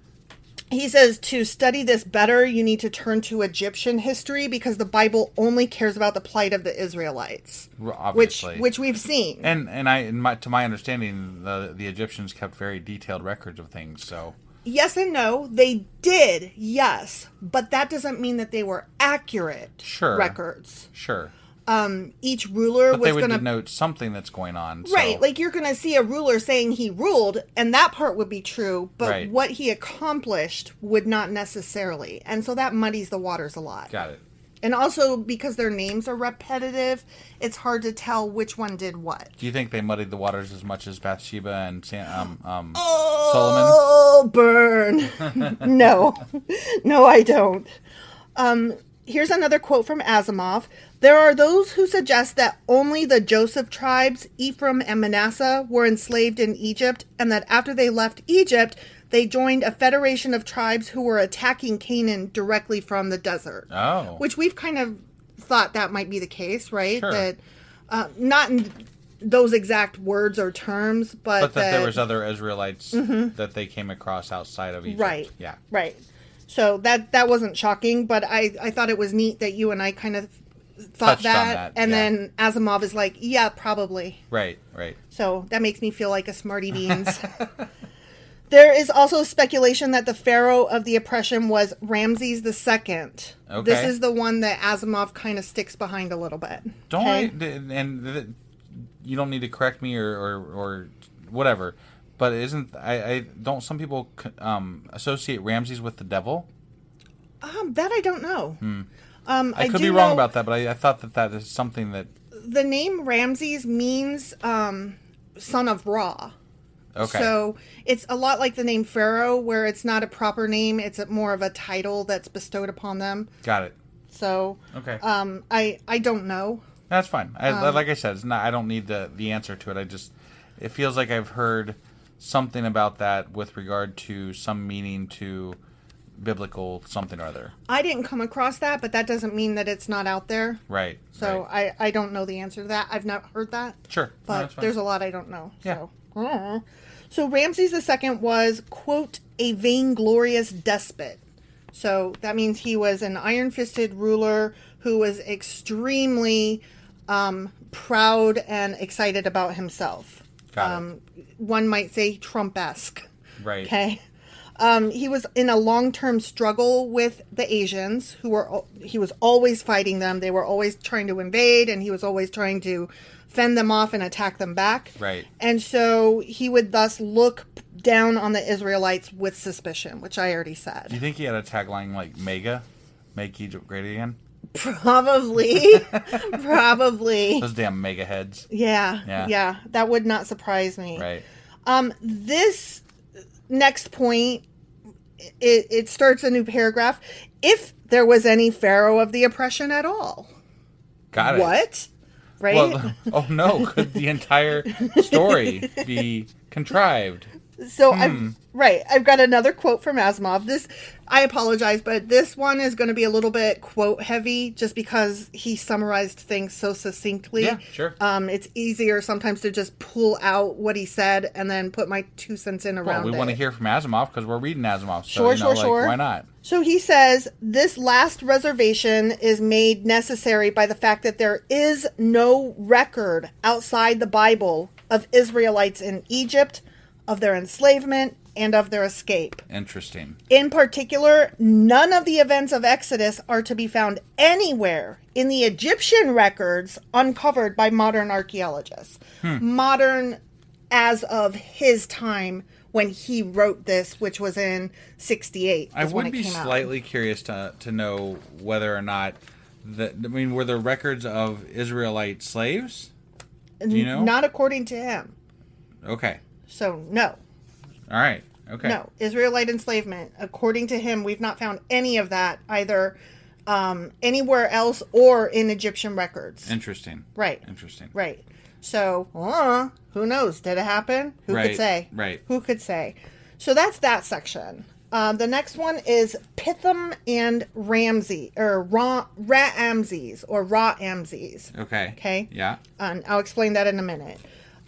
He says to study this better, you need to turn to Egyptian history because the Bible only cares about the plight of the Israelites, obviously, which we've seen. And to my understanding, the Egyptians kept very detailed records of things. So yes and no, they did, yes, but that doesn't mean that they were accurate records. Sure. Each ruler but was they would going to denote something that's going on. Right, so. like you're going to see a ruler saying he ruled, and that part would be true, but what he accomplished would not necessarily. And so that muddies the waters a lot. Got it. And also, because their names are repetitive, it's hard to tell which one did what. Do you think they muddied the waters as much as Bathsheba and Solomon? Oh, burn. No. No, I don't. Here's another quote from Asimov. There are those who suggest that only the Joseph tribes, Ephraim and Manasseh, were enslaved in Egypt, and that after they left Egypt, they joined a federation of tribes who were attacking Canaan directly from the desert. Oh. Which we've kind of thought that might be the case, right? Sure. That not in those exact words or terms, but that there was other Israelites that they came across outside of Egypt. Right. Yeah. Right. So that wasn't shocking, but I thought it was neat that you and I kind of thought Touched on that, and yeah. then Asimov is like, yeah, probably. Right. So that makes me feel like a smarty beans. There is also speculation that the pharaoh of the oppression was Ramses II. Okay. This is the one that Asimov kind of sticks behind a little bit. You don't need to correct me or whatever. But don't some people associate Ramses with the devil? That I don't know. I could be wrong about that, but I thought that is something that... The name Ramses means son of Ra. Okay. So it's a lot like the name Pharaoh, where it's not a proper name, it's more of a title that's bestowed upon them. Got it. So okay. I don't know. That's fine. Like I said, it's not. I don't need the answer to it. It feels like I've heard something about that with regard to some meaning to biblical something or other. I didn't come across that, but that doesn't mean that it's not out there. Right. So right. I don't know the answer to that. I've not heard that. Sure. But there's a lot I don't know. Yeah. So Ramses II was, quote, a vainglorious despot. So that means he was an iron-fisted ruler who was extremely proud and excited about himself. Got it. One might say Trump-esque. Right. Okay. He was in a long-term struggle with the Asians, he was always fighting them. They were always trying to invade, and he was always trying to fend them off and attack them back. Right. And so he would thus look down on the Israelites with suspicion, which I already said. Do you think he had a tagline like "Mega, make Egypt great again"? Probably. Probably. Those damn mega heads. Yeah. That would not surprise me. Right. This next point, it starts a new paragraph. If there was any pharaoh of the oppression at all. Got it. What? Right? Well, oh no, could the entire story be contrived? So I've got another quote from Asimov. This, I apologize, but this one is going to be a little bit quote heavy just because he summarized things so succinctly. Yeah, sure. It's easier sometimes to just pull out what he said and then put my 2 cents in around it. We want to hear from Asimov because we're reading Asimov. Sure, So, sure. Why not? So he says, this last reservation is made necessary by the fact that there is no record outside the Bible of Israelites in Egypt, of their enslavement, and of their escape. Interesting. In particular, none of the events of Exodus are to be found anywhere in the Egyptian records uncovered by modern archaeologists. Modern as of his time when he wrote this, which was in 68. I would be slightly curious to know whether or not, were there records of Israelite slaves? Do you know? Not according to him. Okay. So, no. All right. Okay. No. Israelite enslavement. According to him, we've not found any of that either anywhere else or in Egyptian records. Interesting. Right. Interesting. Right. So, who knows? Did it happen? Who could say? Right. Who could say? So that's that section. The next one is Pithom and Ramses, or Ramses, or Ramses. Okay. Okay? Yeah. And I'll explain that in a minute.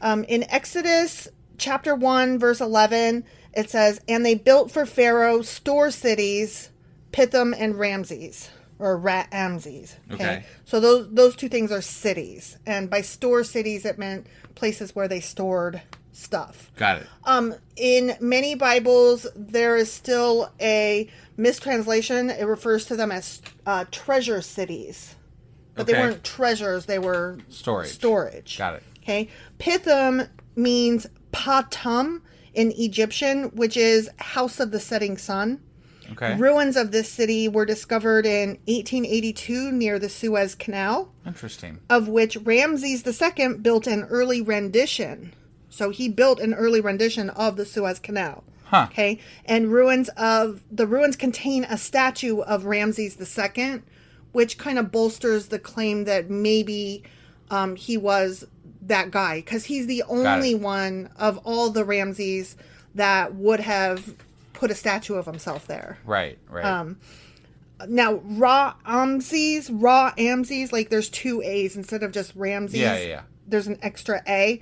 In Exodus chapter 1, verse 11, it says, and they built for Pharaoh store cities, Pithom and Ramses, or Ramses. Okay. So those two things are cities. And by store cities, it meant places where they stored stuff. Got it. In many Bibles, there is still a mistranslation. It refers to them as treasure cities. But they weren't treasures, they were storage. Got it. Okay. Pithom means patum in Egyptian, which is house of the setting sun. Okay. Ruins of this city were discovered in 1882 near the Suez Canal. Interesting. Of which Ramses II built an early rendition. So he built an early rendition of the Suez Canal. Huh. Okay. And the ruins contain a statue of Ramses II, which kind of bolsters the claim that maybe he was that guy. Because he's the only one of all the Ramses that would have put a statue of himself there. Right. Now, Ramses, like there's two A's instead of just Ramses. Yeah. There's an extra A.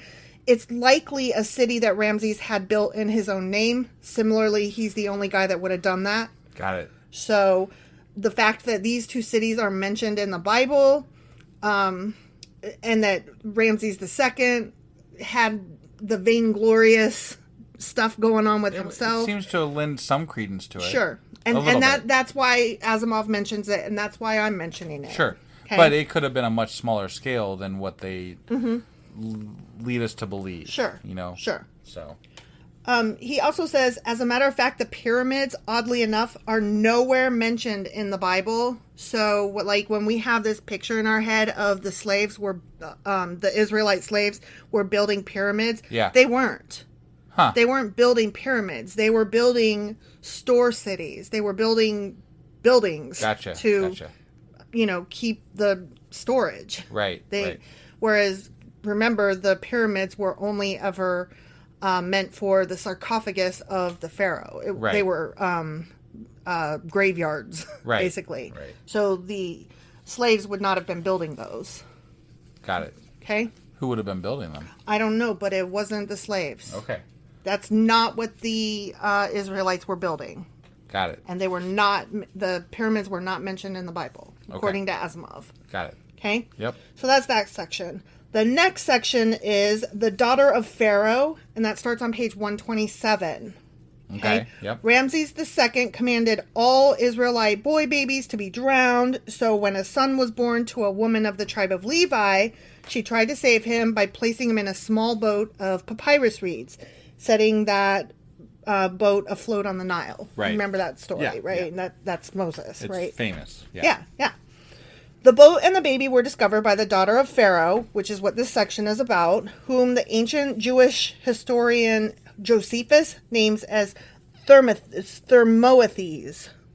It's likely a city that Ramses had built in his own name. Similarly, he's the only guy that would have done that. Got it. So the fact that these two cities are mentioned in the Bible, and that Ramses II had the vainglourious stuff going on with himself. It seems to lend some credence to it. Sure. And that's why Asimov mentions it, and that's why I'm mentioning it. Sure. Okay? But it could have been a much smaller scale than what they lead us to believe. Sure. Sure. So. He also says, as a matter of fact, the pyramids, oddly enough, are nowhere mentioned in the Bible. So, like, when we have this picture in our head of the slaves the Israelite slaves were building pyramids, they weren't. Huh. They weren't building pyramids. They were building store cities. They were building buildings to, keep the storage. Right. Whereas, remember, the pyramids were only ever meant for the sarcophagus of the pharaoh. They were graveyards, basically. Right. So the slaves would not have been building those. Got it. Okay? Who would have been building them? I don't know, but it wasn't the slaves. Okay. That's not what the Israelites were building. Got it. And the pyramids were not mentioned in the Bible, according to Asimov. Got it. Okay? Yep. So that's that section. The next section is the daughter of Pharaoh, and that starts on page 127. Okay. Yep. Ramses II commanded all Israelite boy babies to be drowned, so when a son was born to a woman of the tribe of Levi, she tried to save him by placing him in a small boat of papyrus reeds, setting that boat afloat on the Nile. Right. Remember that story, right? Yeah. And that's Moses, it's right? It's famous. Yeah. The boat and the baby were discovered by the daughter of Pharaoh, which is what this section is about, whom the ancient Jewish historian Josephus names as Thermoethes.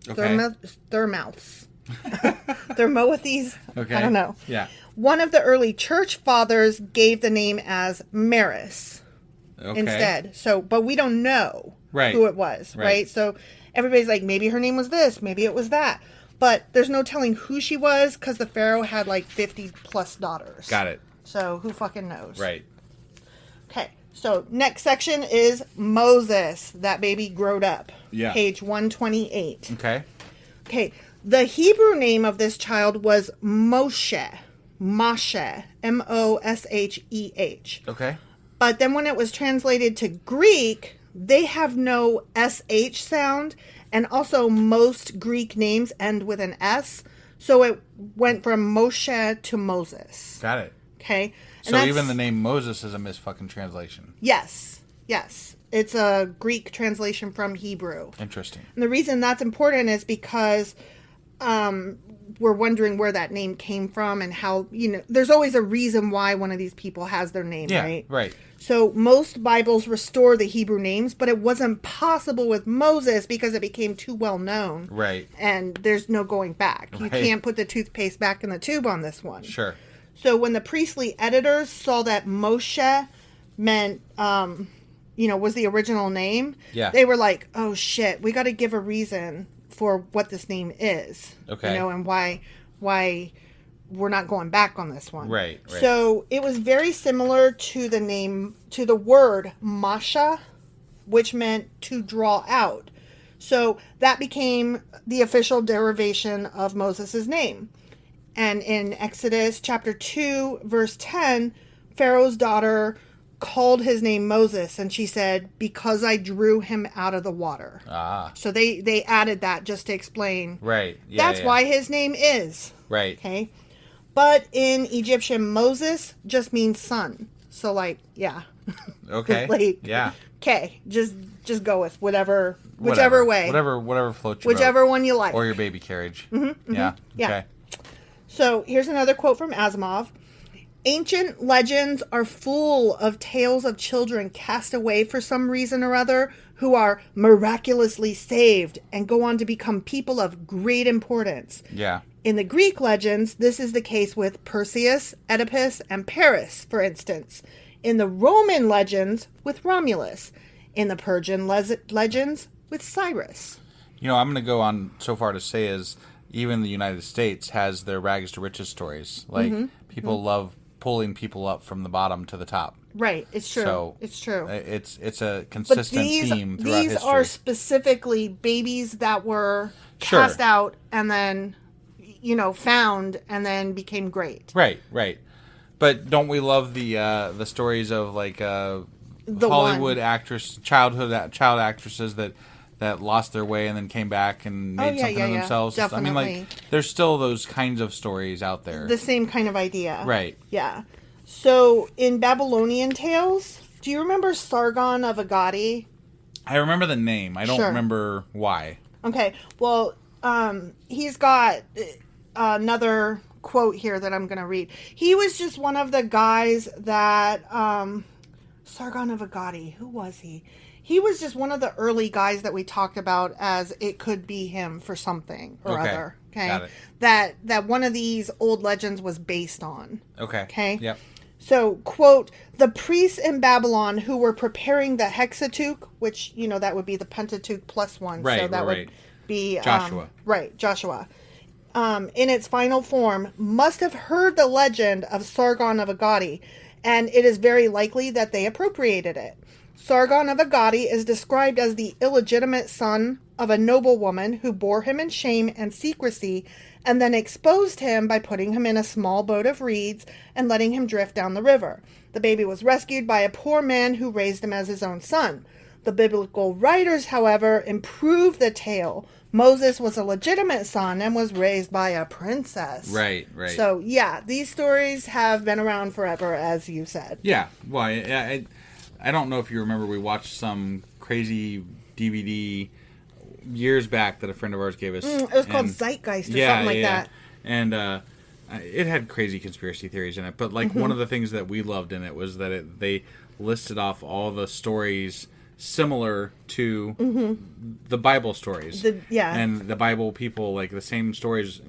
Okay. Thermoethes. Okay. I don't know. Yeah. One of the early church fathers gave the name as Maris. instead. So, but we don't know who it was, right? So everybody's like, maybe her name was this, maybe it was that. But there's no telling who she was because the pharaoh had like 50 plus daughters. Got it. So who fucking knows? Right. Okay. So next section is Moses. That baby growed up. Yeah. Page 128. Okay. Okay. The Hebrew name of this child was Moshe. Mosheh. Mosheh. Okay. But then when it was translated to Greek, they have no SH sound. And also most Greek names end with an S. So it went from Moshe to Moses. Got it. Okay. And so even the name Moses is a misfucking translation. Yes. Yes. It's a Greek translation from Hebrew. Interesting. And the reason that's important is because we're wondering where that name came from and how, there's always a reason why one of these people has their name, right? Right. So most Bibles restore the Hebrew names, but it wasn't possible with Moses because it became too well known. Right. And there's no going back. You can't put the toothpaste back in the tube on this one. Sure. So when the priestly editors saw that Moshe meant, was the original name, they were like, oh shit, we got to give a reason for what this name is. Okay. And why we're not going back on this one. Right. So it was very similar to the word Masha, which meant to draw out. So that became the official derivation of Moses' name. And in Exodus chapter 2, verse 10, Pharaoh's daughter called his name Moses, and she said, because I drew him out of the water. So they added that just to explain. Right. Yeah, that's why his name is. Right. Okay. But in Egyptian, Moses just means son. So Okay. Yeah. Okay. Just go with whichever way. Whatever floats your Whichever boat. one you like. Or your baby carriage. Yeah. Okay. So here's another quote from Asimov. Ancient legends are full of tales of children cast away for some reason or other who are miraculously saved and go on to become people of great importance. Yeah. In the Greek legends, this is the case with Perseus, Oedipus, and Paris, for instance. In the Roman legends, with Romulus. In the Persian legends, with Cyrus. I'm going to go on so far to say is even the United States has their rags to riches stories. Like, people love pulling people up from the bottom to the top. Right, it's true. So it's true. It's a consistent theme throughout history. These are specifically babies that were cast out and then, found and then became great. Right. But don't we love the stories of like Hollywood child actresses that lost their way and then came back and made something of themselves? Definitely. I mean, like, there's still those kinds of stories out there. The same kind of idea. Right. Yeah. So, in Babylonian tales, do you remember Sargon of Agadi? I remember the name. I don't remember why. Okay. Well, he's got another quote here that I'm going to read. He was just one of the guys that... Sargon of Agadi. Who was he? He was just one of the early guys that we talked about as it could be him for something or other. Okay. Got it. That one of these old legends was based on. Okay. Okay. Yep. So, quote, the priests in Babylon who were preparing the Hexateuch, which, that would be the Pentateuch plus one. Right, so that would be... Joshua. Joshua. In its final form, must have heard the legend of Sargon of Agadi, and it is very likely that they appropriated it. Sargon of Agadi is described as the illegitimate son of a noblewoman who bore him in shame and secrecy and then exposed him by putting him in a small boat of reeds and letting him drift down the river. The baby was rescued by a poor man who raised him as his own son. The biblical writers, however, improved the tale. Moses was a legitimate son and was raised by a princess. Right. So, these stories have been around forever, as you said. Yeah. Well, I don't know if you remember, we watched some crazy DVD years back that a friend of ours gave us. It was called Zeitgeist or something like that. And it had crazy conspiracy theories in it. But one of the things that we loved in it was that they listed off all the stories similar to the Bible stories. And the Bible people, like the same stories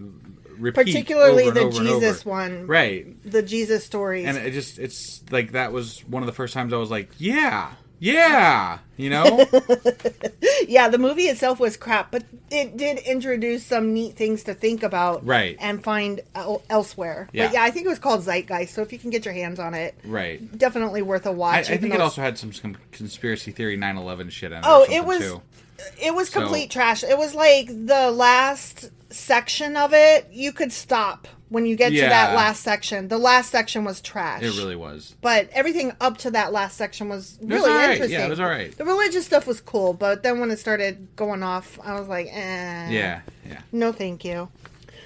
repeat particularly over the and over Jesus and over. one. Right. The Jesus stories. And it's like that was one of the first times I was like, yeah. Yeah, Yeah, the movie itself was crap, but it did introduce some neat things to think about, right, and find elsewhere. Yeah. But yeah, I think it was called Zeitgeist, so if you can get your hands on it, right, definitely worth a watch. I think it also had some conspiracy theory 9/11 shit in it. Oh, it was complete trash. It was like the last section of it. You could stop when you get to that last section. The last section was trash. It really was. But everything up to that last section was really interesting. Yeah, it was all right. The religious stuff was cool, but then when it started going off, I was like, Yeah. No, thank you.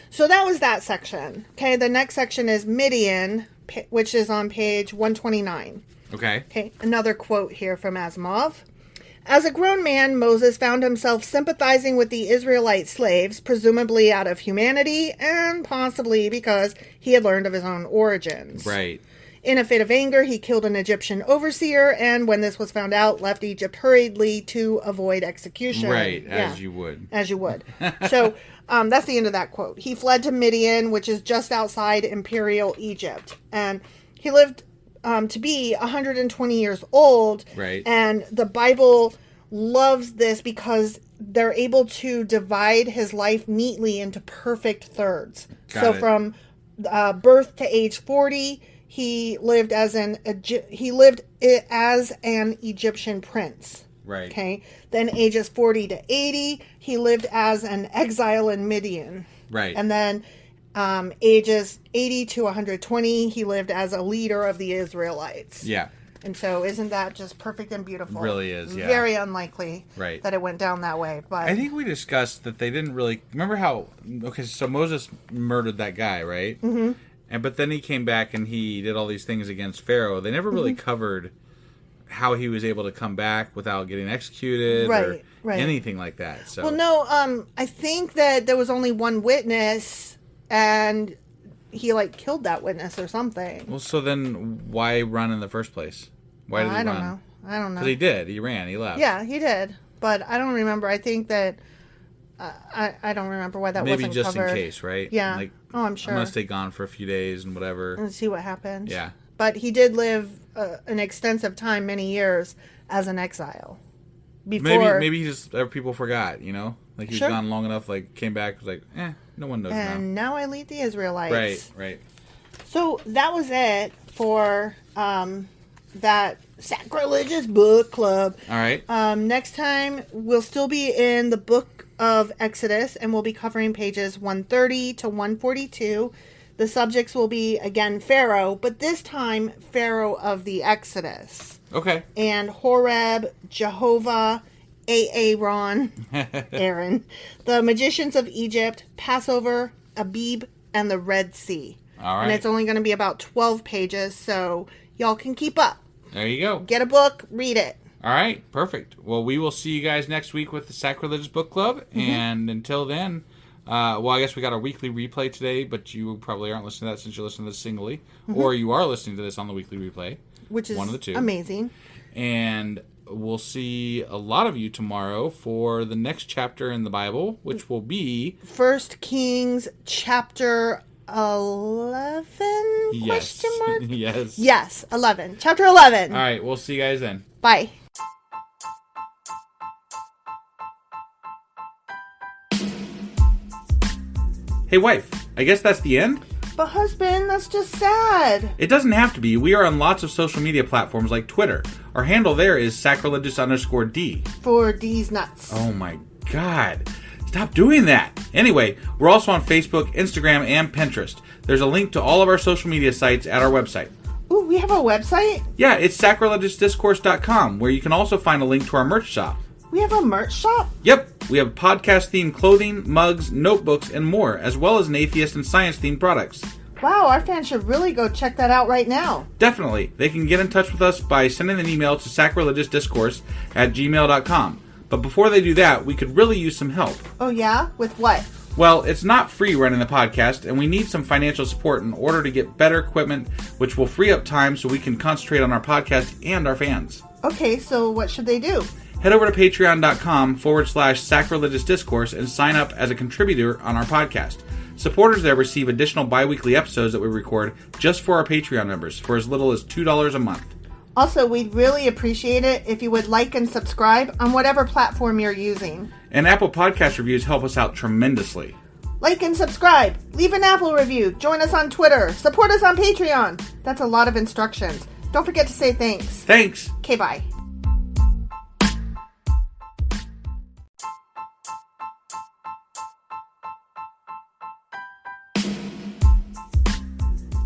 So that was that section. Okay, the next section is Midian, which is on page 129. Okay, another quote here from Asimov. As a grown man, Moses found himself sympathizing with the Israelite slaves, presumably out of humanity and possibly because he had learned of his own origins. Right. In a fit of anger, he killed an Egyptian overseer, and when this was found out, left Egypt hurriedly to avoid execution. Right, as you would. As you would. So that's the end of that quote. He fled to Midian, which is just outside Imperial Egypt, and he lived to be 120 years old. Right. And the Bible loves this because they're able to divide his life neatly into perfect thirds. From birth to age 40, he lived as an Egyptian prince. Right. Okay. Then ages 40 to 80, he lived as an exile in Midian. Right. And then ages 80 to 120, he lived as a leader of the Israelites. Yeah. And so isn't that just perfect and beautiful? It really is, yeah. Very unlikely right. that it went down that way. But I think we discussed that they didn't really... Remember how... Okay, so Moses murdered that guy, right? Mm-hmm. But then he came back and he did all these things against Pharaoh. They never really covered how he was able to come back without getting executed or anything like that. So. Well, no, I think that there was only one witness and he killed that witness or something. Well, so then why run in the first place? Why did he run? I don't know. Because he did. He ran. He left. Yeah, he did. But I don't remember. I think that I don't remember why that wasn't covered. Maybe just in case, right? Yeah. I'm sure. I'm going to stay gone for a few days and whatever. And see what happens. Yeah. But he did live an extensive time, many years, as an exile. Maybe people forgot, you know? He's gone long enough, came back, was no one knows now. And now I lead the Israelites. Right. So that was it for that Sacrilegious Book Club. All right. Next time, we'll still be in the book of Exodus, and we'll be covering pages 130 to 142. The subjects will be, again, Pharaoh, but this time, Pharaoh of the Exodus. Okay. And Horeb, Jehovah, Aaron, the magicians of Egypt, Passover, Abib, and the Red Sea. All right. And it's only going to be about 12 pages, so y'all can keep up. There you go. Get a book, read it. All right, perfect. Well, we will see you guys next week with the Sacrilegious Book Club, and until then, I guess we got our weekly replay today, but you probably aren't listening to that since you're listening to this singly, or you are listening to this on the weekly replay. Which is one of the two. Amazing. And we'll see a lot of you tomorrow for the next chapter in the Bible, which will be 1 Kings chapter 11? Yes. Question mark? Yes. Yes, 11. Chapter 11. All right, we'll see you guys then. Bye. Hey, wife, I guess that's the end? But husband, that's just sad. It doesn't have to be. We are on lots of social media platforms like Twitter. Our handle there is sacrilegious_D. For D's nuts. Oh my God. Stop doing that. Anyway, we're also on Facebook, Instagram, and Pinterest. There's a link to all of our social media sites at our website. Ooh, we have a website? Yeah, it's sacrilegiousdiscourse.com, where you can also find a link to our merch shop. We have a merch shop? Yep. We have podcast-themed clothing, mugs, notebooks, and more, as well as an atheist and science-themed products. Wow, our fans should really go check that out right now. Definitely. They can get in touch with us by sending an email to sacrilegiousdiscourse@gmail.com. But before they do that, we could really use some help. Oh yeah? With what? Well, it's not free running the podcast, and we need some financial support in order to get better equipment, which will free up time so we can concentrate on our podcast and our fans. Okay, so what should they do? Head over to patreon.com/sacrilegious discourse and sign up as a contributor on our podcast. Supporters there receive additional bi-weekly episodes that we record just for our Patreon members for as little as $2 a month. Also, we'd really appreciate it if you would like and subscribe on whatever platform you're using. And Apple Podcast reviews help us out tremendously. Like and subscribe. Leave an Apple review. Join us on Twitter. Support us on Patreon. That's a lot of instructions. Don't forget to say thanks. Thanks. Okay, bye.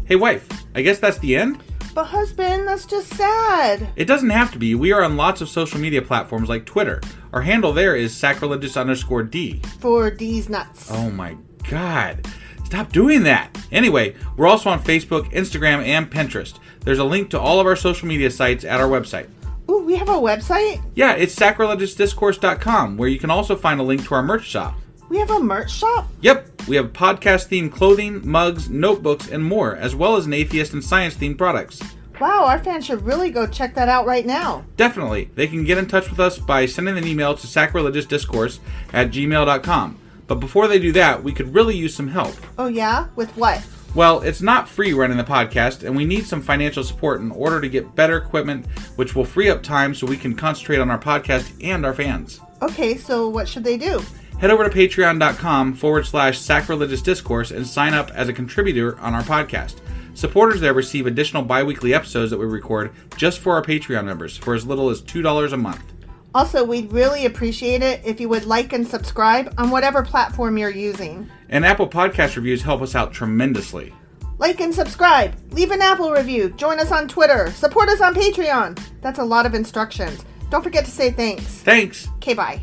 Hey, wife, I guess that's the end? But husband, that's just sad. It doesn't have to be. We are on lots of social media platforms like Twitter. Our handle there is sacrilegious_D. For D's nuts. Oh my god. Stop doing that. Anyway, we're also on Facebook, Instagram, and Pinterest. There's a link to all of our social media sites at our website. Ooh, we have a website? Yeah, it's sacrilegiousdiscourse.com, where you can also find a link to our merch shop. We have a merch shop? Yep, we have podcast-themed clothing, mugs, notebooks, and more, as well as an atheist and science-themed products. Wow, our fans should really go check that out right now. Definitely. They can get in touch with us by sending an email to sacrilegiousdiscourse@gmail.com. But before they do that, we could really use some help. Oh yeah? With what? Well, it's not free running the podcast, and we need some financial support in order to get better equipment, which will free up time so we can concentrate on our podcast and our fans. Okay, so what should they do? Head over to patreon.com/sacrilegious discourse and sign up as a contributor on our podcast. Supporters there receive additional bi-weekly episodes that we record just for our Patreon members for as little as $2 a month. Also, we'd really appreciate it if you would like and subscribe on whatever platform you're using. And Apple Podcast reviews help us out tremendously. Like and subscribe. Leave an Apple review. Join us on Twitter. Support us on Patreon. That's a lot of instructions. Don't forget to say thanks. Thanks. Okay, bye.